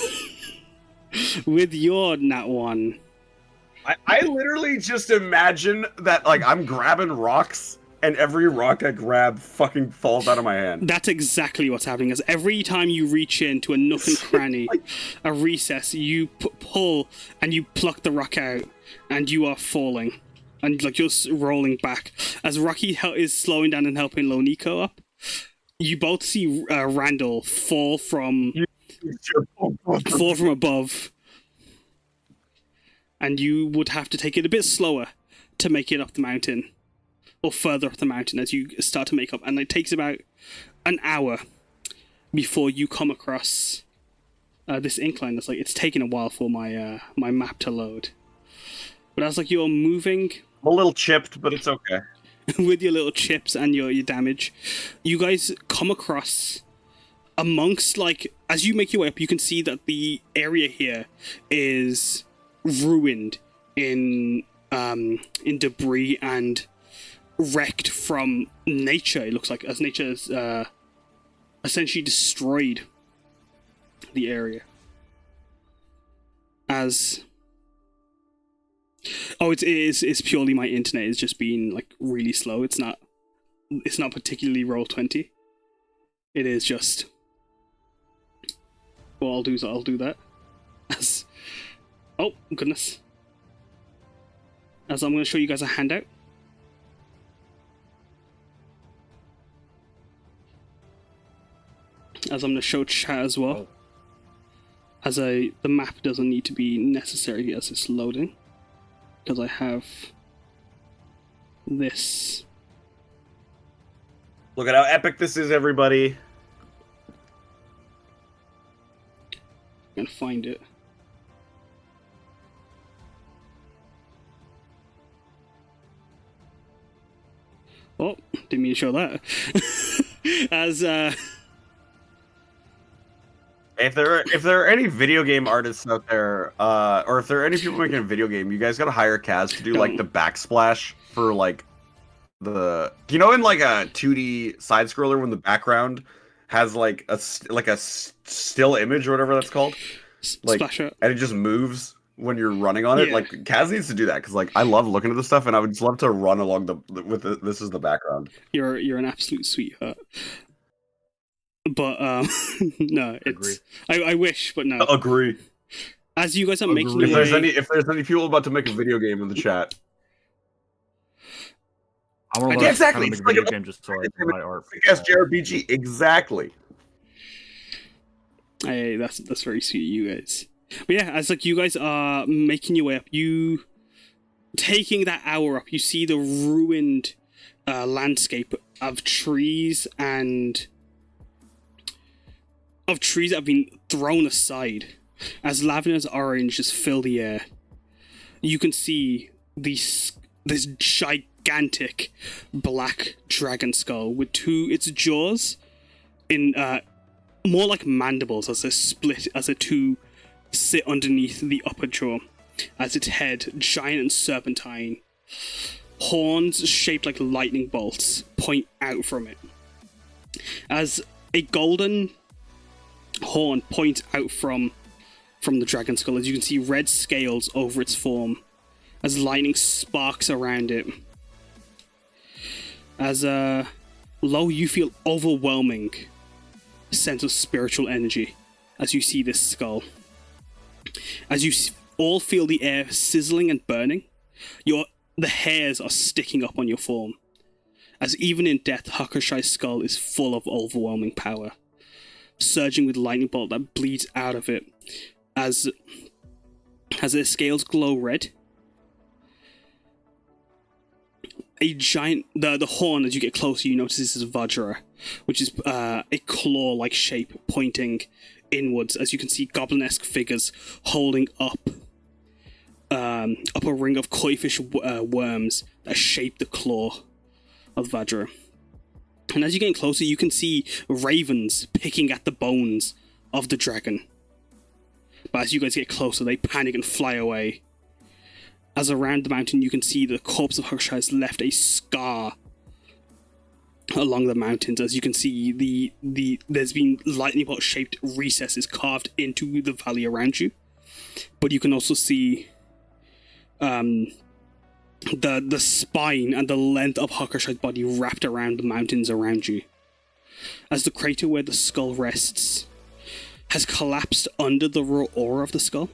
Speaker 2: with your nat one.
Speaker 3: I literally just imagine that, like, I'm grabbing rocks, and every rock I grab fucking falls out of my hand.
Speaker 2: That's exactly what's happening. As every time you reach into a nook and cranny, a recess, you pull and you pluck the rock out, and you are falling, and like you're rolling back. As Rocky is slowing down and helping Loniko up, you both see Randall fall from above. And you would have to take it a bit slower to make it up the mountain, or further up the mountain as you start to make up. And it takes about an hour before you come across this incline. It's taken a while for my my map to load. But as you're moving,
Speaker 3: I'm a little chipped, but it's okay.
Speaker 2: with your little chips and your damage, you guys come across amongst as you make your way up, you can see that the area here is ruined in debris and wrecked from nature. It looks like as nature has essentially destroyed the area. It's purely my internet is just being really slow. It's not particularly Roll20. It is just, what I'll do is I'll do that as, oh goodness, as I'm going to show you guys a handout. As I'm going to show chat as well. As the map doesn't need to be necessary as it's loading, because I have this.
Speaker 3: Look at how epic this is, everybody.
Speaker 2: I'm going to find it. Oh, didn't mean to show that. As
Speaker 3: if there are any video game artists out there, or if there are any people making a video game, you guys gotta hire Kaz to do the backsplash for the, in a 2D side scroller when the background has a still image or whatever that's called,
Speaker 2: splasher,
Speaker 3: and it just moves when you're running on it.
Speaker 2: Yeah.
Speaker 3: Kaz needs to do that because I love looking at this stuff, and I would just love to run along this is the background.
Speaker 2: You're an absolute sweetheart. But no, it's I wish, but no.
Speaker 3: Agree.
Speaker 2: As you guys are making your
Speaker 3: if there's any people about to make a video game in the chat,
Speaker 6: I want to learn how to make a video game just so I can my art.
Speaker 3: ttrpg, exactly.
Speaker 2: Hey, that's very sweet of you guys. But yeah, as you guys are making your way up, you taking that hour up, you see the ruined landscape of trees that have been thrown aside. As Lavender's orange just fill the air, you can see this gigantic black dragon skull with its jaws in more like mandibles as the two sit underneath the upper jaw, as its head, giant and serpentine, horns shaped like lightning bolts point out from it. As a golden horn points out from the dragon skull, as you can see red scales over its form, as lightning sparks around it. As Lo, you feel overwhelming sense of spiritual energy as you see this skull. As you all feel the air sizzling and burning, the hairs are sticking up on your form. As even in death, Hakushai's skull is full of overwhelming power, surging with lightning bolt that bleeds out of it. As their scales glow red, a giant the horn, as you get closer, you notice this is Vajra, which is a claw-like shape pointing inwards. As you can see goblin-esque figures holding up a ring of koi-fish worms that shape the claw of Vajra. And as you're getting closer, you can see ravens picking at the bones of the dragon. But as you guys get closer, they panic and fly away. As around the mountain, you can see the corpse of Hakushai has left a scar along the mountains. As you can see, there's been lightning bolt shaped recesses carved into the valley around you, but you can also see the spine and the length of Hawkershai's body wrapped around the mountains around you. As the crater where the skull rests has collapsed under the raw aura of the skull,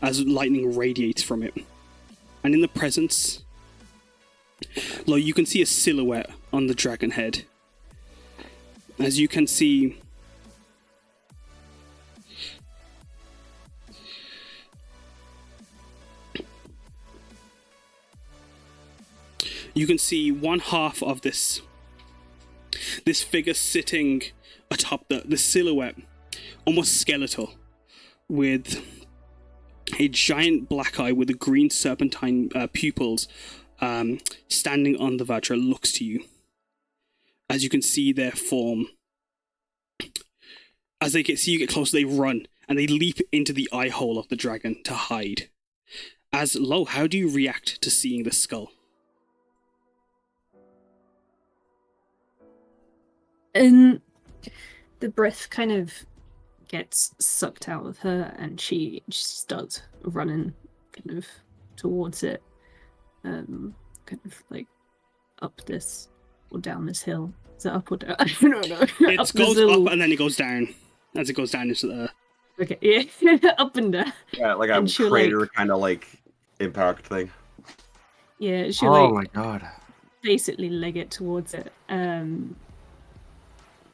Speaker 2: as lightning radiates from it. And in the presence, you can see a silhouette on the dragon head. As you can see, one half of this figure sitting atop the silhouette, almost skeletal, with a giant black eye with a green serpentine pupils, standing on the Vajra, looks to you. As you can see their form, as they see you get closer, they run and they leap into the eye hole of the dragon to hide. As Lo, how do you react to seeing the skull?
Speaker 5: And the breath kind of gets sucked out of her, and she starts running kind of towards it, kind of like up this or down this hill. Is it up or down? I don't know.
Speaker 2: It goes up and then it goes down as it goes down into the...
Speaker 5: Okay, yeah, up and down.
Speaker 3: Yeah, like a crater kind of like impact thing.
Speaker 5: Yeah, she'll
Speaker 6: my god.
Speaker 5: basically leg it towards it.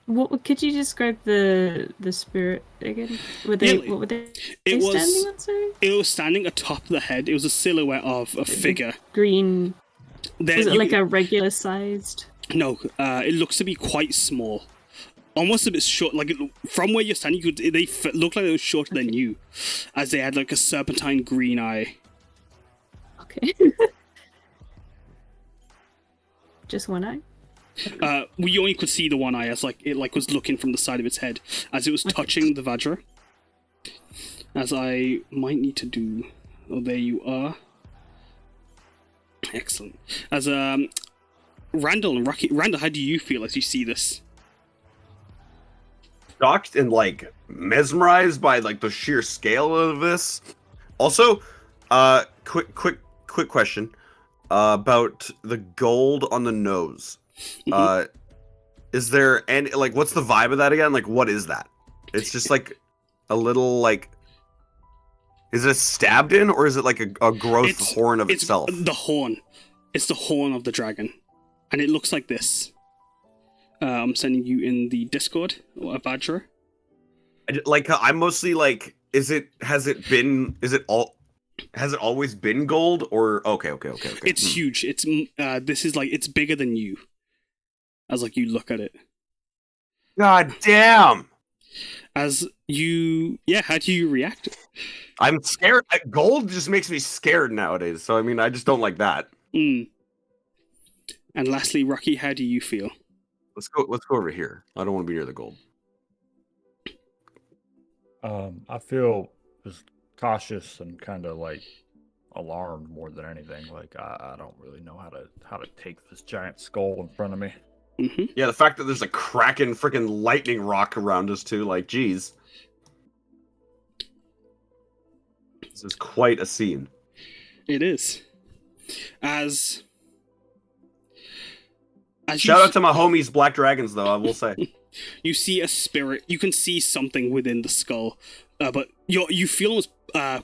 Speaker 5: What could you describe the spirit again? What were they standing on? Sorry?
Speaker 2: It was standing atop the head. It was a silhouette of a figure.
Speaker 5: Green. Was it like a regular sized?
Speaker 2: No, it looks to be quite small. Almost a bit short. Like from where you're standing, they look like they were shorter than you, as they had like a serpentine green eye.
Speaker 5: Okay. Just one eye.
Speaker 2: We only could see the one eye as it was looking from the side of its head as it was touching the Vajra. As I might need to do... Oh, there you are. Excellent. As Randall and Rocky... Randall, how do you feel as you see this?
Speaker 3: Shocked and like mesmerized by like the sheer scale of this. Also, quick question about the gold on the nose. Is there any like what's the vibe of that again? Like what is that? It's just like a little like, is it stabbed in or is it like a growth horn of itself?
Speaker 2: The horn. It's the horn of the dragon, and it looks like this. I'm sending you in the Discord a Vajra.
Speaker 3: I'm mostly like, has it always been gold or okay.
Speaker 2: It's huge. It's this is like it's bigger than you. As like you look at it.
Speaker 3: God damn.
Speaker 2: As you how do you react?
Speaker 3: I'm scared. Gold just makes me scared nowadays. So I mean I just don't like that.
Speaker 2: And lastly, Rocky, how do you feel?
Speaker 3: Let's go over here. I don't want to be near the gold.
Speaker 6: I feel just cautious and kind of like alarmed more than anything. Like I don't really know how to take this giant skull in front of me.
Speaker 2: Mm-hmm.
Speaker 3: Yeah, the fact that there's a cracking freaking lightning rock around us too, like, geez. This is quite a scene.
Speaker 2: It is. As
Speaker 3: Shout out to my homies, Black Dragons, though, I will say.
Speaker 2: You see a spirit. You can see something within the skull, but you feel almost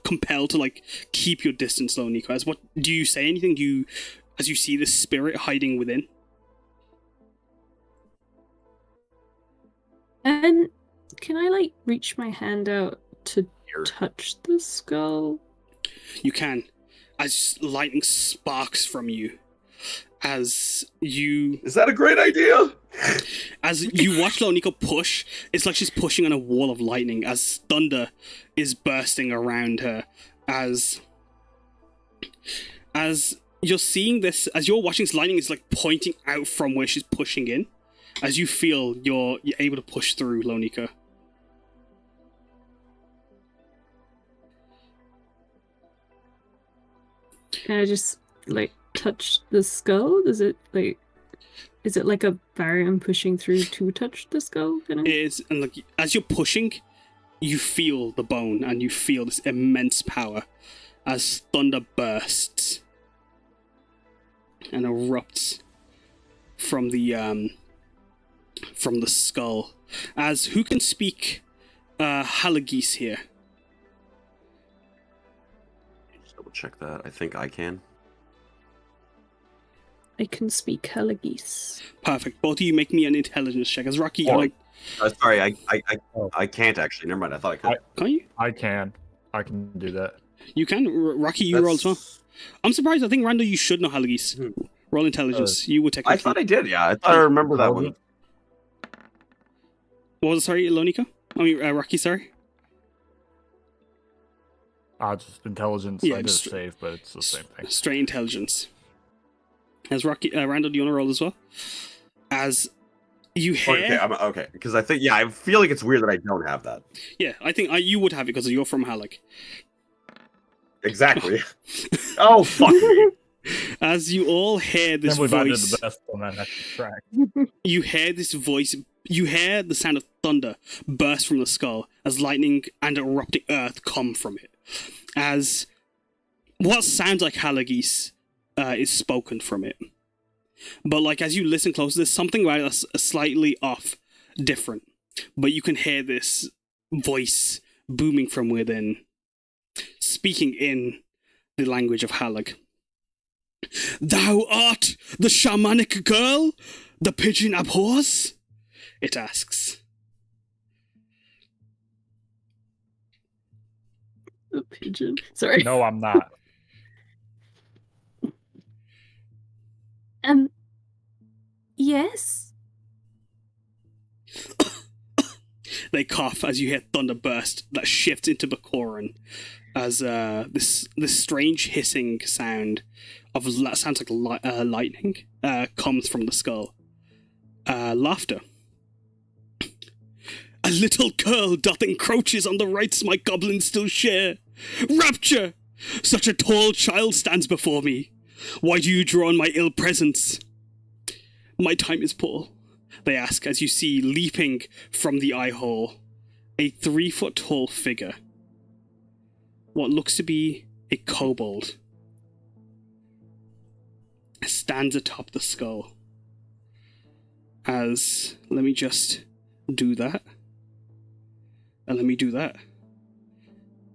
Speaker 2: compelled to like keep your distance, though, Nico. As what do you say? Anything? As you see this spirit hiding within?
Speaker 5: And can I like reach my hand out to touch the skull?
Speaker 2: You can. As lightning sparks from you. As you...
Speaker 3: Is that a great idea?
Speaker 2: As you watch Nico push, it's like she's pushing on a wall of lightning as thunder is bursting around her. As you're seeing this, as you're watching this, lightning is like pointing out from where she's pushing in. As you feel you're able to push through, Lonika.
Speaker 5: Can I just like touch the skull? Does it like Is it like a barrier I'm pushing through to touch the skull?
Speaker 2: It is, and like as you're pushing, you feel the bone and you feel this immense power as thunder bursts and erupts from the skull. As who can speak Halagis here?
Speaker 3: Just double check that. I think I can.
Speaker 5: I can speak Halagis.
Speaker 2: Perfect. Both of you make me an intelligence check. As Rocky,
Speaker 3: Sorry, I can't actually. Never mind. I thought I could.
Speaker 2: Can't you?
Speaker 6: I can do that.
Speaker 2: You can. Rocky, you roll as well. I'm surprised. I think Randall, you should know Halagis. Roll intelligence. You would technically.
Speaker 3: I thought I did. Yeah, I thought I remember that one.
Speaker 2: What was it? Sorry, Lonika? I mean, Rocky. Sorry.
Speaker 6: Just intelligence.
Speaker 2: Yeah,
Speaker 6: I did
Speaker 2: just
Speaker 6: save, but it's the same thing.
Speaker 2: Straight intelligence. As Rocky, Randall, do you want to roll as well? As you hear.
Speaker 3: Okay, because I think I feel like it's weird that I don't have that.
Speaker 2: Yeah, I think you would have it because you're from Halag.
Speaker 3: Exactly. Oh fuck me.
Speaker 2: As you all hear this voice,
Speaker 6: the best on that track.
Speaker 2: you hear this voice. You hear the sound of thunder burst from the skull as lightning and erupting earth come from it. As what sounds like Halagis is spoken from it. But like as you listen closer, there's something about it that's slightly off, different. But you can hear this voice booming from within, speaking in the language of Halag. Thou art the shamanic girl the pigeon abhors? It asks.
Speaker 5: The pigeon. Sorry.
Speaker 6: No, I'm not.
Speaker 5: Yes.
Speaker 2: They cough as you hear thunder burst that shifts into Bakoran as this strange hissing sound of sounds like lightning comes from the skull. Laughter. A little girl doth encroaches on the rights my goblins still share. Rapture! Such a tall child stands before me. Why do you draw on my ill presence? My time is poor, they ask as you see leaping from the eye hole a 3-foot tall figure. What looks to be a kobold stands atop the skull. As, let me just do that. And let me do that.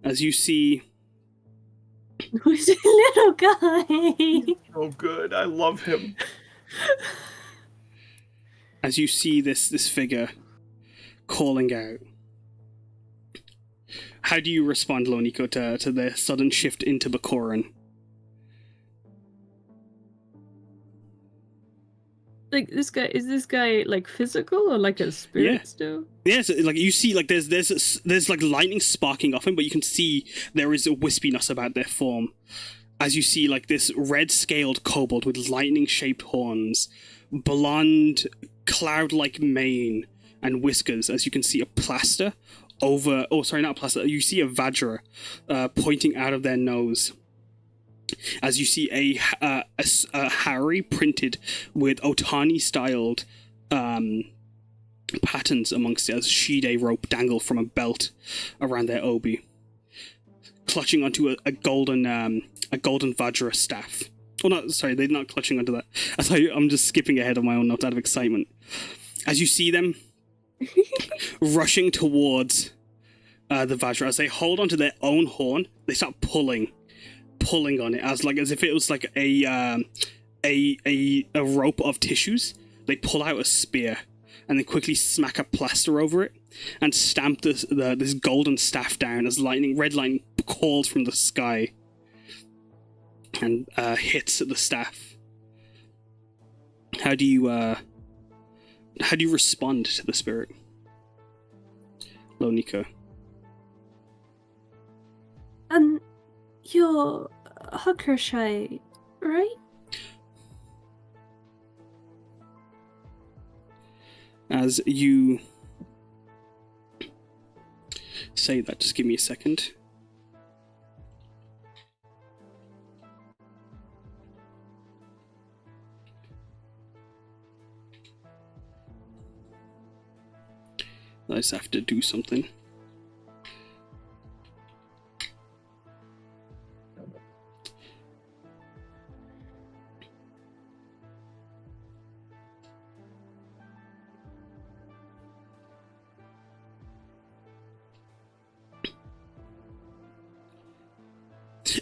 Speaker 2: As you see...
Speaker 5: Who's a little guy?
Speaker 3: Oh good, I love him.
Speaker 2: As you see this figure calling out. How do you respond, Loniko, to the sudden shift into Bakoran?
Speaker 5: Like is this guy like physical or like a spirit still?
Speaker 2: Yeah, so, like you see, like there's like lightning sparking off him, but you can see there is a wispiness about their form. As you see, like this red-scaled kobold with lightning-shaped horns, blonde, cloud-like mane, and whiskers. As you can see, a plaster over. Oh, sorry, not a plaster. You see a Vajra pointing out of their nose. As you see a Harry printed with Otani-styled patterns amongst it, as Shide rope dangle from a belt around their obi, clutching onto a golden Vajra staff. Oh no, sorry, they're not clutching onto that. I'm just skipping ahead of my own notes out of excitement. As you see them rushing towards the Vajra, as they hold onto their own horn, they start pulling on it as if it was like a rope of tissues. They pull out a spear and then quickly smack a plaster over it and stamp this golden staff down as red lightning calls from the sky and hits the staff. How do you respond to the spirit, Lonika?
Speaker 5: You're Hakershy, right?
Speaker 2: As you say that, just give me a second. I just have to do something.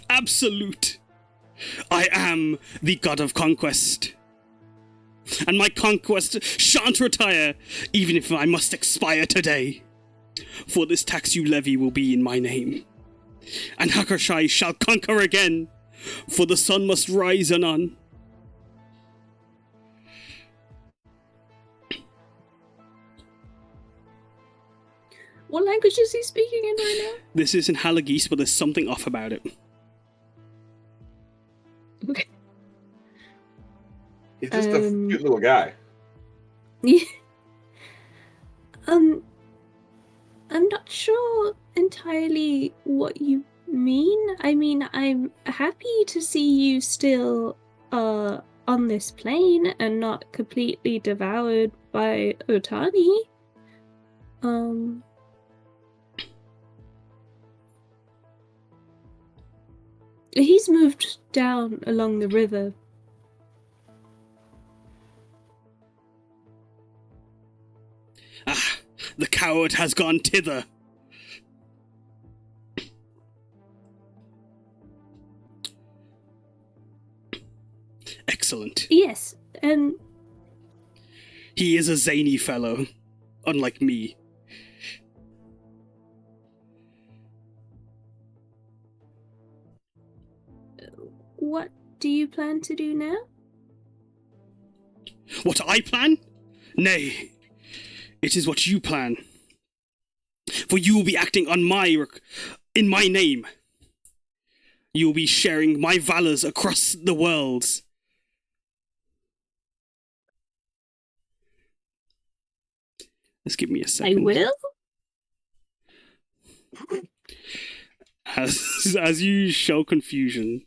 Speaker 2: Absolute. I am the god of conquest. And my conquest shan't retire, even if I must expire today. For this tax you levy will be in my name. And Hakershai shall conquer again, for the sun must rise anon.
Speaker 5: What language is he speaking in right now?
Speaker 2: This is in Halagese, but there's something off about it.
Speaker 5: Okay.
Speaker 3: He's just a cute little guy.
Speaker 5: Yeah. I'm not sure entirely what you mean. I mean, I'm happy to see you still on this plane and not completely devoured by Otani. He's moved down along the river.
Speaker 2: Ah, the coward has gone thither. Excellent.
Speaker 5: Yes,
Speaker 2: He is a zany fellow, unlike me.
Speaker 5: what do you plan to do now?
Speaker 2: What I plan? Nay, it is what you plan. For you will be acting on in my name. You will be sharing my valors across the worlds. Just give me a second.
Speaker 5: I will?
Speaker 2: As you show confusion.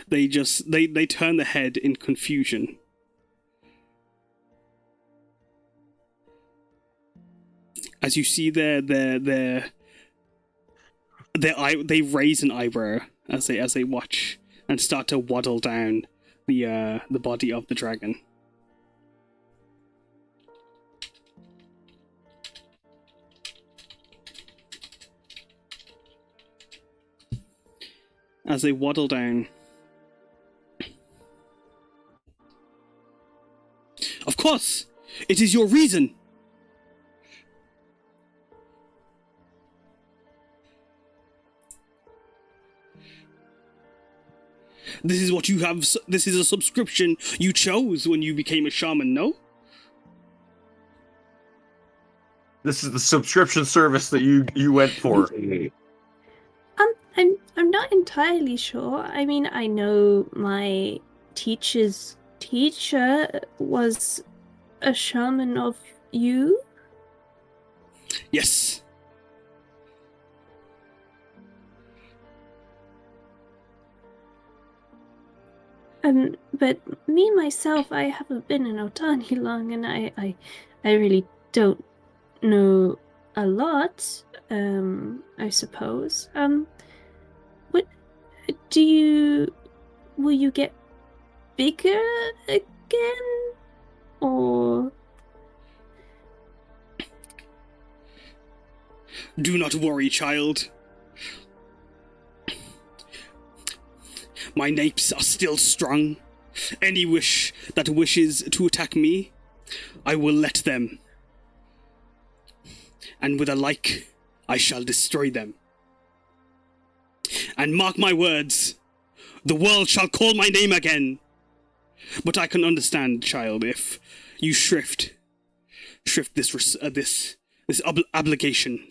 Speaker 2: They turn their head in confusion. As you see they raise an eyebrow as they watch and start to waddle down the body of the dragon. As they waddle down. Of course! It is your reason! This is what you have. This is a subscription you chose when you became a shaman, no?
Speaker 3: This is the subscription service that you went for.
Speaker 5: I'm not entirely sure. I mean, I know my teacher's teacher was a shaman of you.
Speaker 2: Yes.
Speaker 5: But me myself, I haven't been in Otani long, and I really don't know a lot. I suppose. What do you? Will you get bigger again, or?
Speaker 2: Do not worry, child. My napes are still strong. Any wish that wishes to attack me, I will let them. And with a like, I shall destroy them. And mark my words, the world shall call my name again. But I can understand, child, if you shrift this obligation.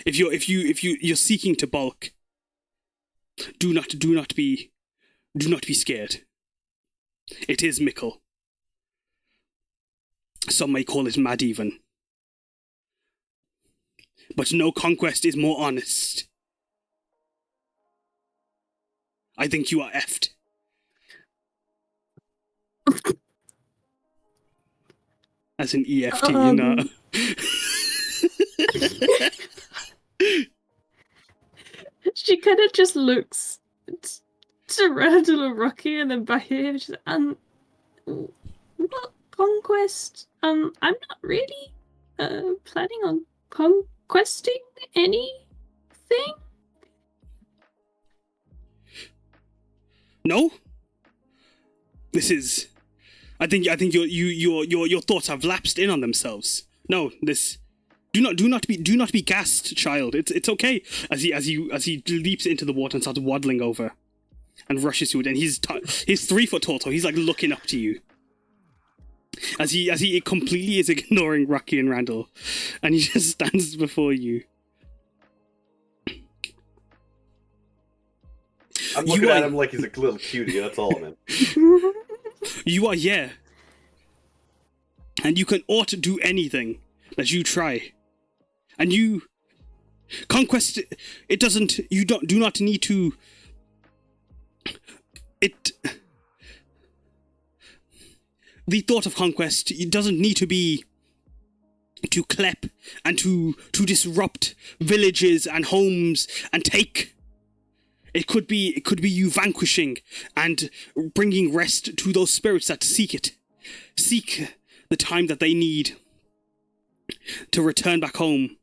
Speaker 2: If you're seeking to bulk, do not be scared. It is mickle. Some may call it mad even. But no conquest is more honest. I think you are effed. As in EFT, no.
Speaker 5: She kind of just looks to Randall and Rocky and then back at him. She's like, what conquest? I'm not really planning on conquesting anything.
Speaker 2: No. This is. I think your thoughts have lapsed in on themselves. No, this. Do not be gassed, child. It's okay. As he leaps into the water and starts waddling over, and rushes to it, and he's 3 foot tall, so he's like looking up to you. As he completely is ignoring Rocky and Randall, and he just stands before you.
Speaker 3: I'm looking at him like he's a little cutie. That's all, man.
Speaker 2: You are, yeah. And you can ought to do anything that you try. And you... Conquest, it doesn't... You do not need to... The thought of conquest, it doesn't need to be... to clep and to disrupt villages and homes and take... It could be you vanquishing and bringing rest to those spirits that seek it. Seek the time that they need to return back home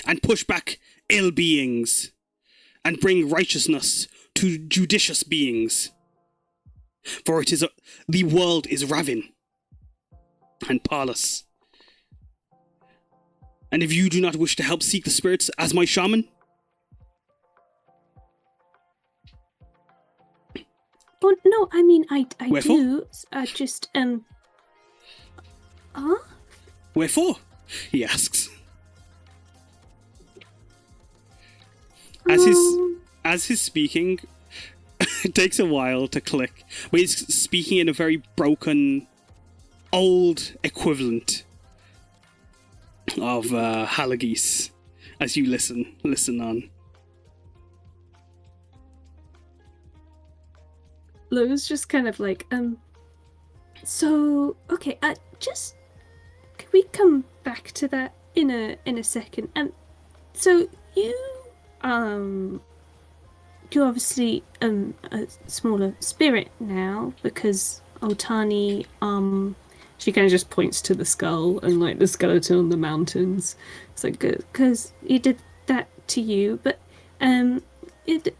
Speaker 2: and push back ill beings and bring righteousness to judicious beings. For it is the world is ravin and parlous. And if you do not wish to help seek the spirits as my shaman,
Speaker 5: oh no, I mean I
Speaker 2: wherefore?
Speaker 5: do. Just Huh?
Speaker 2: Wherefore? He asks. As he's speaking, it takes a while to click, but he's speaking in a very broken, old equivalent of Halagis. As you listen on.
Speaker 5: Lou's just kind of like, so okay, just can we come back to that in a second? So you're obviously a smaller spirit now because Otani she kind of just points to the skull and like the skeleton on the mountains. It's like because he did that to you, but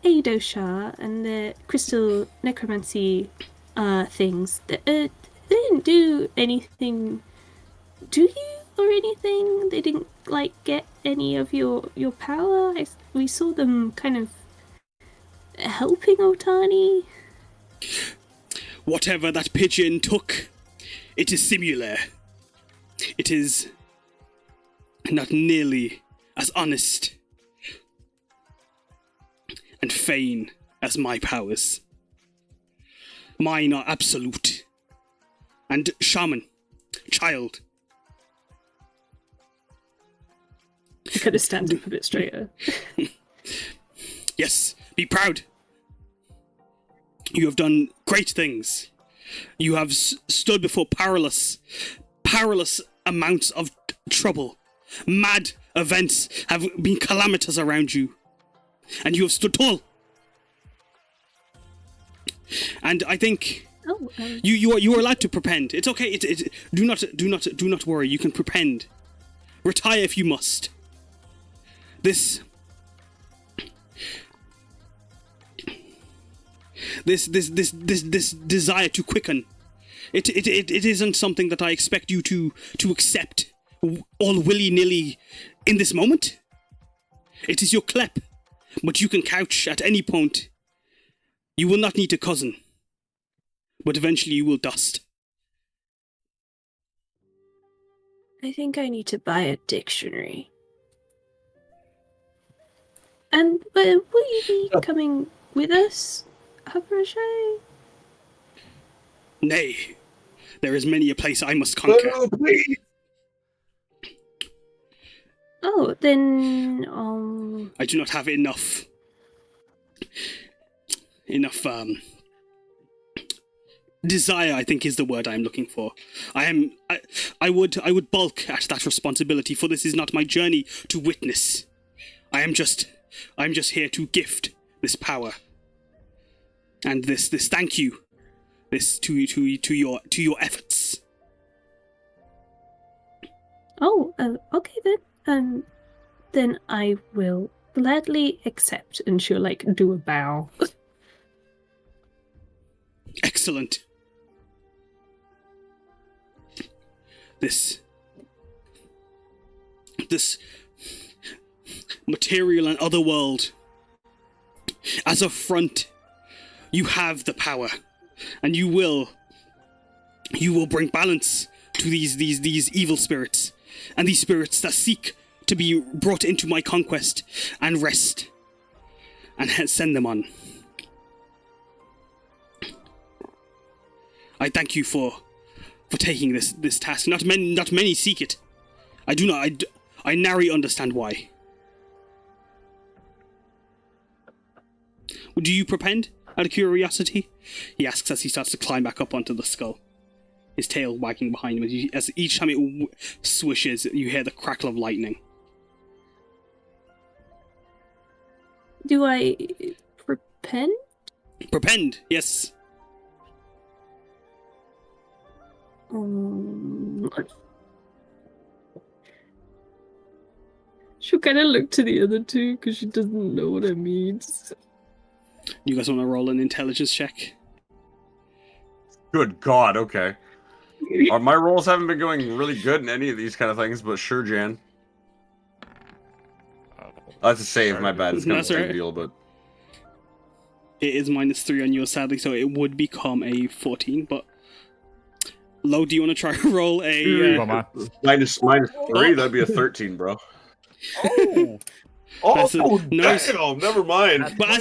Speaker 5: Ado Shah and the crystal necromancy things, they didn't do anything to you or anything. They didn't like get any of your power. We saw them kind of helping Otani.
Speaker 2: Whatever that pigeon took, it is similar. It is not nearly as honest and vain as my powers. Mine are absolute. And shaman, child.
Speaker 5: He kind of stands up a bit straighter.
Speaker 2: Yes, be proud. You have done great things. You have stood before powerless amounts of trouble. Mad events have been calamitous around you. And you have stood tall. And I think you are allowed to prepend. It's okay. Do not worry. You can prepend. Retire if you must. This desire to quicken. It isn't something that I expect you to accept all willy-nilly in this moment. It is your clep, but you can couch at any point. You will not need a cousin, but eventually you will dust.
Speaker 5: I think I need to buy a dictionary. And will you be coming with us, Habrashay?
Speaker 2: Nay, there is many a place I must conquer.
Speaker 3: Oh, please.
Speaker 5: Oh, then
Speaker 2: I do not have enough desire, I think, is the word I'm looking for. I would balk at that responsibility, for this is not my journey to witness. I'm just here to gift this power. And this thank you. This to your efforts.
Speaker 5: Oh, okay then. Then I will gladly accept, and she'll like do a bow.
Speaker 2: Excellent. This material and other world. As a front, you have the power, and you will bring balance to these evil spirits, and these spirits that seek to be brought into my conquest and rest, and send them on. I thank you for taking this task. Not many seek it. I nary understand why. Do you propend, out of curiosity? He asks as he starts to climb back up onto the skull, his tail wagging behind him. As each time it swishes, you hear the crackle of lightning.
Speaker 5: Do I propend?
Speaker 2: Propend, yes.
Speaker 5: She'll kind of look to the other two because she doesn't know what it means.
Speaker 2: You guys want to roll an intelligence check?
Speaker 3: Good God, okay. My rolls haven't been going really good in any of these kind of things, but sure, Jan. That's a save, my bad. It's kind of a big deal, but...
Speaker 2: It is -3 on yours, sadly, so it would become a 14, but... Lo, do you want to try to roll a...
Speaker 3: -3, that'd be a 13, bro.
Speaker 2: Nice.
Speaker 3: Damn, never mind.
Speaker 2: But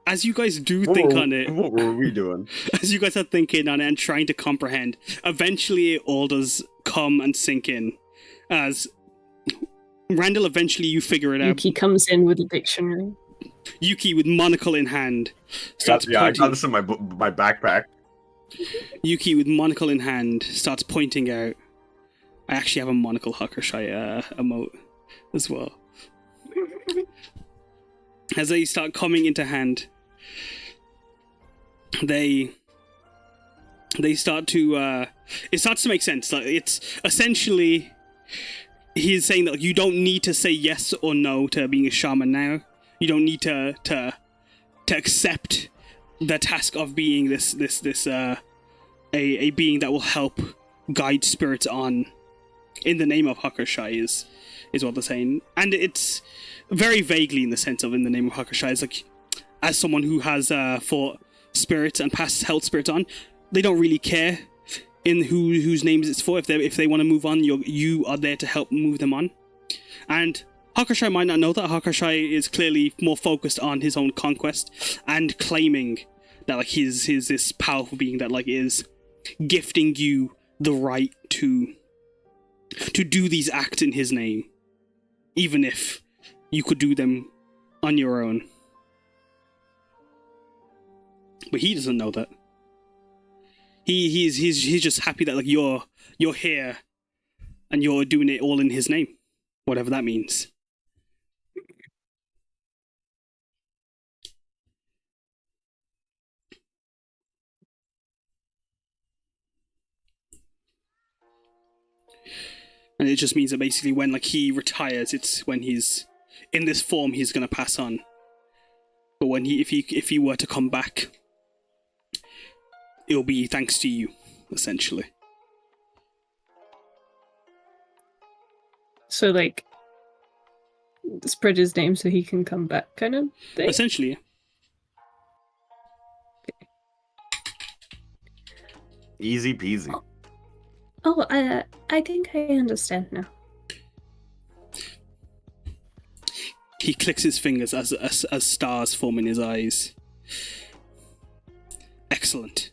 Speaker 2: as you guys do think on it...
Speaker 3: What were we doing?
Speaker 2: As you guys are thinking on it and trying to comprehend, eventually it all does come and sink in. As... Randall, eventually you figure it out.
Speaker 5: Yuki comes in with a dictionary.
Speaker 2: Yuki, with monocle in hand, starts
Speaker 3: I
Speaker 2: pointing...
Speaker 3: got this in my backpack.
Speaker 2: Yuki, with monocle in hand, starts pointing out... I actually have a monocle Hakusai emote as well. As they start coming into hand, they start to... it starts to make sense. Like, it's essentially... He's saying that you don't need to say yes or no to being a shaman now. You don't need to accept the task of being this a being that will help guide spirits on in the name of Hakushai is what they're saying. And it's very vaguely in the sense of in the name of Hakushai. It's like, as someone who has fought spirits and passed held spirits on, they don't really care in whose names it's for. If they want to move on, you are there to help move them on. And Hakushai might not know that. Hakushai is clearly more focused on his own conquest and claiming that like he's this powerful being that like is gifting you the right to do these acts in his name, even if you could do them on your own. But he doesn't know that. He's just happy that like you're here and you're doing it all in his name, whatever that means. And it just means that basically when like he retires, it's when he's in this form he's gonna pass on. But when if he were to come back, it'll be thanks to you, essentially.
Speaker 5: So, like, spread his name so he can come back, kind of thing?
Speaker 2: Essentially, yeah.
Speaker 3: Easy peasy.
Speaker 5: Oh, I think I understand now.
Speaker 2: He clicks his fingers as stars form in his eyes. Excellent.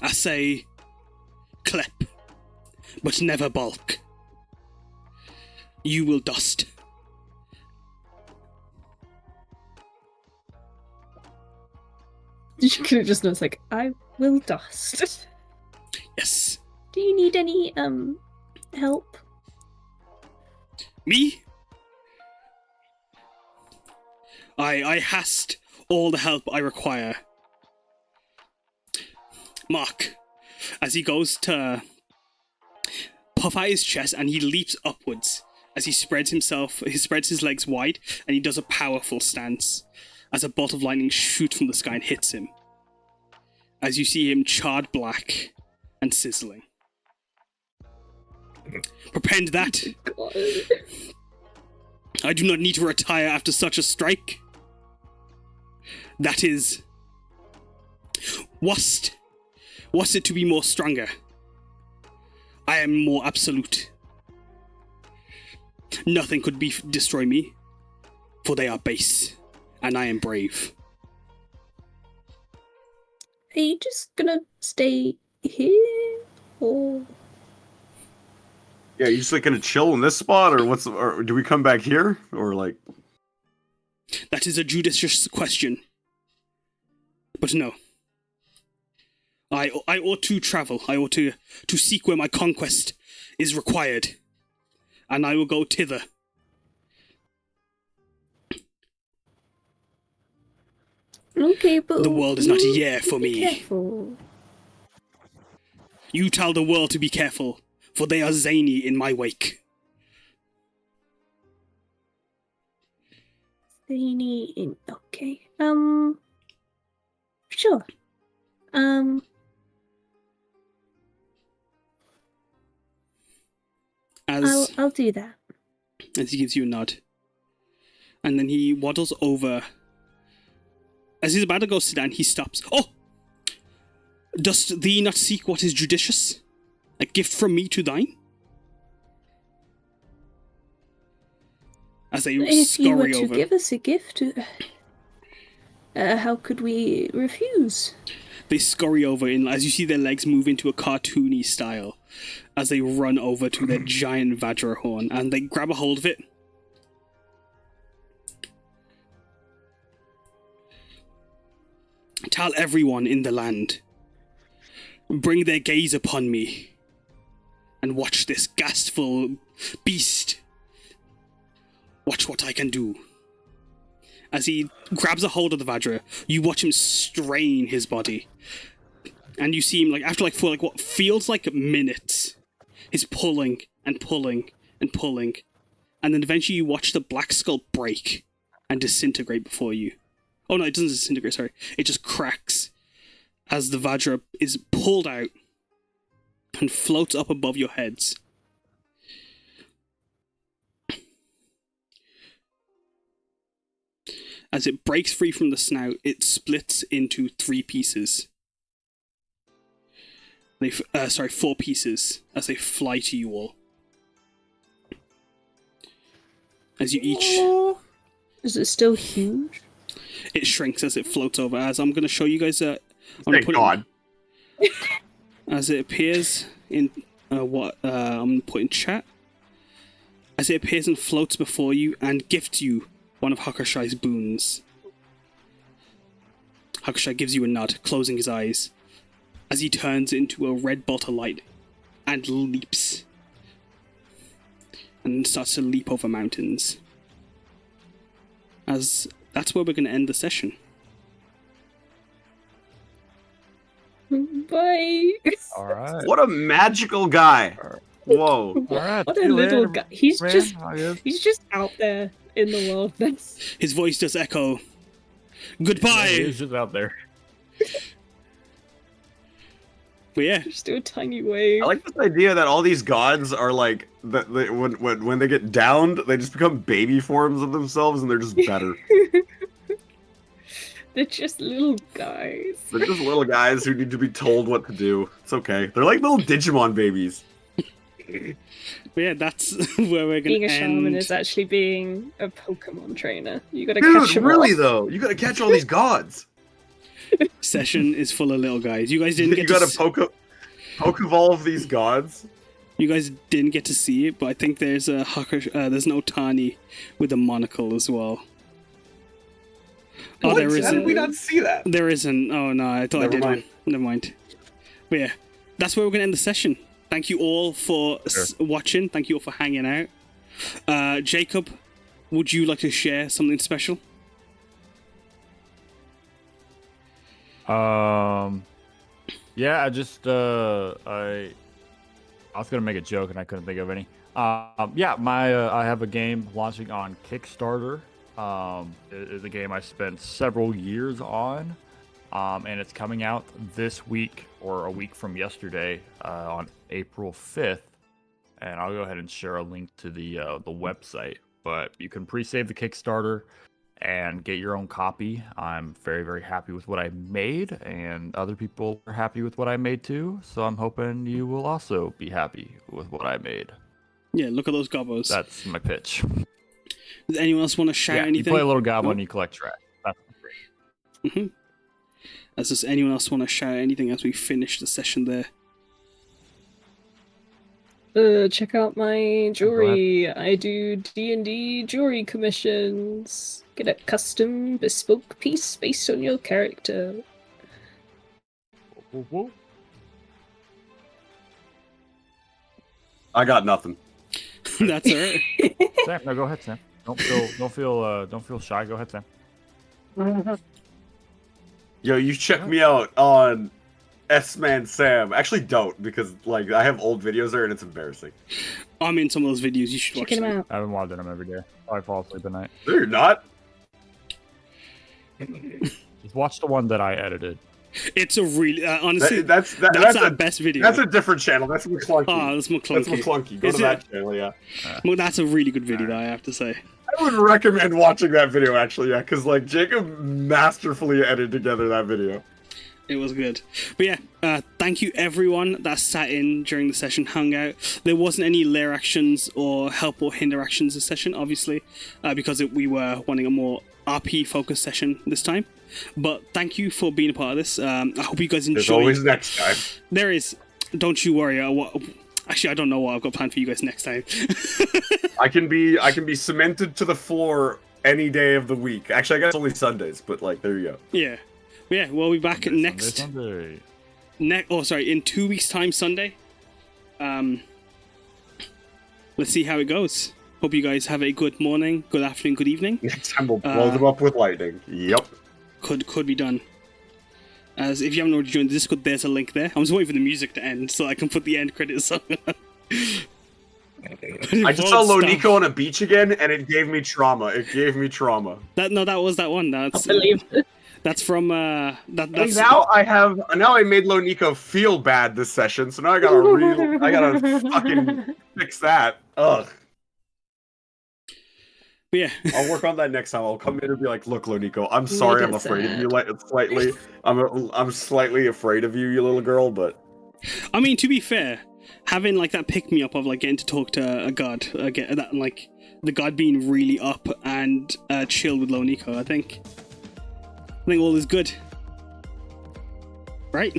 Speaker 2: I say, clep, but never balk. You will dust,
Speaker 5: She could have just known, it's like, I will dust.
Speaker 2: Yes.
Speaker 5: Do you need any help?
Speaker 2: Me? I hast all the help I require. Mark, as he goes to puff out his chest and he leaps upwards as he spreads his legs wide and he does a powerful stance as a bolt of lightning shoots from the sky and hits him. As you see him charred black and sizzling. Prepend that.
Speaker 5: God.
Speaker 2: I do not need to retire after such a strike. That is... Was it to be more stronger? I am more absolute. Nothing could destroy me, for they are base, and I am brave.
Speaker 5: Are you just gonna stay here, or?
Speaker 3: Yeah, you just like gonna chill in this spot, or do we come back here, or like?
Speaker 2: That is a judicious question. But no. I ought to travel. I ought to seek where my conquest is required. And I will go thither.
Speaker 5: Okay, but
Speaker 2: the world is not here for
Speaker 5: be
Speaker 2: me.
Speaker 5: Careful.
Speaker 2: You tell the world to be careful, for they are zany in my wake.
Speaker 5: Zany in okay. Sure. I'll do that.
Speaker 2: As he gives you a nod. And then he waddles over. As he's about to go sit down, he stops. Oh! Dost thee not seek what is judicious? A gift from me to thine? As they
Speaker 5: If you were
Speaker 2: scurry
Speaker 5: to
Speaker 2: over.
Speaker 5: give us a gift, how could we refuse?
Speaker 2: They scurry over in as you see their legs move into a cartoony style as they run over to their giant Vajra horn and they grab a hold of it. Tell everyone in the land. Bring their gaze upon me and watch this ghastful beast. Watch what I can do. As he grabs a hold of the Vajra, you watch him strain his body. And you see him, for what feels like minutes, he's pulling and pulling and pulling. And then eventually you watch the black skull break and disintegrate before you. Oh no, it doesn't disintegrate, sorry. It just cracks as the Vajra is pulled out and floats up above your heads. As it breaks free from the snout, it splits into 3 pieces. 4 pieces as they fly to you all. As you each...
Speaker 5: Is it still huge?
Speaker 2: It shrinks as it floats over. As I'm going to show you guys...
Speaker 3: Thank God.
Speaker 2: As it appears in I'm going to put in chat. As it appears and floats before you and gifts you one of Hakushai's boons. Hakushai gives you a nod, closing his eyes, as he turns into a red bolt of light and leaps. And starts to leap over mountains. As that's where we're going to end the session.
Speaker 5: Bye.
Speaker 6: All right.
Speaker 3: What a magical guy! Whoa.
Speaker 6: All right.
Speaker 5: What
Speaker 6: see
Speaker 5: a
Speaker 6: you
Speaker 5: little
Speaker 6: later,
Speaker 5: guy. He's
Speaker 6: man.
Speaker 5: just out there in the world. That's
Speaker 2: His voice does echo.
Speaker 6: Yeah,
Speaker 2: Goodbye!
Speaker 6: he's just out there.
Speaker 2: But yeah,
Speaker 5: just do a tiny wave.
Speaker 3: I like this idea that all these gods are like that. When they get downed, they just become baby forms of themselves, and they're just better.
Speaker 5: They're just little guys.
Speaker 3: They're just little guys who need to be told what to do. It's okay. They're like little Digimon babies.
Speaker 2: but yeah, that's where we're going
Speaker 5: Being
Speaker 2: to
Speaker 5: a
Speaker 2: end.
Speaker 5: shaman is actually being a Pokemon trainer. You gotta catch
Speaker 3: Dude,
Speaker 5: them
Speaker 3: really
Speaker 5: all.
Speaker 3: though, you gotta catch all these gods.
Speaker 2: Session is full of little guys. You guys didn't
Speaker 3: You
Speaker 2: get
Speaker 3: gotta
Speaker 2: to
Speaker 3: Pokevolve these gods.
Speaker 2: You guys didn't get to see it, but I think there's a there's an Otani with a monocle as well. Oh,
Speaker 3: What?
Speaker 2: there
Speaker 3: How
Speaker 2: isn't.
Speaker 3: did we not see that?
Speaker 2: There isn't. Oh no, I thought I
Speaker 3: Never
Speaker 2: did
Speaker 3: mind.
Speaker 2: one. Never mind. But yeah, that's where we're gonna end the session. Thank you all for watching. Thank you all for hanging out. Jacob, would you like to share something special?
Speaker 6: Yeah, I just I was gonna make a joke and I couldn't think of any. Yeah, I have a game launching on Kickstarter. It is a game I spent several years on, and it's coming out this week or a week from yesterday, on April 5th. And I'll go ahead and share a link to the website. But you can pre-save the Kickstarter and get your own copy. I'm very, very happy with what I made, and other people are happy with what I made too. So I'm hoping you will also be happy with what I made.
Speaker 2: Yeah, look at those gobos.
Speaker 6: That's my pitch.
Speaker 2: Does anyone else want to shout anything?
Speaker 6: You play a little goblin and you collect trash. That's great.
Speaker 2: Does anyone else want to shout anything as we finish the session there?
Speaker 5: Check out my jewelry. I do D&D jewelry commissions. Get a custom bespoke piece based on your character.
Speaker 3: I got nothing.
Speaker 2: That's alright.
Speaker 6: Sam, no, go ahead, Sam. Don't feel shy. Go ahead, Sam.
Speaker 3: Yo, you check me out on S-Man Sam. Actually, don't, because like I have old videos there and it's embarrassing.
Speaker 2: I'm in some of those videos. You should watch
Speaker 5: Check them
Speaker 2: them.
Speaker 5: out.
Speaker 6: I've been watching them every day. I fall asleep at night.
Speaker 3: No, you're not.
Speaker 6: Just watch the one that I edited.
Speaker 2: It's a really honestly.
Speaker 3: That's
Speaker 2: our
Speaker 3: a
Speaker 2: best video.
Speaker 3: That's a different channel. That's McClunky.
Speaker 2: Oh, that's McClunky.
Speaker 3: That's McClunky. Go
Speaker 2: Is
Speaker 3: to
Speaker 2: it?
Speaker 3: that channel, yeah.
Speaker 2: Well, that's a really good video, I have to say.
Speaker 3: I would recommend watching that video, actually, yeah, because like Jacob masterfully edited together that video.
Speaker 2: It was good. But yeah, thank you everyone that sat in during the session, hung out. There wasn't any lair actions or help or hinder actions this session, obviously, because we were wanting a more RP focused session this time. But thank you for being a part of this. I hope you guys enjoyed.
Speaker 3: There's always next time.
Speaker 2: There is. Don't you worry. Actually, I don't know what I've got planned for you guys next time.
Speaker 3: I can be cemented to the floor any day of the week. Actually, I guess only Sundays, but like there you go.
Speaker 2: Yeah. Yeah, we'll be back next.
Speaker 6: Sunday.
Speaker 2: In 2 weeks' time, Sunday. Let's see how it goes. Hope you guys have a good morning, good afternoon, good evening.
Speaker 3: Next time we'll blow them up with lightning. Yep.
Speaker 2: Could be done. As if you haven't already joined the Discord, there's a link there. I'm just waiting for the music to end so I can put the end credits on.
Speaker 3: I just saw Lonico on a beach again, and it gave me trauma. That
Speaker 2: was that one.
Speaker 5: I believe it.
Speaker 2: That's from that's
Speaker 3: And now I made Lonico feel bad this session, so now I gotta fucking fix that. Ugh.
Speaker 2: But yeah.
Speaker 3: I'll work on that next time. I'll come in and be like, "Look, Lonico, I'm sorry. I'm afraid of you. Like slightly. I'm slightly afraid of you, you little girl." But
Speaker 2: I mean, to be fair, having like that pick me up of like getting to talk to a god, that like the god being really up and chill with Lonico, I think all is good, right?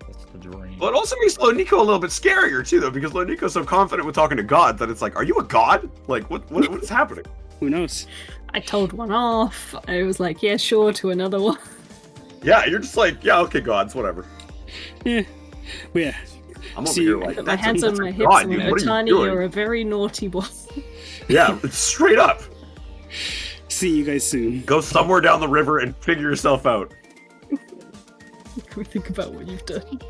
Speaker 6: That's the dream.
Speaker 3: well, it also makes Lonico a little bit scarier too, though, because Lonico's so confident with talking to God that it's like, "Are you a god? Like, what is happening?"
Speaker 2: Who knows?
Speaker 5: I told one off. I was like, yeah, sure, to another one.
Speaker 3: Yeah, you're just like, "Yeah, okay, gods, whatever."
Speaker 2: Yeah, but yeah.
Speaker 3: I'm over here like,
Speaker 5: Put my
Speaker 3: "That's
Speaker 5: hands
Speaker 3: a
Speaker 5: on my hips
Speaker 3: god,
Speaker 5: and
Speaker 3: dude.
Speaker 5: went,
Speaker 3: What are
Speaker 5: Otani,
Speaker 3: you doing?"
Speaker 5: you're a very naughty boy.
Speaker 3: Yeah, it's straight up.
Speaker 2: See you guys soon.
Speaker 3: Go somewhere down the river and figure yourself out.
Speaker 5: Can we think about what you've done?